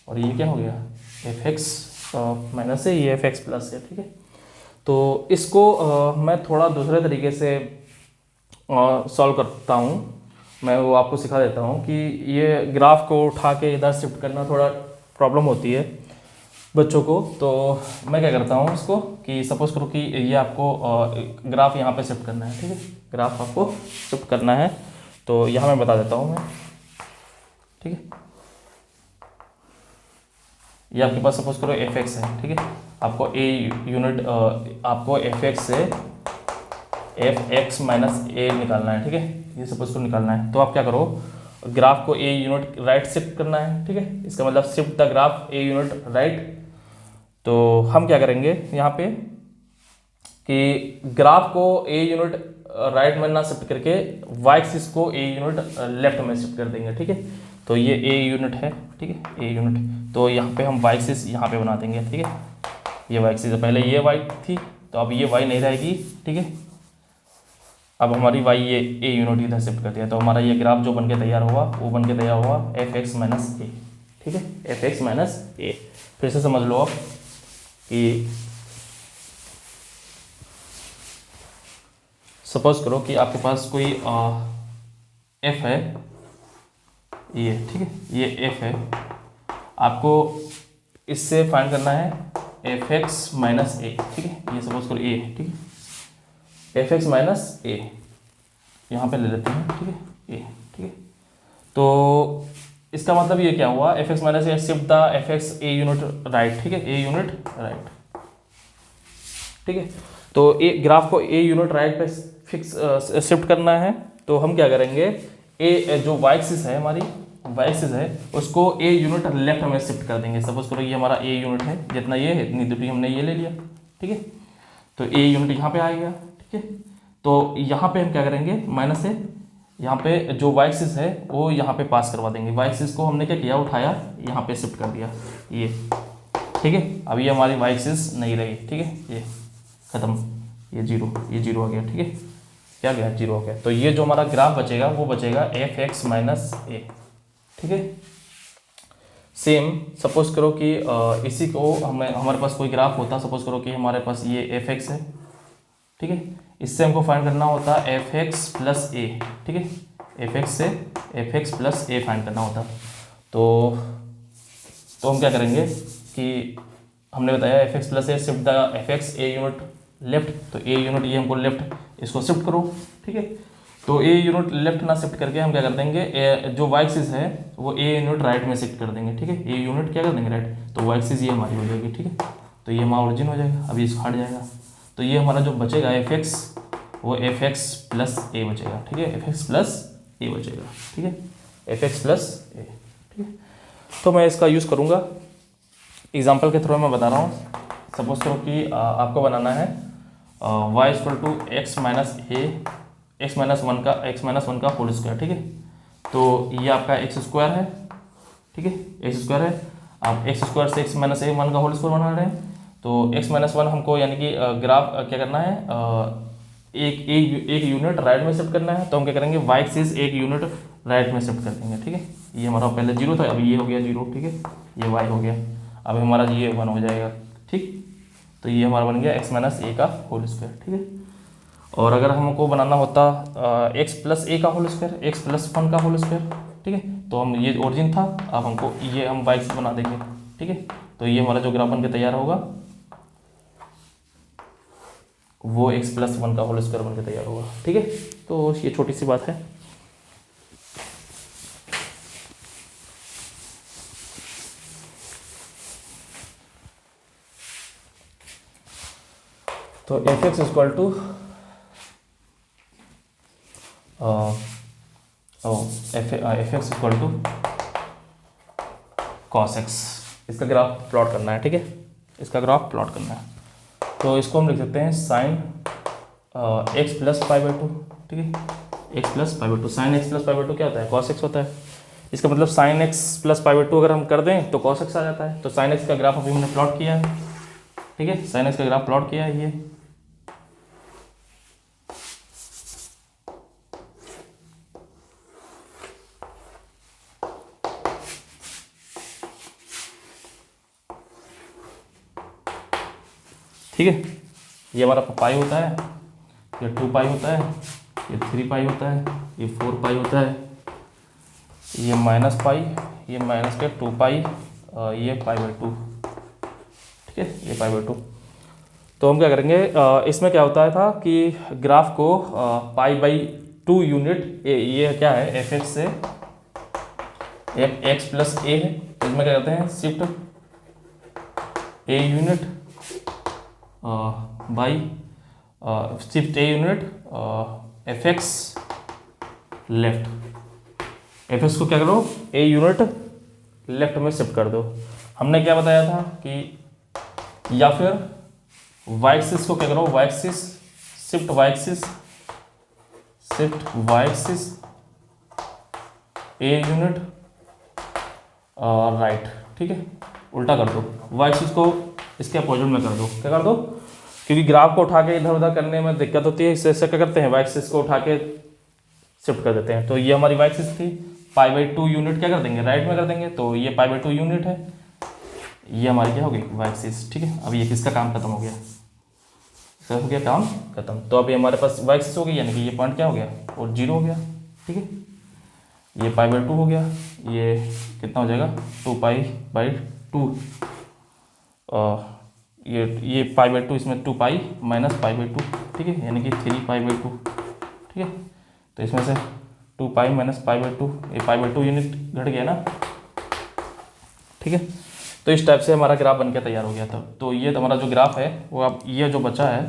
और ये क्या हो गया, एफ एक्स माइनस ए, ये एफ एक्स प्लस ए, ठीक है। तो इसको मैं थोड़ा दूसरे तरीके से सॉल्व करता हूँ। मैं वो आपको सिखा देता हूँ कि ये ग्राफ को उठा के इधर शिफ्ट करना थोड़ा प्रॉब्लम होती है बच्चों को। तो मैं क्या करता हूँ इसको, कि सपोज करो कि ये आपको ग्राफ यहाँ पे शिफ्ट करना है, ठीक है, ग्राफ आपको शिफ्ट करना है। तो यहाँ मैं बता देता हूँ मैं, ठीक है। ये आपके पास सपोज करो एफ एक्स है, ठीक है। आपको ए यूनिट आपको एफ एक्स से एफ एक्स माइनस ए निकालना है, ठीक है, ये सपोज करो निकालना है। तो आप क्या करो, ग्राफ को ए यूनिट राइट शिफ्ट करना है, ठीक है, इसका मतलब shift the graph A unit right. तो हम क्या करेंगे यहाँ पे कि ग्राफ को ए यूनिट राइट में ना शिफ्ट करके वाई एक्सिस को ए यूनिट लेफ्ट में शिफ्ट कर देंगे, ठीक है। तो ये ए यूनिट है, ठीक है, ए यूनिट। तो यहाँ पे हम वाई एक्सिस यहाँ पे बना देंगे, ठीक है। ये वाई एक्सिस, पहले ये वाई थी, तो अब ये वाई नहीं रहेगी, ठीक है। अब हमारी वाई ये ए यूनिट इधर शिफ्ट कर दिया, तो हमारा ये ग्राफ जो बन के तैयार हुआ वो बन के तैयार हुआ एफ एक्स माइनस ए, ठीक है, एफ एक्स माइनस ए। फिर से समझ लो आप कि सपोज करो कि आपके पास कोई एफ है, ये ठीक है, ये एफ है, आपको इससे फाइंड करना है एफ एक्स माइनस ए, ठीक है। ये सपोज करो ए, ठीक है, एफ एक्स माइनस ए यहाँ पे ले लेते हैं, ठीक है, ए, ठीक है। तो इसका मतलब ये क्या हुआ, F x minus A shift the F x A unit right, ठीक है, ए यूनिट राइट, ठीक है। तो ए ग्राफ को ए यूनिट राइट पे फिक्स शिफ्ट करना है। तो हम क्या करेंगे, ए जो वाई एक्सिस है, हमारी वाई एक्सिस है, उसको ए यूनिट लेफ्ट में शिफ्ट कर देंगे। सपोज करो ये हमारा ए यूनिट है, जितना ये है इतनी दूरी हमने ये ले लिया, ठीक है। तो ए यूनिट यहाँ पे आएगा, ठीक है। तो यहाँ पे हम क्या करेंगे, माइनस है, यहाँ पे जो वाई एक्सिस है वो यहाँ पे पास करवा देंगे। वाई एक्सिस को हमने क्या किया, उठाया, यहाँ पे शिफ्ट कर दिया, ये, ठीक है। अब ये हमारी वाई एक्सिस नहीं रही, ठीक है, ये खत्म, ये जीरो आ गया, ठीक है, क्या गया, जीरो हो गया। तो ये जो हमारा ग्राफ बचेगा वो बचेगा एफ एक्स माइनस ए, ठीक है। सेम सपोज करो कि इसी को हमारे पास कोई ग्राफ होता, सपोज करो कि हमारे पास ये एफ एक्स है, ठीक है, इससे हमको फाइंड करना होता एफ एक्स प्लस ए, ठीक है, एफ एक्स से एफ एक्स प्लस ए फाइंड करना होता। तो हम क्या करेंगे कि हमने बताया F x plus A shift the F x a unit left, तो ए यूनिट ये हमको लेफ्ट, इसको शिफ्ट करो, ठीक है। तो ए यूनिट लेफ्ट ना शिफ्ट करके हम क्या कर देंगे, जो वाई एक्सिस है वो ए यूनिट राइट में शिफ्ट कर देंगे, ठीक है, ए यूनिट क्या कर देंगे राइट। तो वाई एक्सिस ये हमारी हो जाएगी, ठीक है। तो ये हमारा ओरिजिन हो जाएगा, अभी इसको हट जाएगा। तो ये हमारा जो बचेगा एफ एक्स, वो एफ एक्स प्लस ए बचेगा, ठीक है, एफ एक्स प्लस ए बचेगा, ठीक है, एफ एक्स प्लस ए, ठीक है। तो मैं इसका यूज़ करूँगा, एग्जाम्पल के थ्रू मैं बता रहा हूँ। सपोज करो कि आपको बनाना है y equal to x minus a, x minus one का होल स्क्वायर, ठीक है। तो ये आपका एक्स स्क्वायर है, ठीक है, एक्स स्क्वायर है। आप एक्स स्क्वायर से एक्स माइनस ए वन का होल स्क्वायर बना रहे हैं। तो एक्स माइनस वन हमको यानी कि ग्राफ क्या करना है, एक यूनिट राइट में शिफ्ट करना है। तो हम क्या करेंगे, वाई एक्सिस एक यूनिट राइट में शिफ्ट कर देंगे, ठीक है। ये हमारा पहले जीरो था, अभी ये हो गया जीरो, ठीक है, ये वाई हो गया, अब हमारा ये वन हो जाएगा, ठीक। तो ये हमारा बन गया एक्स माइनस ए का होल स्क्वायर, ठीक है। और अगर हमको बनाना होता एक्स प्लस ए का whole square, x plus one का होल स्क्वायर, ठीक है। तो हम ये ओरिजिन था, अब हमको ये हम वाई एक्सिस बना देंगे, ठीक है। तो ये हमारा जो ग्राफ बन के तैयार होगा वो एक्स प्लस वन का होल स्क्वायर बन के तैयार होगा, ठीक है। तो ये छोटी सी बात है। तो f x equal to f x equal to cos x, इसका ग्राफ प्लॉट करना है, ठीक है, इसका ग्राफ प्लॉट करना है। तो इसको हम लिख सकते हैं sign x plus pi by two, ठीक है, x plus pi by to. Sine x plus pi by to क्या होता है? कॉस एक्स होता है। इसका मतलब sine x plus pi by to अगर हम कर दें तो कॉस एक्स आ जाता है। तो साइन एक्स का ग्राफ अभी हमने प्लॉट किया है, ठीक है, साइन एक्स का ग्राफ प्लॉट किया है ये। ठीक है, ये हमारा पाई होता है, ये 2 पाई होता है, ये 3 पाई होता है, ये 4 पाई होता है, ये माइनस पाई, ये माइनस के 2 पाई, ये पाई बाई 2, ठीक है, ये पाई बाई 2। तो हम क्या करेंगे, इसमें क्या होता था कि ग्राफ को पाई बाई 2 यूनिट, ये क्या है एफ एक्स से एक्स प्लस ए है, इसमें क्या करते हैं shift a unit by shift a unit F x left, F x को क्या करो ए यूनिट लेफ्ट में शिफ्ट कर दो। हमने क्या बताया था कि या फिर वाई एक्सिस को क्या करो, y axis shift y axis, shift y axis a unit right, ठीक है, उल्टा कर दो, वाई एक्सिस को इसके अपोजिट में कर दो। क्या कर दो? क्योंकि ग्राफ को उठा के इधर उधर करने में दिक्कत होती है, इससे क्या करते हैं वाई एक्सिस को उठा के शिफ्ट कर देते हैं। तो ये हमारी वाई एक्सिस थी, पाई बाई 2 यूनिट क्या कर देंगे राइट में कर देंगे, तो ये पाई बाई 2 यूनिट है, ये हमारी क्या होगी वाई एक्सिस, ठीक है। अब ये किसका काम खत्म हो गया, इसका हो गया काम खत्म। तो अभी हमारे पास वाई एक्सिस हो गई, यानी कि ये पॉइंट क्या हो गया और 0 हो गया, ठीक है। ये पाई बाई 2 हो गया, ये कितना हो जाएगा 2 पाई बाई 2, ये पाई बाई 2, इसमें 2 पाई माइनस पाई बाई 2, ठीक है, यानी कि 3 पाई बाई 2, ठीक है। तो इसमें से 2 पाई माइनस पाई बाई 2, ये पाई बाई 2 यूनिट घट गया ना, ठीक है। तो इस टाइप से हमारा ग्राफ बन के तैयार हो गया था। तो ये हमारा जो ग्राफ है वो अब ये जो बचा है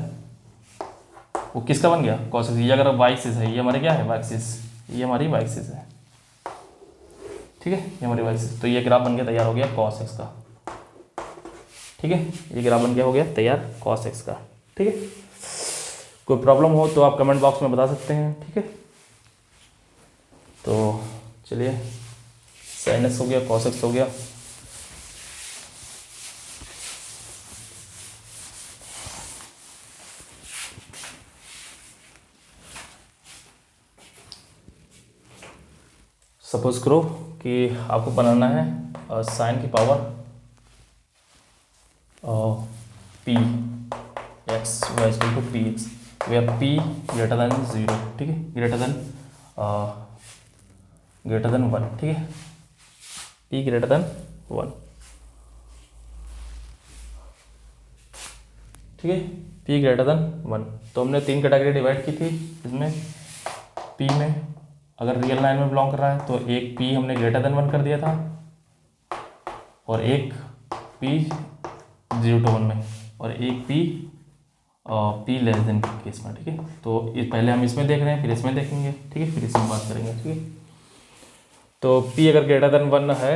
वो किसका बन गया कॉस एक्सिस। ये अगर वाई एक्सिस है, ये हमारे क्या है वाई एक्सिस, ये हमारी वाई एक्सिस है, ठीक है, ये हमारी वाई एक्सिस। तो ये ग्राफ बन के तैयार हो गया कॉस एक्स का, ठीक है, ये ग्राफ बन के हो गया तैयार कॉस एक्स का, ठीक है। कोई प्रॉब्लम हो तो आप कमेंट बॉक्स में बता सकते हैं, ठीक है। तो चलिए साइन एक्स हो गया, कॉस एक्स हो गया। सपोज करो कि आपको बनाना है साइन की power p x wise to p x, where p greater than 0, ठीक है, ग्रेटर देन 1, ठीक है, पी ग्रेटर देन 1, ठीक है, पी ग्रेटर देन 1। तो हमने 3 कैटेगरी डिवाइड की थी इसमें, पी में अगर रियल लाइन में बिलोंग कर रहा है तो एक पी हमने ग्रेटर देन 1 कर दिया था, और एक पी 0 to 1 में, और एक पी लेस देन केस में, ठीक है। तो पहले हम इसमें देख रहे हैं, फिर इसमें देखेंगे, ठीक है, फिर इसमें बात करेंगे, ठीक है। तो पी अगर ग्रेटर देन 1 है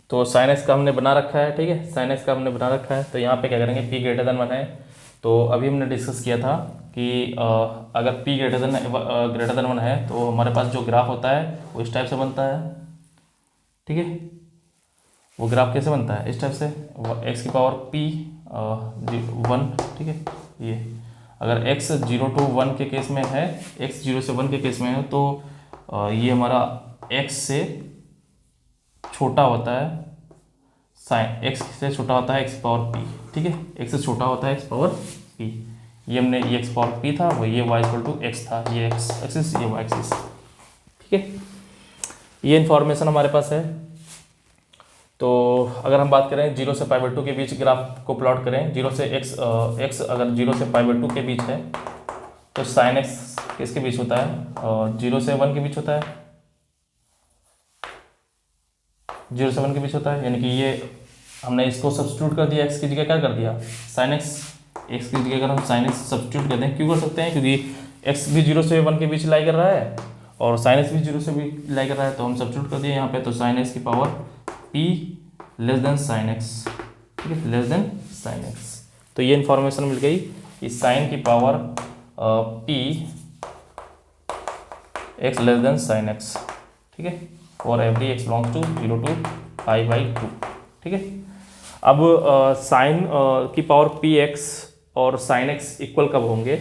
तो साइन एक्स का हमने बना रखा है, ठीक है, साइन एक्स का हमने बना रखा है। तो यहाँ पे क्या करेंगे, पी ग्रेटर देन 1 है, तो अभी हमने डिस्कस किया था कि अगर p ग्रेटर देन 1 है तो हमारे पास जो ग्राफ होता है वो इस टाइप से बनता है, ठीक है। वो ग्राफ कैसे बनता है, इस टाइप से, x की पावर p 1, ठीक है। ये अगर x 0 to 1 के केस में है, x 0 से 1 के केस में है, तो ये हमारा x से छोटा होता है, साइन x से छोटा होता है x पावर p, ठीक है, x से छोटा होता है x पावर p। ये हमने ये x पावर p था, वो ये y इक्वल टू x था, ये x एक्सिस, ये y एक्सिस, ठीक है। ये इन्फॉर्मेशन हमारे पास है। तो अगर हम बात करें 0 से पाई बाई 2 के बीच ग्राफ को प्लॉट करें, 0 से x अगर 0 से पाई बाई 2 के बीच है तो साइन x किसके बीच होता है, 0 से 1 के बीच होता है, 0 से 1 के बीच होता है, यानी कि ये हमने इसको सब्स्टिट्यूट कर दिया, x की जगह क्या कर दिया साइन x, एक्स की जगह अगर हम साइन एक्स सब्स्टिट्यूट कर दें, क्यों कर सकते हैं, क्योंकि एक्स भी 0 से 1 के बीच लाई कर रहा है और साइन एक्स भी 0 से भी लाई कर रहा है, तो हम सब्स्टिट्यूट कर दिए यहाँ पे, तो साइन एक्स की power p less than sine x, ठीक है, लेस देन साइन एक्स। तो ये इन्फॉर्मेशन मिल गई कि साइन की power p x less than sine x, ठीक है, और every x belongs to 0 to π/2, ठीक है। अब साइन की पावर पी एक्स और साइन एक्स इक्वल कब होंगे,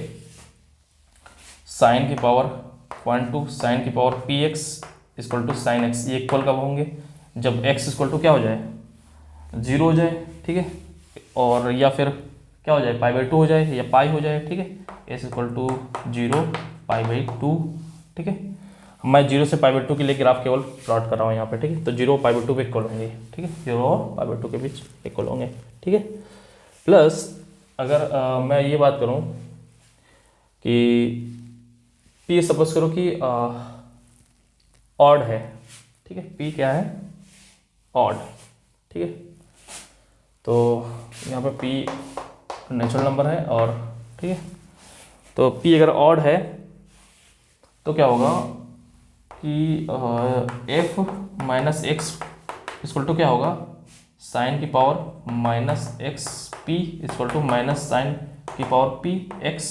साइन की पावर 0.2 साइन की power p x equal to sine x, ये इक्वल कब होंगे, जब एक्स इक्वल टू क्या हो जाए, 0 हो जाए, ठीक है, और या फिर क्या हो जाए, π/2 हो जाए या पाई हो जाए, ठीक है, एस इक्वल टू 0 π/2, ठीक है। मैं 0 से π/2 के लिए ग्राफ केवल प्लॉट कर रहा हूँ यहाँ पे, ठीक है, तो 0 π/2 पे इक्वल होंगे, ठीक है, 0 और π/2 के बीच इक्वल होंगे, ठीक है। प्लस अगर मैं ये बात करूँ कि p सपोज करो कि ऑड है, ठीक है, p क्या है, ऑड, ठीक है, तो यहाँ पे p नेचुरल नंबर है और, ठीक है, तो p अगर ऑड है तो क्या होगा कि f minus x equal to क्या होगा, साइन की power minus x p equal to minus sine की power p x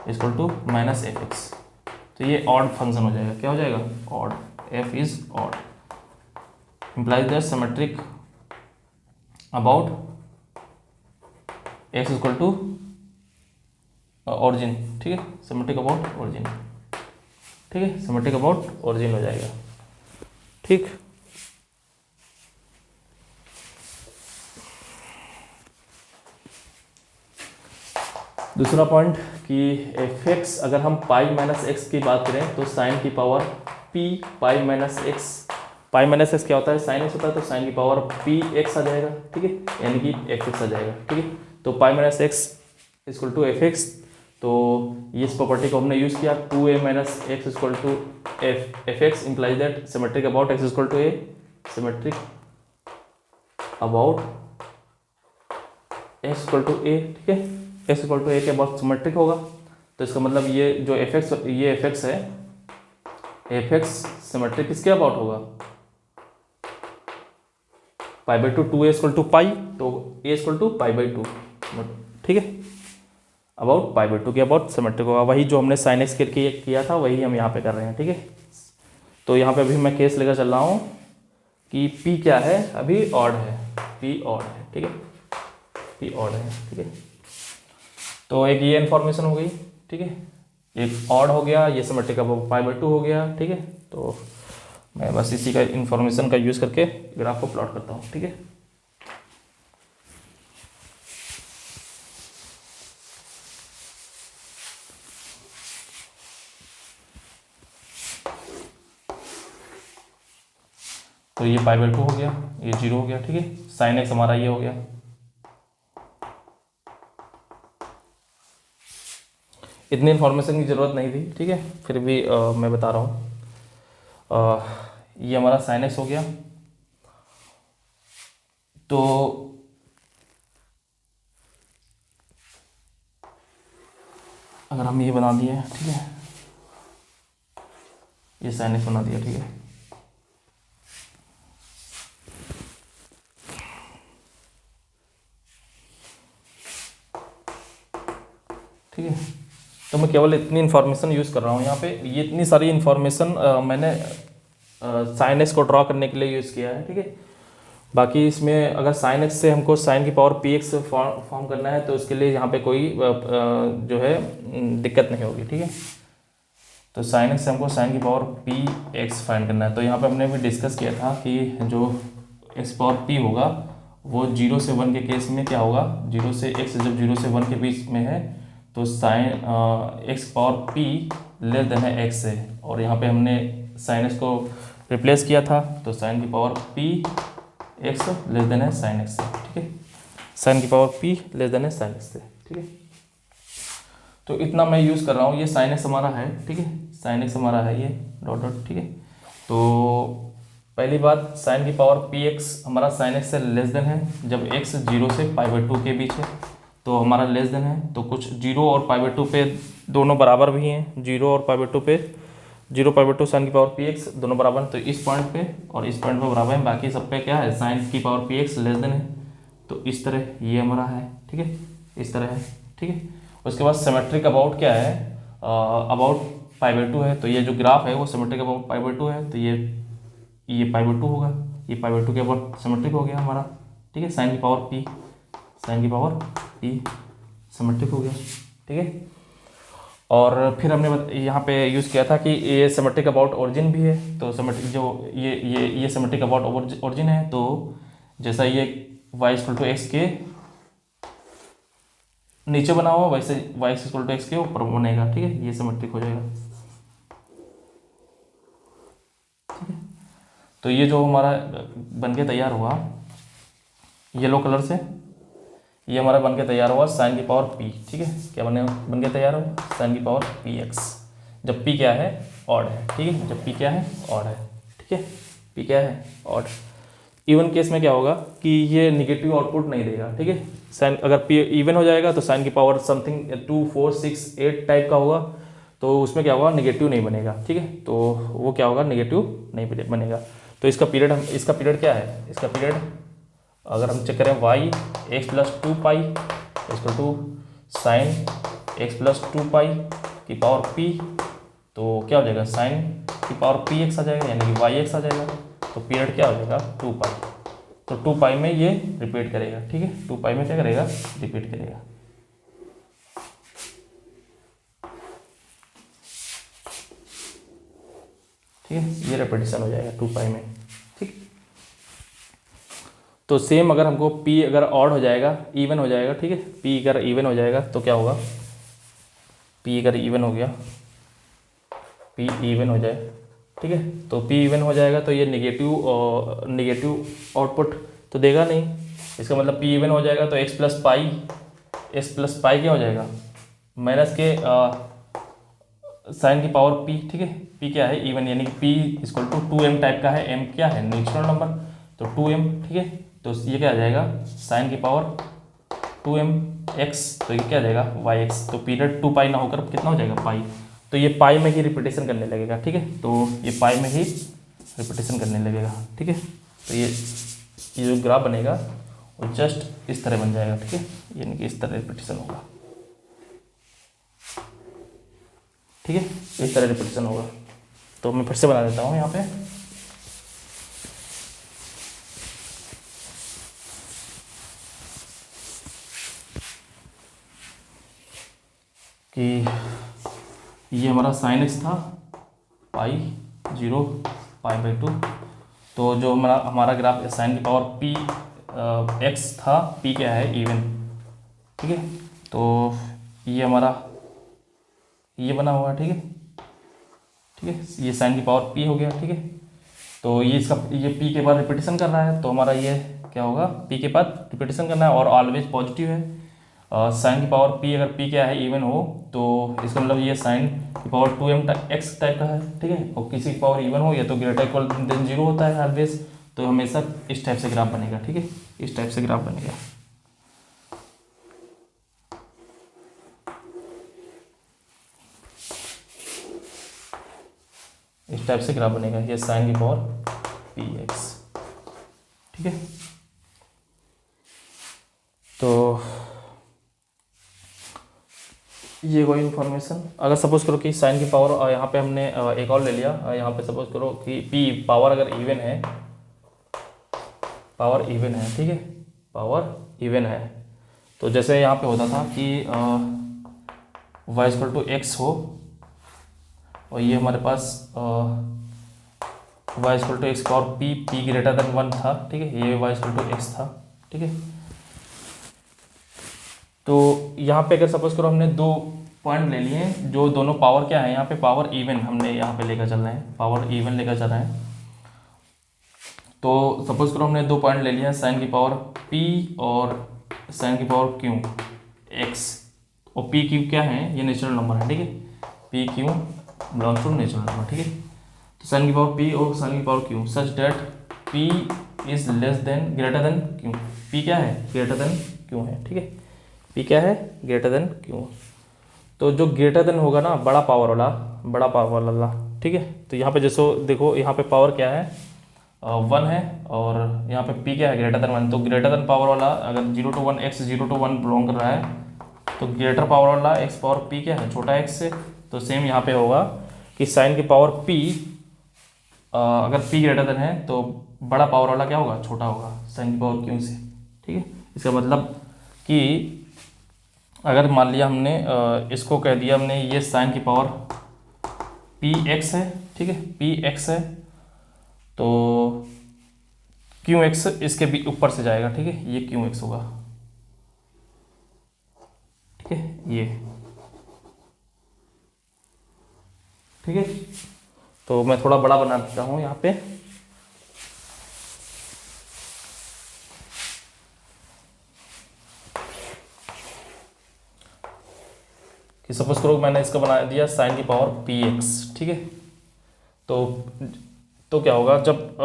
equal to minus f x. तो ये ऑड फंक्शन हो जाएगा, क्या हो जाएगा, odd, f is odd, implies that symmetric about x equal to origin, ठीक है, सिमेट्रिक अबाउट ऑरिजिन, ठीक है, सिमेट्रिक अबाउट ऑरिजिन हो जाएगा, ठीक। दूसरा पॉइंट कि एफ एक्स अगर हम पाई माइनस एक्स की बात करें तो साइन की पावर पी पाई minus x, pi minus x क्या होता है, साइन एक्स होता है, तो साइन की पावर पी एक्स आ जाएगा, ठीक है, यानी कि एफ एक्स आ जाएगा, ठीक है। तो pi minus x equal to f x, तो ये इस प्रॉपर्टी को हमने यूज़ किया, 2a minus x equal to f x implies that symmetric about x equal to a, symmetric about x equal to a, ठीक है, एक्स इक्वल टू ए के about symmetric होगा, तो इसका मतलब ये जो एफ एक्स, ये एफ एक्स है, एफ एक्स सिमेट्रिक किसके अबाउट होगा, π/2, 2a इक्वल टू पाई, तो a इक्वल टू π/2, ठीक है, अबाउट π/2 के अबाउट सिमेट्रिक होगा, वही जो हमने साइन एक्स करके किया था वही हम यहाँ पे कर रहे हैं, ठीक है। तो यहाँ पे अभी मैं केस लेकर चल रहा हूँ कि p क्या है, अभी ऑड है, p ऑड है, ठीक है, p ऑड है, ठीक है। तो एक ये इन्फॉर्मेशन हो गई, ठीक है, एक ऑड हो गया, ये सिमेट्रिक अबाउट π/2 हो गया, ठीक है। तो मैं बस इसी का इन्फॉर्मेशन का यूज़ करके ग्राफ को प्लॉट करता हूँ, ठीक है। तो ये π/2 हो गया, ये 0 हो गया, ठीक है, साइन एक्स हमारा ये हो गया। इतनी इन्फॉर्मेशन की ज़रूरत नहीं थी, ठीक है, फिर भी मैं बता रहा हूँ। ये हमारा साइन एक्स हो गया, तो अगर हम ये बना दिए, ठीक है, ये साइन एक्स बना दिया, ठीक है, ठीक है। तो मैं केवल इतनी इन्फॉर्मेशन यूज़ कर रहा हूँ यहाँ पे, ये इतनी सारी इन्फॉर्मेशन मैंने साइन एक्स को ड्रॉ करने के लिए यूज़ किया है, ठीक है। बाकी इसमें अगर साइन एक्स से हमको साइन की पावर पी एक्स फॉर्म करना है तो उसके लिए यहाँ पे कोई जो है दिक्कत नहीं होगी, ठीक है। तो साइन एक्स से हमको साइन की पावर पी एक्स फाइंड करना है, तो यहाँ पे हमने भी डिस्कस किया था कि जो एक्स पावर पी होगा वो 0 से 1 के केस में क्या होगा, 0 से एक्स जब 0 से 1 के बीच में है तो sine x power P less than है एक्स से, और यहाँ पे हमने साइन एक्स को रिप्लेस किया था, तो साइन की power p x less than है साइन एक्स से, ठीक है, साइन की पावर पी लेस देन है साइन एक्स से, ठीक है। तो इतना मैं यूज़ कर रहा हूँ, ये साइन एक्स हमारा है, ठीक है, साइन एक्स हमारा है ये डॉट डॉट, ठीक है। तो पहली बात, साइन की पावर पी एक्स हमारा साइन एक्स से लेस देन है जब एक्स 0 से π/2 के बीच है, तो हमारा लेस देन है, तो कुछ 0 और π/2 पे दोनों बराबर भी हैं, 0 और π/2 पे 0 π/2 साइन की पावर px दोनों बराबर हैं, तो इस पॉइंट पे और इस पॉइंट पे बराबर हैं, बाकी सब पे क्या है साइन की पावर px लेस देन है। तो इस तरह ये हमारा है, ठीक है, इस तरह है, ठीक है। उसके बाद सिमेट्रिक अबाउट क्या है, अबाउट π/2 है, तो ये जो ग्राफ है वो सिमेट्रिक अबाउट π/2 है, तो ये π/2 होगा, ये π/2 के अबाउट सिमेट्रिक हो गया हमारा, ठीक है। साइन की पावर p सिमेट्रिक हो गया, ठीक है। और फिर हमने यहाँ पे यूज़ किया था कि ये सिमेट्रिक अबाउट ओरिजिन भी है, तो सिमेट्रिक जो ये सिमेट्रिक अबाउट ओरिजिन है, तो जैसा ये y=x के नीचे बना हुआ वैसे y=x के ऊपर बनेगा, ठीक है, ये सिमेट्रिक हो जाएगा, ठीक है। तो ये जो हमारा बन के तैयार हुआ येलो कलर से, ये हमारा बन के तैयार हुआ साइन की पावर p, ठीक है, क्या बन के तैयार हुआ साइन की पावर px, जब p क्या है ऑड है, ठीक है, जब p क्या है ऑड है, ठीक है, p क्या है ऑड। इवन केस में क्या होगा कि ये निगेटिव आउटपुट नहीं देगा, ठीक है। साइन अगर p इवन हो जाएगा तो साइन की पावर समथिंग 2 4 6 8 टाइप का होगा, तो उसमें क्या होगा नेगेटिव नहीं बनेगा, ठीक है, तो वो क्या होगा नेगेटिव नहीं बनेगा। तो इसका पीरियड क्या है, इसका पीरियड अगर हम चेक करें y(x+2π) equal to sign x+2π की पावर p, तो क्या हो जाएगा साइन की पावर px आ जाएगा, यानी कि yx आ जाएगा, तो पीरियड क्या हो जाएगा 2π, तो 2π में ये रिपीट करेगा, ठीक है, 2π में क्या करेगा रिपीट करेगा, ठीक है, ये रिपीटेशन हो जाएगा 2π में, ठीक। तो सेम अगर हमको p अगर ऑड हो जाएगा इवन हो जाएगा, ठीक है, p अगर इवन हो जाएगा तो क्या होगा, p अगर इवन हो गया, p इवन हो जाए, ठीक है, तो p इवन हो जाएगा तो ये निगेटिव आउटपुट तो देगा नहीं, इसका मतलब p इवन हो जाएगा तो x+π क्या हो जाएगा माइनस के साइन की पावर p, ठीक है, p क्या है इवन, यानी कि p equal to 2m type का है, m क्या है नेचुरल नंबर, तो 2m, ठीक है, तो ये क्या आ जाएगा साइन की पावर 2mx, तो ये क्या आ जाएगा yx, तो पीरियड 2π ना होकर कितना हो जाएगा पाई, तो ये पाई में ही रिपीटेशन करने लगेगा, ठीक है, तो ये पाई में ही रिपीटेशन करने लगेगा, ठीक है। तो ये जो ग्राफ बनेगा वो जस्ट इस तरह बन जाएगा, ठीक है, यानी कि इस तरह रिपीटेशन होगा, ठीक है, इस तरह रिपीटेशन होगा। तो मैं फिर से बना देता हूँ यहाँ पे, कि ये हमारा साइन x था पाई 0 π/2, तो जो हमारा ग्राफ साइन की पावर p x था, p क्या है इवन, ठीक है, तो ये हमारा ये बना हुआ है, ठीक है, ठीक है, ये साइन की पावर p हो गया, ठीक है, तो ये p के बाद रिपीटेशन कर रहा है, तो हमारा ये क्या होगा p के बाद रिपीटेशन करना है और ऑलवेज पॉजिटिव है, साइन की पावर p अगर p क्या है इवन हो तो इसका मतलब ये साइन की पावर 2mx टाइप का है, ठीक है, और किसी की पावर इवन हो या तो ग्रेटर इक्वल देन 0 होता है ऑलवेज, तो हमेशा इस टाइप से ग्राफ बनेगा, ठीक है, इस टाइप से ग्राफ बनेगा, इस टाइप से ग्राफ बनेगा, ये साइन की पावर px, ठीक है। तो ये कोई इन्फॉर्मेशन, अगर सपोज करो कि साइन की पावर यहाँ पे हमने एक और ले लिया, यहाँ पे सपोज करो कि p पावर अगर इवन है, पावर इवन है, ठीक है, पावर इवन है, तो जैसे यहाँ पे होता था कि y=x हो और ये हमारे पास y=x और p ग्रेटर देन 1 था, ठीक है, ये y=x था, ठीक है। तो यहाँ पे अगर सपोज करो हमने दो पॉइंट ले लिए जो दोनों पावर क्या है, यहाँ पे पावर इवन हमने यहाँ पे लेकर चल रहे हैं, पावर इवन लेकर चल रहे हैं, तो सपोज करो हमने दो पॉइंट ले लिए साइन की पावर p और साइन की पावर q x, और p q क्या है ये नेचुरल नंबर है, ठीक है, p q belongs to natural number, ठीक है, तो साइन की पावर p और साइन की power q such that p is less than greater than q, p क्या है ग्रेटर देन q है, ठीक है, पी क्या है, ग्रेटर देन क्यू। तो जो ग्रेटर देन होगा ना, बड़ा पावर वाला, ठीक है। तो यहाँ पे जैसे देखो, यहाँ पे पावर क्या है, 1 है, और यहाँ पे पी क्या है, ग्रेटर देन 1। तो ग्रेटर देन पावर वाला अगर 0 to 1 x 0 to 1 बिलोंग कर रहा है, तो ग्रेटर पावर वाला x पावर p क्या है, छोटा x से। तो सेम यहाँ पे होगा कि साइन की पावर p, अगर p ग्रेटर देन है तो बड़ा पावर वाला क्या होगा, छोटा होगा साइन की पावर q से, ठीक है। इसका मतलब कि अगर मान लिया हमने इसको कह दिया हमने, ये साइन की पावर पी एक्स है, ठीक है, पी एक्स है, तो क्यू एक्स इसके भी ऊपर से जाएगा, ठीक है, ये क्यू एक्स होगा, ठीक है, ये, ठीक है। तो मैं थोड़ा बड़ा बना देता हूँ यहाँ पे, कि सपोज करो मैंने इसका बना दिया साइन की पावर पी एक्स, ठीक है। तो क्या होगा, जब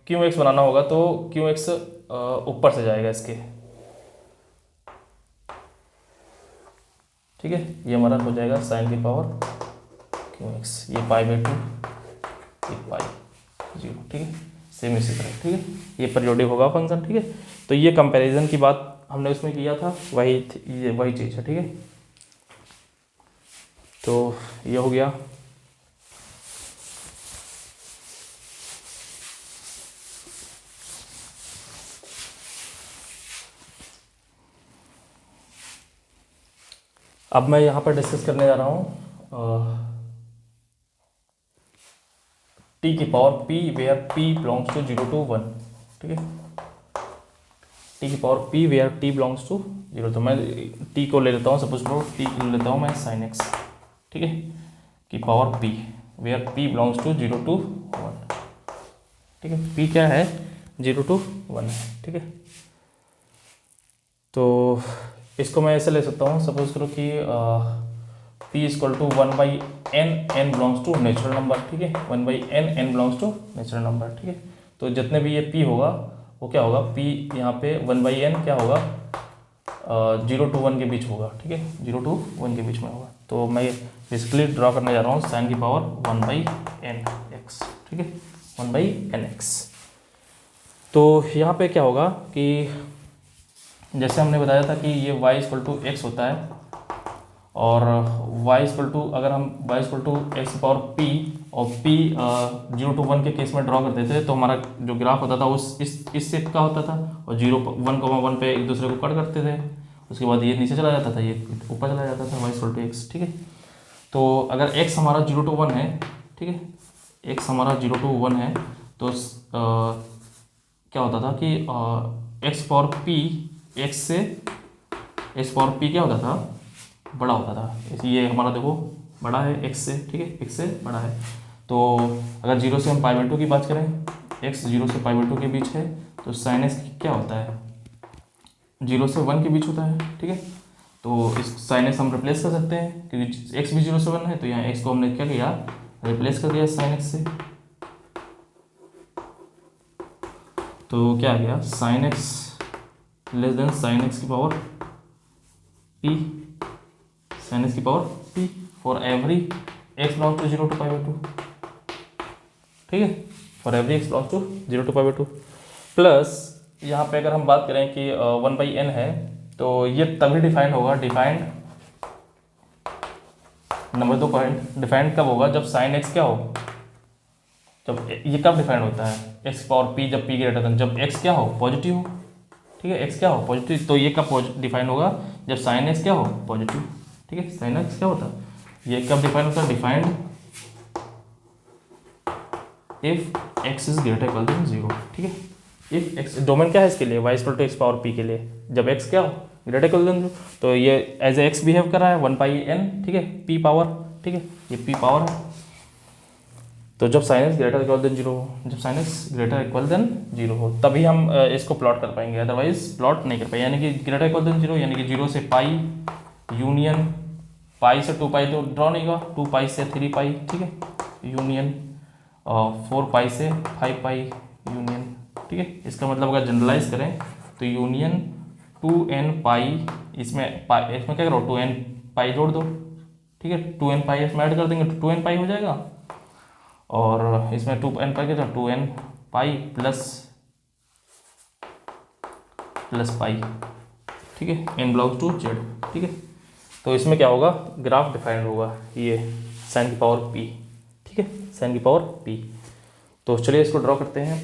क्यू एक्स बनाना होगा तो क्यू एक्स ऊपर से जाएगा इसके, ठीक है। ये हमारा हो जाएगा साइन की पावर क्यू एक्स, ये पाई/2, ये पाई/0, ठीक है। सेम इसी तरह, ठीक है, ये पीरियोडिक होगा फंक्शन, ठीक है। तो ये कंपैरिजन की बात हमने उसमें किया था, ये वही चीज़ है, ठीक है। तो ये हो गया। अब मैं यहाँ पर डिस्कस करने जा रहा हूँ टी की power p where p belongs to 0 to 1, ठीक है। टी की power p where t belongs to 0, तो मैं t को ले लेता हूँ, सपोज करो t को ले लेता हूँ मैं sin x, ठीक है, की power p where p belongs to 0 to 1, ठीक है। p क्या है, 0 to 1 है, ठीक है। तो इसको मैं ऐसे ले सकता हूँ, सपोज करो कि p = 1/n, n belongs to natural number, ठीक है, 1/n, n belongs to natural number, ठीक है। तो जितने भी ये p होगा वो क्या होगा, p यहाँ पे 1/n क्या होगा, 0 to 1 के बीच होगा, ठीक है, 0 to 1 के बीच में होगा। तो मैं बेसिकली ड्रॉ करने जा रहा हूँ साइन की पावर 1/nx, ठीक है, 1/nx। तो यहाँ पे क्या होगा कि जैसे हमने बताया था कि ये y = x होता है, और अगर हम y = x पावर p और p 0 to 1 के केस में ड्रॉ करते थे, तो हमारा जो ग्राफ होता था उस इस शेप का होता था, और 1, 1 पे एक दूसरे को कट करते थे, उसके बाद ये नीचे चला जाता था, ये ऊपर चला जाता था, y = x, ठीक है। तो अगर x हमारा 0 to 1 है, ठीक है, x हमारा 0 to 1 है, तो क्या होता था कि x पावर p x से x पावर p क्या होता था, बड़ा होता था। ये हमारा देखो बड़ा है x से, ठीक है, x से बड़ा है। तो अगर 0 से हम π/2 की बात करें, x 0 से π/2 के बीच है, तो sin x क्या होता है, 0 से 1 के बीच होता है, ठीक है। तो इस sin x हम रिप्लेस कर सकते हैं, क्योंकि x भी 0 से 1 है, तो यहाँ x को हमने क्या किया, रिप्लेस कर दिया sin x से। तो क्या आ गया, sin x < sin x की पावर p, sin x की power p for every x belongs to 0 to π/2, ठीक है, for every x belongs to 0 to π/2। Plus यहाँ पे अगर हम बात करें कि 1/n है, तो ये तभी डिफाइंड होगा, डिफाइंड नंबर 2 पॉइंट, डिफाइंड कब होगा, जब sin x क्या हो, जब ये कब डिफाइंड होता है, x पावर p जब p ग्रेटर देन, जब x क्या हो, पॉजिटिव हो, ठीक है, x क्या हो, पॉजिटिव। तो ये कब डिफाइन होगा, जब sin x क्या हो, पॉजिटिव, ठीक है। sin x क्या होता है, ये कब डिफाइन होता है, defined if x is greater equal than 0, ठीक है। इफ x, डोमेन क्या है इसके लिए, y = x पावर p के लिए, जब x क्या हो, ग्रेटर इक्वल देन 0, तो ये एज ए x बिहेव कर रहा है 1/n, ठीक है, p पावर, ठीक है, ये p पावर है। तो जब sin x greater equal than 0 हो, जब sin x greater equal than 0 हो, तभी हम इसको प्लॉट कर पाएंगे, अदरवाइज प्लॉट नहीं कर पाएंगे। यानी कि ग्रेटर इक्वल देन 0 यानी कि 0 से पाई यूनियन, पाई से 2π तो ड्रॉ नहीं होगा, 2π से 3π, ठीक है, यूनियन, 4π से 5π यूनियन, ठीक है। इसका मतलब अगर जनरलाइज करें तो यूनियन 2n पाई, इसमें क्या करो 2n पाई जोड़ दो, ठीक है, 2n पाई इसमें ऐड कर देंगे तो 2n पाई हो जाएगा, और इसमें 2n पाई क्या, 2n पाई प्लस पाई, ठीक है, n बिलोंग्स टू z, ठीक है। तो इसमें क्या होगा, ग्राफ डिफाइंड होगा ये साइन की पावर p, ठीक है, साइन की पावर p। तो चलिए इसको ड्रॉ करते हैं,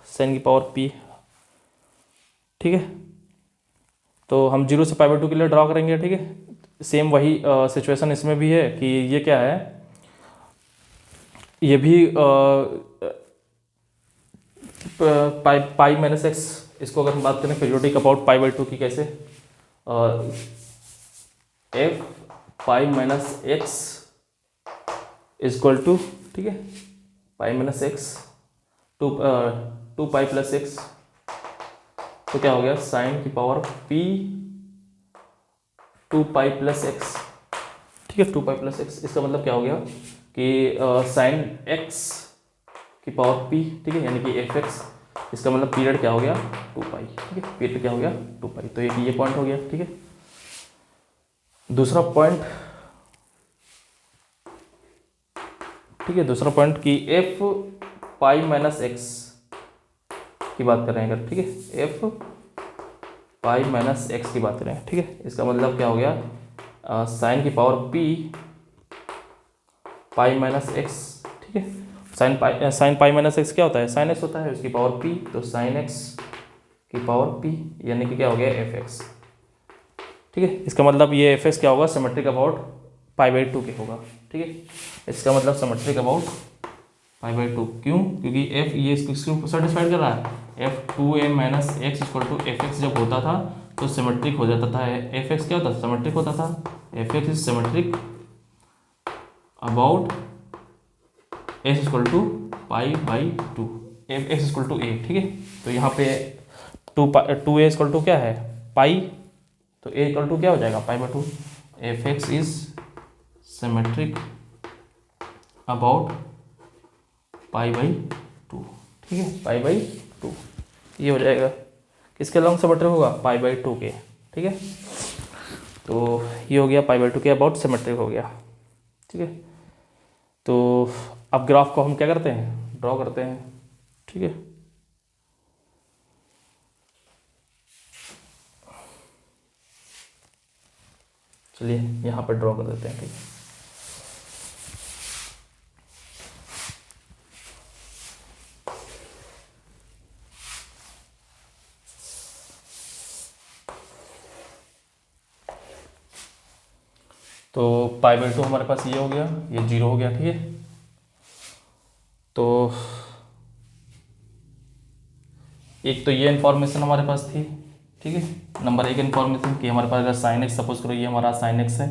साइन की पावर p, ठीक है। तो हम 0 से π/2 के लिए ड्रॉ करेंगे, ठीक है। सेम वही सिचुएशन इसमें भी है कि ये क्या है, ये भी पाई माइनस एक्स, इसको अगर हम बात करें पीरियोडिक अबाउट π/2 की, कैसे f pi minus x equal to, ठीक है, pi minus x 2 pi plus x, तो क्या हो गया साइन की power p 2 pi plus x, ठीक है, 2 पाई प्लस एक्स। इसका मतलब क्या हो गया कि साइन x की पावर p, ठीक है, यानी कि एफ एक्स, इसका मतलब पीरियड क्या हो गया 2 पाई, ठीक है, पीरियड क्या हो गया 2 पाई। तो ये पॉइंट हो गया, ठीक है। दूसरा पॉइंट, ठीक है, दूसरा पॉइंट कि एफ पाई माइनस एक्स की बात कर रहे हैं अगर, ठीक है, एफ पाई माइनस एक्स की बात करें, ठीक है, इसका मतलब क्या हो गया साइन की पावर p पाई माइनस एक्स, ठीक है, साइन पाई माइनस एक्स क्या होता है, साइन एक्स होता है, उसकी पावर p, तो साइन एक्स की पावर p, यानी कि क्या हो गया एफ एक्स, ठीक है। इसका मतलब ये एफ एक्स क्या होगा, सिमेट्रिक अबाउट π/2 के होगा, ठीक है। इसका मतलब सिमेट्रिक अबाउट π/2, क्यों, क्योंकि एफ ये इसको सेटिस्फाइड कर रहा है, f 2n minus x equal to f x जब होता था तो सिमेट्रिक हो जाता था, एफ एक्स क्या होता था, सिमेट्रिक होता था, f x is symmetric about x equal to π/2, f x equal to a, ठीक है। तो यहाँ पे 2a इक्वल टू क्या है पाई, तो a इक्वल टू क्या हो जाएगा π/2, f x is symmetric about π/2, ठीक है, π/2 ये हो जाएगा, किसके लॉन्ग सिमेट्रिक होगा π/2 के, ठीक है। तो ये हो गया π/2 के अबाउट सिमेट्रिक हो गया, ठीक है। तो अब ग्राफ को हम क्या करते हैं, ड्रॉ करते हैं, ठीक है। चलिए यहाँ पे ड्रॉ कर देते हैं, ठीक है। तो π/2 हमारे पास ये हो गया, ये 0 हो गया, ठीक है। तो एक तो ये इन्फॉर्मेशन हमारे पास थी, ठीक है, नंबर 1 इन्फॉर्मेशन कि हमारे पास अगर साइन एक्स, सपोज करो ये हमारा साइन एक्स है,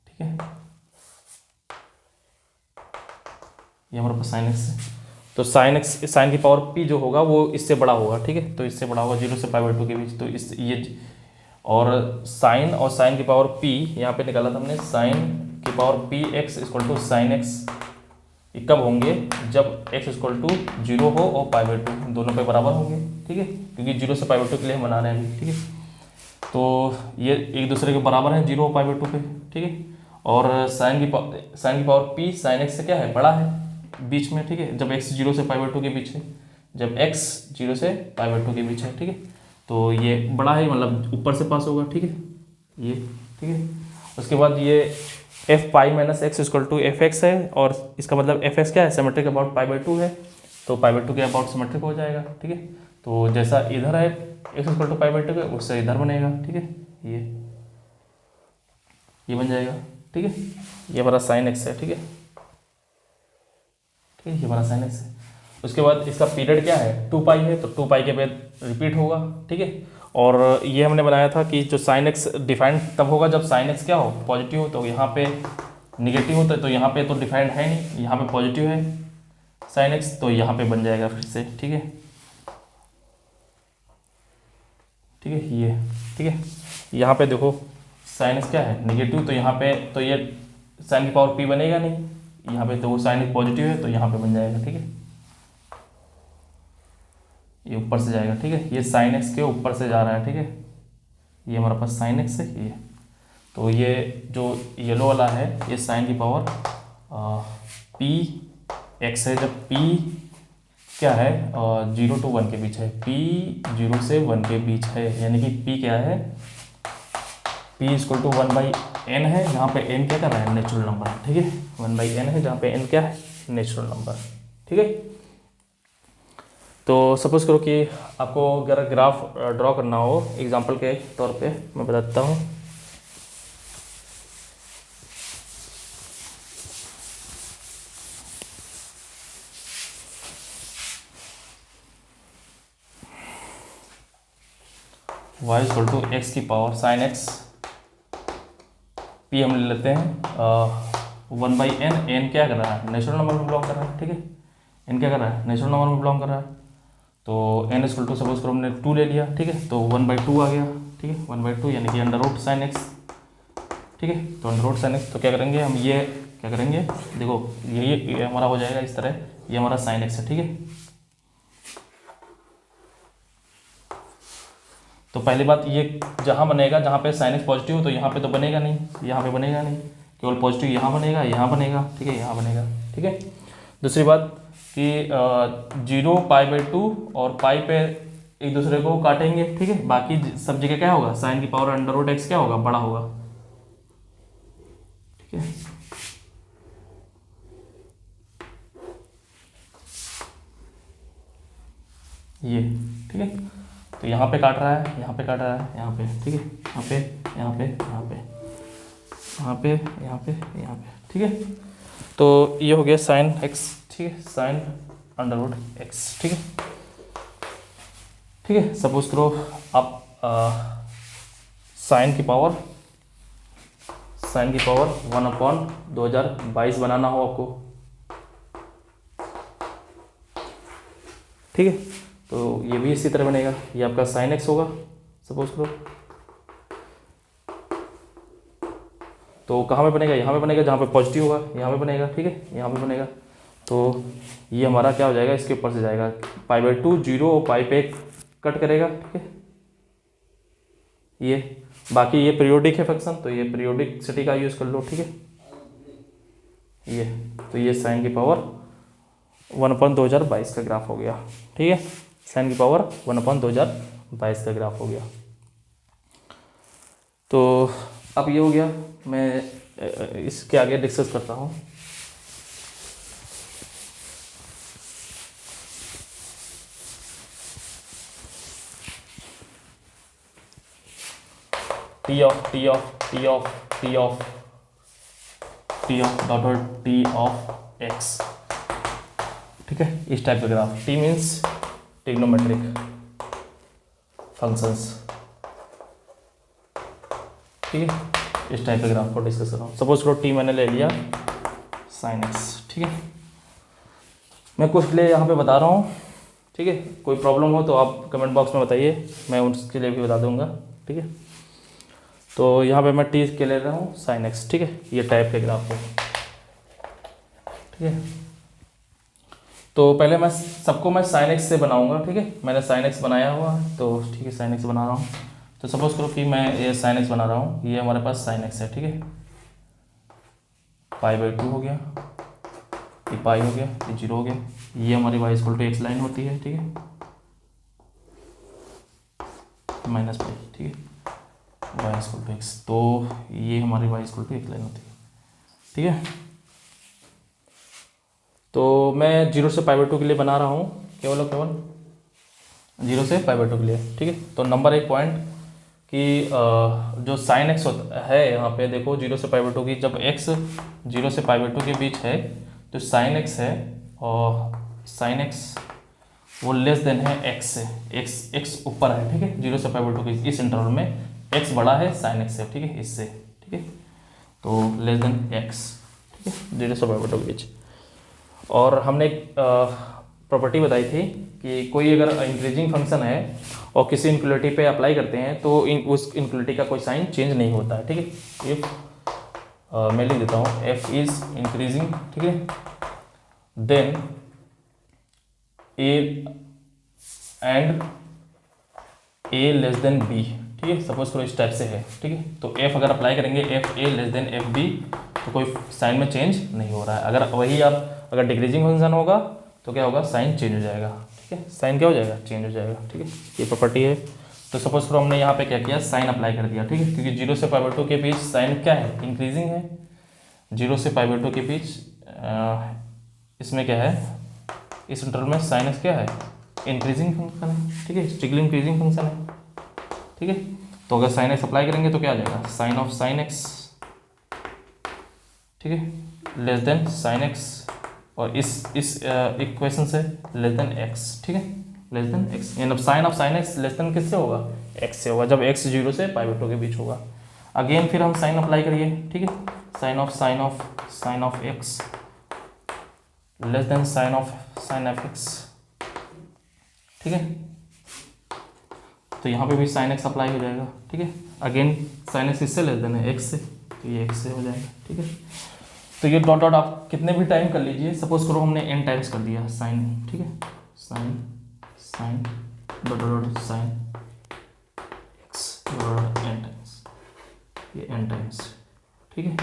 ठीक है, ये हमारे पास साइन एक्स है, तो साइन एक्स, साइन की पावर p जो होगा वो इससे बड़ा होगा, ठीक है, तो इससे बड़ा होगा 0 से π/2 के बीच, तो इस ये, और साइन की पावर p यहाँ पे निकाला था हमने, साइन की power p x equal to sine x, ये कब होंगे, जब x इक्वल टू 0 हो और π/2 दोनों पे बराबर होंगे, ठीक है, क्योंकि 0 से π/2 के लिए हम बना रहे हैं अभी, ठीक है। तो ये एक दूसरे के बराबर है 0 और π/2 पे, ठीक है। और साइन की पावर p साइन एक्स से क्या है, बड़ा है बीच में, ठीक है, जब x 0 से π/2 के बीच है, जब x 0 से π/2 के बीच है, ठीक है, तो ये बड़ा है, मतलब ऊपर से पास होगा, ठीक है, ये, ठीक है। उसके बाद ये f pi minus x equal to f x है, और इसका मतलब एफ एक्स क्या है, सिमेट्रिक अबाउट π/2 है, तो π/2 के अबाउट सिमेट्रिक हो जाएगा, ठीक है। तो जैसा इधर है एक्स इक्वल टू π/2 है, उससे इधर बनेगा, ठीक है, ये बन जाएगा, ठीक है। ये हमारा साइन एक्स है, ठीक है, ठीक है, ये हमारा साइन एक्स है। उसके बाद इसका पीरियड क्या है 2 पाई है, तो 2 पाई के बाद रिपीट होगा, ठीक है। और ये हमने बनाया था कि जो साइन एक्स डिफाइंड तब होगा जब साइन एक्स क्या हो, पॉजिटिव हो, तो यहाँ पे निगेटिव होता है, तो यहाँ पे तो डिफाइंड है नहीं, यहाँ पे पॉजिटिव है साइन एक्स, तो यहाँ पे बन जाएगा फिर से, ठीक है, ठीक है, ये, ठीक है। यहाँ पे देखो साइन एक्स क्या है निगेटिव, तो यहाँ पे तो ये साइन की पावर p बनेगा नहीं, यहाँ पे तो वो साइन पॉजिटिव है, तो यहाँ पे बन जाएगा, ठीक है, ये ऊपर से जाएगा, ठीक है। ये साइन एक्स के ऊपर से जा रहा है, ठीक है। ये हमारे पास साइन एक्स है ये। तो ये जो येलो वाला है ये साइन की पावर पी एक्स है, जब पी क्या है 0 to 1 के बीच है, पी 0 से 1 के बीच है, यानी कि पी क्या है, पी इक्वल टू 1/n है, जहाँ पे n क्या कर रहा है, नेचुरल नंबर है, ठीक है। 1/n है जहाँ पे n क्या है, नेचुरल नंबर, ठीक है। तो सपोज करो कि आपको अगर ग्राफ ड्रॉ करना हो एग्जांपल के तौर पे मैं बताता हूँ। y इक्वल टू एक्स की पावर साइन एक्स, पी हम ले लेते हैं 1/n, n क्या कर रहा है, नेचुरल नंबर में बिलोंग कर रहा है, ठीक है। n क्या कर रहा है, नेचुरल नंबर में बिलोंग कर रहा है। तो n इक्वल टू सपोज करो हमने 2 ले लिया, ठीक है, तो 1/2 आ गया, ठीक है। 1/2 यानी कि अंडर रूट साइन एक्स, ठीक है। तो अंडर रूट साइन एक्स, तो क्या करेंगे हम, ये क्या करेंगे, देखो ये हमारा हो जाएगा इस तरह, ये हमारा साइन एक्स है, ठीक है। तो पहली बात ये जहाँ बनेगा, जहाँ पे साइन एक्स पॉजिटिव हो तो यहाँ पे तो बनेगा नहीं, यहाँ पे बनेगा नहीं, केवल पॉजिटिव यहाँ बनेगा, यहाँ बनेगा, ठीक है, यहाँ बनेगा, ठीक है। दूसरी बात कि 0 π/2 और पाई पे एक दूसरे को काटेंगे, ठीक है। बाकी सब जगह क्या होगा, साइन की पावर अंडर रूट एक्स क्या होगा, बड़ा होगा, ठीक है। ये ठीक है, तो यहाँ पे काट रहा है, यहाँ पे काट रहा है, यहाँ पे, ठीक है, यहाँ पे, यहाँ पे, यहाँ पे, यहाँ पे, यहाँ पे, यहाँ पे, ठीक है। तो ये हो गया साइन एक्स, ठीक है, साइन अंडर रूट एक्स, ठीक है, ठीक है। सपोज करो आप साइन की पावर 1/2022 बनाना हो आपको, ठीक है। तो ये भी इसी तरह बनेगा, ये आपका साइन एक्स होगा सपोज करो। तो कहाँ पे बनेगा, यहाँ पे बनेगा, जहाँ पे पॉजिटिव होगा यहाँ पे बनेगा, ठीक है, यहाँ पे बनेगा। तो ये हमारा क्या हो जाएगा, इसके ऊपर से जाएगा, π/2 0 और पाई पे कट करेगा, ठीक है। ये बाकी ये पीरियोडिक है फंक्शन, तो ये पीरियोडिकसिटी का यूज़ कर लो, ठीक है। ये तो ये साइन की पावर 1/2022 का ग्राफ हो गया, ठीक है। साइन की पावर 1/2022 का ग्राफ हो गया। तो अब ये हो गया, मैं इसके आगे डिस्कस करता हूँ। टी ऑफ एक्स, ठीक है, इस टाइप का graph. T means trigonometric functions, ठीक है, इस टाइप के ग्राफ को डिस्कस कर रहा हूँ। सपोज करो टी मैंने ले लिया साइन एक्स, ठीक है। मैं कुछ लिए यहाँ पे बता रहा हूँ, ठीक है। कोई प्रॉब्लम हो तो आप कमेंट बॉक्स में बताइए, मैं उसके लिए भी बता दूंगा, ठीक है। तो यहाँ पे मैं टी के ले रहा हूँ साइन एक्स, ठीक है, ये टाइप के ग्राफ को, ठीक है। तो पहले मैं सबको मैं साइन एक्स से बनाऊंगा, ठीक है। मैंने साइन एक्स बनाया हुआ है, तो ठीक है, साइन एक्स बना रहा हूँ। तो सपोज करो कि मैं ये साइन एक्स बना रहा हूँ, ये हमारे पास साइन एक्स है, ठीक है। π/2 हो गया, ये पाई हो गया, ये 0 हो गया, ये हमारी y equal to x line होती है, ठीक है, -π, ठीक है, y इक्वल टू एक्स। तो ये हमारी y equal to x line होती है, ठीक है। तो मैं 0 से π/2 के लिए बना रहा हूँ, केवल और केवल 0 से π/2 के लिए, ठीक है। तो नंबर एक पॉइंट कि जो साइन एक्स होता है यहाँ पे देखो 0 से π/2 की, जब x 0 से π/2 के बीच है तो साइन एक्स है, और साइन एक्स वो लेस देन है x से, x ऊपर है, ठीक है। 0 से π/2 के इस इंटरवल में x बड़ा है साइन एक्स से, ठीक है, इससे, ठीक है। तो लेस देन x, ठीक है, 0 से π/2 के बीच। और हमने एक प्रॉपर्टी बताई थी कि कोई अगर इंक्रीजिंग फंक्शन है और किसी इनक्वलिटी पे अप्लाई करते हैं तो उस इनक्वलिटी का कोई साइन चेंज नहीं होता है, ठीक है। इफ मैं लिख देता हूँ f इज इंक्रीजिंग, ठीक है, then and a less than b, ठीक है, सपोज करो इस टाइप से है, ठीक है, तो एफ अगर अप्लाई करेंगे f a less than f b, तो कोई साइन में चेंज नहीं हो रहा है। अगर वही आप अगर डिक्रीजिंग फंक्शन होगा तो क्या होगा, साइन चेंज हो जाएगा, ठीक है, साइन क्या हो जाएगा, चेंज हो जाएगा, ठीक है, ये प्रॉपर्टी है। तो सपोज करो हमने यहाँ पे क्या किया, साइन अप्लाई कर दिया, ठीक है, क्योंकि 0 से π/2 के बीच साइन क्या है, इंक्रीजिंग है। 0 से π/2 के बीच इसमें क्या है, इस इंटरवल में साइन एक्स क्या है, इंक्रीजिंग फंक्शन है, ठीक है, स्ट्रिक्टली इंक्रीजिंग फंक्शन है, ठीक है। तो अगर साइन एक्स अप्लाई करेंगे तो क्या आ जाएगा, साइन ऑफ साइन एक्स, ठीक है, लेस देन साइन एक्स, और इस इक्वेशन से लेस देन एक्स, ठीक है, लेस देन एक्स, यानी sine of sine x less than किससे होगा, एक्स से होगा, जब एक्स 0 से π/2 के बीच होगा। अगेन फिर हम साइन अप्लाई करिए, ठीक है, sine of x less than sine of x, ठीक है, तो यहाँ पे भी साइन एक्स अप्लाई हो जाएगा, ठीक है, अगेन साइन एक्स इससे लेस देन है एक्स से, तो ये एक्स से हो जाएगा, ठीक है। तो ये डॉट डॉट आप कितने भी टाइम कर लीजिए, सपोज करो हमने n टाइम्स कर दिया साइन, ठीक है, sine dot dot sine x dot n times, ये n टाइम्स, ठीक है,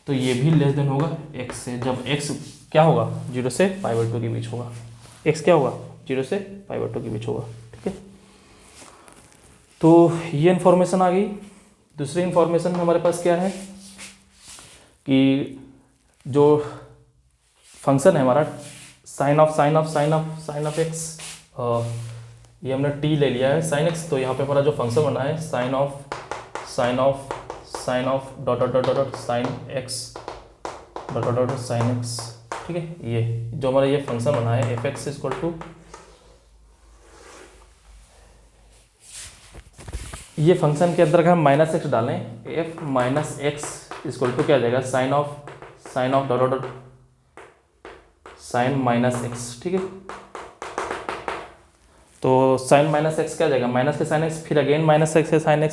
तो ये भी लेस देन होगा x से, जब x क्या होगा, 0 से π/2 के बीच होगा, x क्या होगा, 0 से π/2 के बीच होगा, ठीक है। तो ये इन्फॉर्मेशन आ गई। दूसरी इन्फॉर्मेशन हमारे पास क्या है कि जो फंक्शन है हमारा साइन ऑफ एक्स, ये हमने t ले लिया है साइन एक्स, तो यहाँ पे हमारा जो फंक्शन बना है sine of dot dot dot dot sine x dot dot dot sine x, ठीक है, ये जो हमारा ये फंक्शन बना है एफ एक्स इक्वल टू, ये फंक्शन के अंदर अगर हम -x डालें, एफ -x इक्वल टू क्या आ जाएगा, sine of dot dot sine -x, ठीक है, तो साइन -x क्या आ जाएगा, माइनस के साइन x, फिर अगेन -x है साइन x,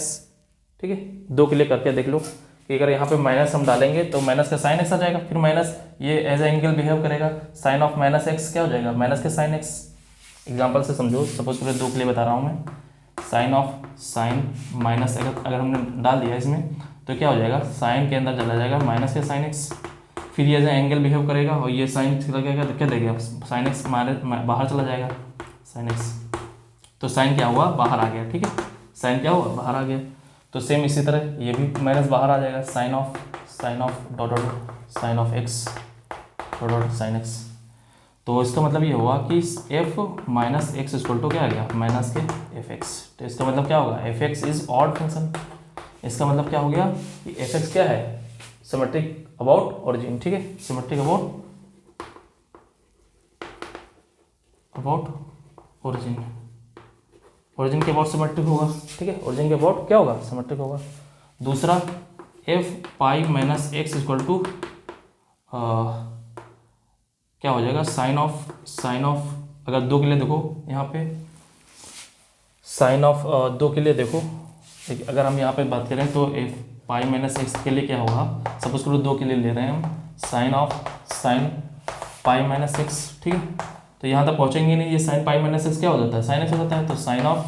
ठीक है, दो के लिए करके देख लो कि अगर यहाँ पे माइनस हम डालेंगे तो माइनस का साइन x आ जाएगा, फिर माइनस ये एज एंगल बिहेव करेगा, साइन ऑफ -x क्या हो जाएगा, माइनस के साइन x। एग्जांपल से समझो, सपोज पूरे दो के लिए बता रहा हूँ मैं, साइन माइनस अगर हमने डाल दिया इसमें तो क्या हो जाएगा, साइन के अंदर चला जाएगा माइनस के साइन x, फिर ये एंगल बिहेव करेगा और ये साइन लगेगा तो क्या देगा, साइन x बाहर चला जाएगा साइन x, तो साइन क्या हुआ, बाहर आ गया, ठीक है, साइन क्या हुआ, बाहर आ गया। तो सेम इसी तरह ये भी माइनस बाहर आ जाएगा, sine of dot dot sine of x dot dot sine x. तो इसका मतलब ये हुआ कि f minus x equal to क्या आ गया, माइनस के एफ एक्स। तो इसका मतलब क्या होगा, F x is odd function. इसका मतलब क्या हो गया कि एफ एक्स क्या है, सिमेट्रिक अबाउट ओरिजिन, ठीक है, सिमेट्रिक अबाउट ओरिजिन, ओरिजिन के अबाउट सिमेट्रिक होगा, ठीक है, ओरिजिन के अबाउट क्या होगा, सिमेट्रिक होगा। दूसरा f pi minus x equal to क्या हो जाएगा, साइन ऑफ अगर दो के लिए देखो यहाँ पे साइन ऑफ दो के लिए देखो, अगर हम यहाँ पे बात करें तो एफ पाई माइनस एक्स के लिए क्या होगा, सपोज करो दो के लिए ले रहे हैं हम, साइन पाई माइनस एक्स, ठीक है, तो यहाँ तक पहुँचेंगे नहीं, ये साइन पाई माइनस एक्स क्या हो जाता है, साइन एक्स हो जाता है, तो sine of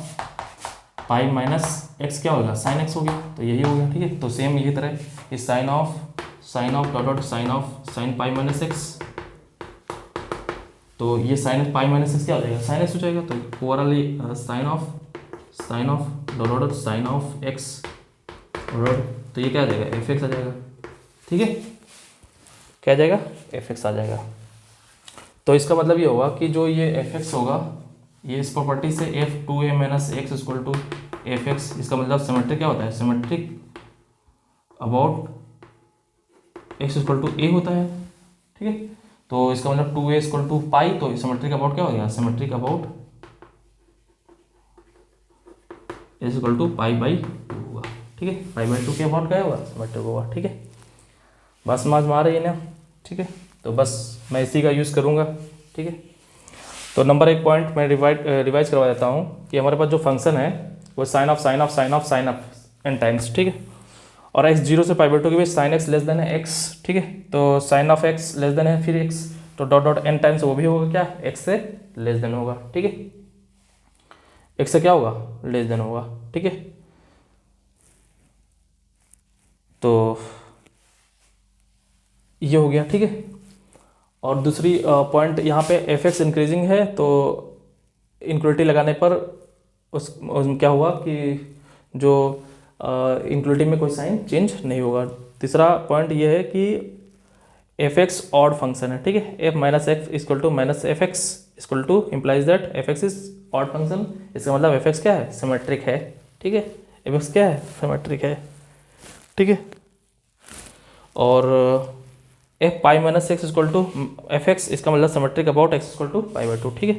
pi minus x क्या होगा, साइन एक्स हो गया, तो यही हो गया, ठीक है। तो सेम यही तरह ये sine of dot dot sine pi minus x, तो ये साइन पाई माइनस एक्स क्या हो जाएगा, साइन एक्स हो जाएगा, तो overall sine of dot dot sine of x, तो ये क्या आ जाएगा, एफ एक्स आ जाएगा, ठीक है, क्या आ जाएगा, एफ एक्स आ जाएगा। तो इसका मतलब ये होगा कि जो ये एफ एक्स होगा, ये इस प्रॉपर्टी से f two a minus x equal to f x, इसका मतलब सिमेट्रिक क्या होता है, symmetric about x equal to a होता है, ठीक है। तो इसका मतलब two a equal to pi, तो सिमेट्रिक अबाउट क्या हो गया, symmetric about x equal to pi by two होगा, ठीक है, पाई बाई टू के अबाउट क्या होगा, सिमेट्रिक होगा, ठीक है। बस समझ में आ रही है ना, ठीक है। तो बस मैं इसी का यूज़ करूँगा, ठीक है। तो नंबर एक पॉइंट मैं रिवाइज करवा देता हूँ कि हमारे पास जो फंक्शन है वो साइन ऑफ एन टाइम्स, ठीक है, और x 0 से π/2 के बीच साइन एक्स लेस देन है x, ठीक है, तो sine of x less than है फिर x, तो डॉट डॉट n टाइम्स वो भी होगा क्या, x से लेस देन होगा, ठीक है। एक्स से क्या होगा, लेस देन होगा, ठीक है। तो ये हो गया, ठीक है। और दूसरी पॉइंट यहाँ पे एफ एक्स इंक्रीजिंग है, तो इनक्वलिटी लगाने पर उसमें क्या हुआ कि जो इनक्वलिटी में कोई साइन चेंज नहीं होगा। तीसरा पॉइंट ये है कि एफ एक्स ऑड फंक्शन है, ठीक है। F minus x equal to minus f x equal to implies that f x is odd function. इसका मतलब एफ एक्स क्या है, सिमेट्रिक है, ठीक है। एफ एक्स क्या है, सिमेट्रिक है, ठीक है। और f pi minus x equal to f x, इसका मतलब symmetric about x equal to pi by two, ठीक है।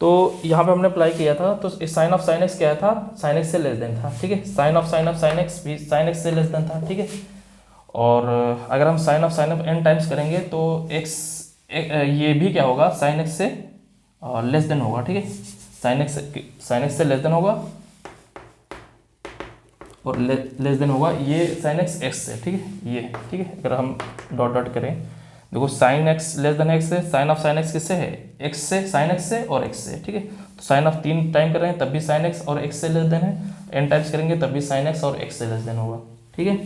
तो यहाँ पे हमने अप्लाई किया था, तो साइन ऑफ साइन एक्स क्या था, साइन एक्स से लेस देन था, ठीक है। साइन ऑफ साइन एक्स भी साइन एक्स से लेस देन था, ठीक है। और अगर हम साइन ऑफ एन टाइम्स करेंगे तो एक्स ये भी क्या होगा, साइन एक्स से लेस देन होगा, ठीक है। साइन एक्स से लेस देन होगा और लेस देन होगा ये साइन एक्स एक्स से, ठीक है, ये ठीक है। अगर हम डॉट डॉट करें, देखो sign x less than x से, साइन ऑफ साइन एक्स किससे है, एक्स से, साइन एक्स से और एक्स से, ठीक है। तो साइन ऑफ 3 टाइम कर रहे हैं तब भी साइन एक्स और एक्स से लेस देन है, एन टाइम्स करेंगे तब भी साइन एक्स और एक्स से लेस देन होगा, ठीक है।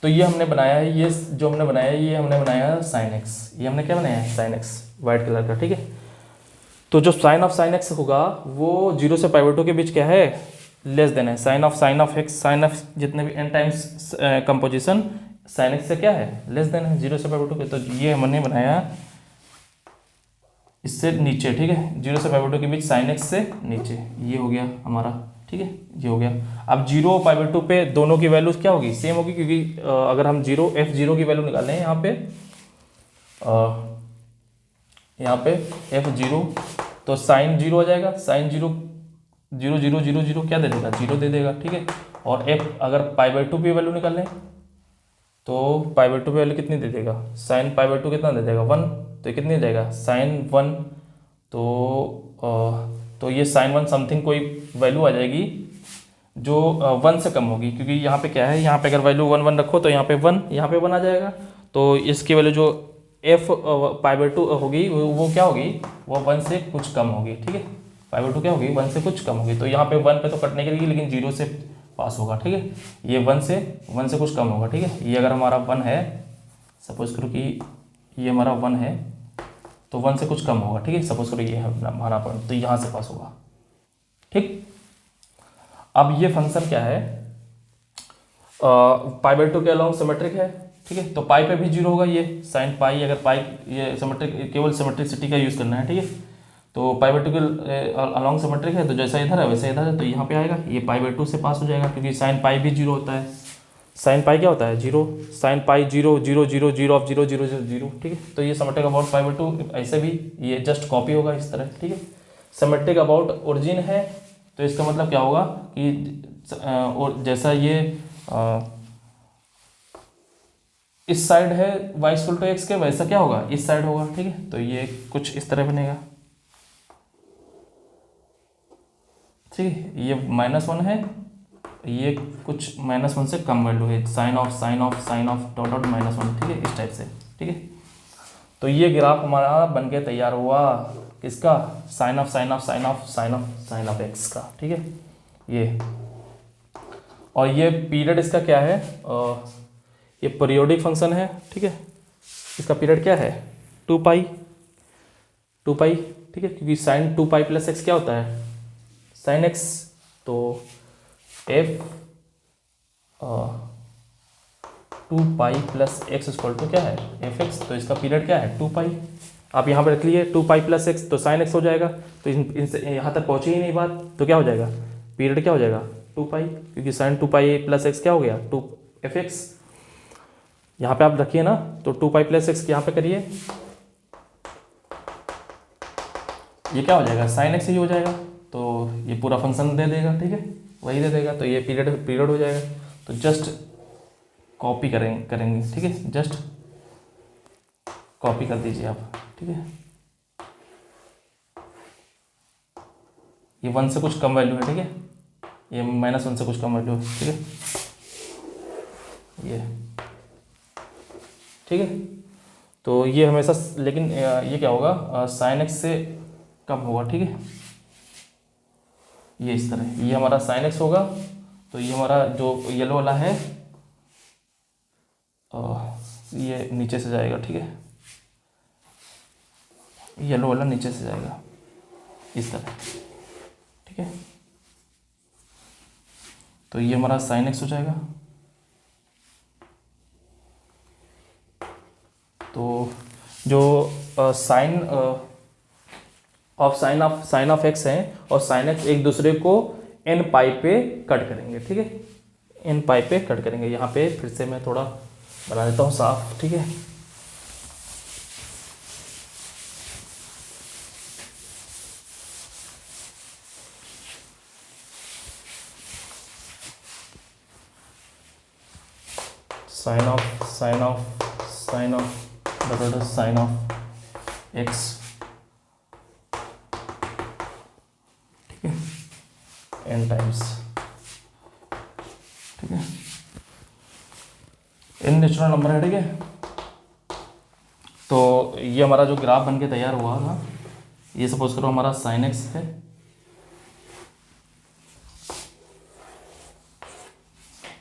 तो ये हमने बनाया है, ये जो हमने बनाया है ये हमने बनाया है साइन एक्स, ये हमने क्या बनाया है, साइन एक्स वाइट कलर का, ठीक है। तो जो साइन ऑफ साइन एक्स होगा वो 0 से पाई2 के बीच क्या है, लेस देन है। Sine of x, sine of जितने भी n times composition sine x से क्या है, लेस देन है 0 से पाई2 के। तो ये हमने बनाया इससे नीचे, ठीक है, 0 से पाई2 के बीच साइन एक्स से नीचे, ये हो गया हमारा, ठीक है, ये हो गया। अब 0 पाई2 पे दोनों की वैल्यूज क्या होगी, सेम होगी, क्योंकि अगर हम f0 की वैल्यू निकालें यहाँ पे f0, तो साइन 0 आ जाएगा, साइन 0 0 0 0 0 क्या दे देगा, 0 दे देगा, ठीक है। और f अगर पाई2 पे वैल्यू निकालें तो पाई2 पे वैल्यू कितनी दे देगा, साइन पाई2 कितना दे देगा, 1, तो ये कितनी देगा, साइन 1। तो ये साइन 1 समथिंग कोई वैल्यू आ जाएगी जो 1 से कम होगी, क्योंकि यहाँ पे क्या है, यहाँ पे अगर वैल्यू 1 1 रखो तो यहाँ पे 1, यहाँ पे 1 आ जाएगा। तो इसकी वैल्यू जो f पाई2 होगी वो क्या होगी, वो 1 से कुछ कम होगी, ठीक है। पाई2 क्या होगी, 1 से कुछ कम होगी। तो यहाँ पे 1 पे तो कटने के लिए, लेकिन 0 से पास होगा, ठीक है। ये 1 से कुछ कम होगा, ठीक है। ये अगर हमारा 1 है, सपोज करो कि ये हमारा 1 है, तो 1 से कुछ कम होगा, ठीक है। सपोज करो ये है हमारा पॉइंट, तो यहाँ से पास होगा, ठीक। अब ये फंक्शन क्या है, पाई2 के अलोंग सिमेट्रिक है, ठीक है। तो पाई पे भी 0 होगा, ये साइन पाई, अगर पाई ये सिमेट्रिक, केवल सिमेट्रिसिटी का यूज़ करना है, ठीक है। तो पाई2 के अलोंग सिमेट्रिक है, तो जैसा इधर है वैसा इधर है, तो यहाँ पे आएगा, ये पाई2 से पास हो जाएगा, क्योंकि साइन पाई भी 0 होता है। साइन पाई क्या होता है, 0, साइन पाई 0 0 0 0 ऑफ 0 0 0 0, ठीक है। तो ये सिमेट्रिक अबाउट पाई2 ऐसे भी ये जस्ट कॉपी होगा इस तरह, ठीक है। सिमेट्रिक अबाउट ओरिजिन है, तो इसका मतलब क्या होगा कि और जैसा ये इस साइड है y इक्वल टू एक्स के, वैसा क्या होगा, इस साइड होगा, ठीक है। तो ये कुछ इस तरह बनेगा, ठीक है। ये -1 है, ये कुछ -1 से कम वैल्यू है, साइन ऑफ डॉट डॉट -1, ठीक है, इस टाइप से, ठीक है। तो ये ग्राफ हमारा बन के तैयार हुआ, किसका, साइन ऑफ एक्स का, ठीक है, ये। और ये पीरियड इसका क्या है, ये पीरियोडिक फंक्शन है, ठीक है। इसका पीरियड क्या है, 2 पाई, ठीक है, क्योंकि साइन 2 पाई प्लस एक्स क्या होता है, साइन एक्स। तो f 2 pi plus x equal to क्या है, एफ एक्स। तो इसका पीरियड क्या है, 2 पाई। आप यहाँ पर रख लिए 2 पाई प्लस एक्स, तो साइन एक्स हो जाएगा। तो इनसे यहाँ तक पहुँची ही नहीं बात, तो क्या हो जाएगा, पीरियड क्या हो जाएगा, 2 पाई, क्योंकि साइन 2 पाई प्लस एक्स क्या हो गया, 2 एफ एक्स। यहाँ पे आप रखिए ना, तो 2 पाई प्लस एक्स यहाँ पे करिए, ये क्या हो जाएगा, साइन एक्स ही हो जाएगा। तो ये पूरा फंक्शन दे देगा, ठीक है, वही दे देगा। तो ये पीरियड हो जाएगा। तो जस्ट कॉपी करेंगे, ठीक है, जस्ट कॉपी कर दीजिए आप, ठीक है। ये 1 से कुछ कम वैल्यू है, ठीक है, ये -1 से कुछ कम वैल्यू है, ठीक है, ये, ठीक है। तो ये हमेशा, लेकिन ये क्या होगा, साइन एक्स से कम होगा, ठीक है। ये इस तरह, ये हमारा साइन एक्स होगा। तो ये हमारा जो येलो वाला है ये नीचे से जाएगा, ठीक है, येलो वाला नीचे से जाएगा इस तरह, ठीक है। तो ये हमारा साइन एक्स हो जाएगा। तो जो साइन ऑफ एक्स है और साइन एक्स एक दूसरे को एन पाई पे कट करेंगे, ठीक है, एन पाई पे कट करेंगे। यहाँ पे फिर से मैं थोड़ा बना देता हूँ साफ, ठीक है। साइन ऑफ एक्स, ठीक है, एन टाइम्स, ठीक है, एन नेचुरल नंबर है, ठीक है। तो ये हमारा जो ग्राफ बन के तैयार हुआ था, ये सपोज करो हमारा साइन एक्स है,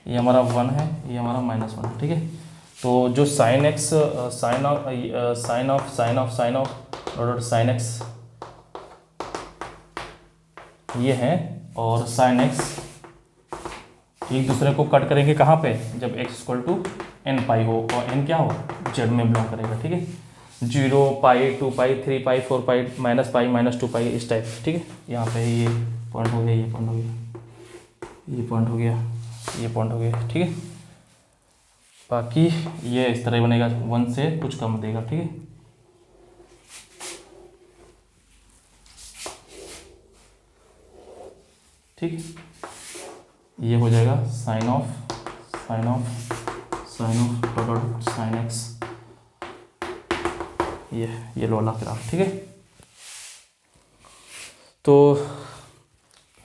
ये हमारा 1 है, ये हमारा -1 है, ठीक है। तो जो साइन एक्स साइन एक्स ये है और साइन एक्स एक दूसरे को कट करेंगे कहाँ पे, जब x इक्वल टू एन पाई हो और n क्या हो, जेड में बिलोंग करेगा, ठीक है। 0 पाई 2 पाई 3 पाई 4 पाई -पाई -2 पाई इस टाइप, ठीक है। यहाँ पे ये पॉइंट हो गया, ये पॉइंट हो गया, ये पॉइंट हो गया, ये पॉइंट हो गया, ठीक है। बाकी ये इस तरह बनेगा, 1 से कुछ कम देगा, ठीक है। ठीक है, ये हो जाएगा sine of dot sine x, ये वाला ग्राफ, ठीक है। तो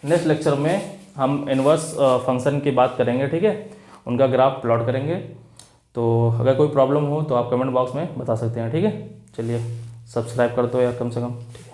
नेक्स्ट लेक्चर में हम इनवर्स फंक्शन की बात करेंगे, ठीक है, उनका ग्राफ प्लॉट करेंगे। तो अगर कोई प्रॉब्लम हो तो आप कमेंट बॉक्स में बता सकते हैं, ठीक है। चलिए सब्सक्राइब कर दो यार कम से कम, ठीक है।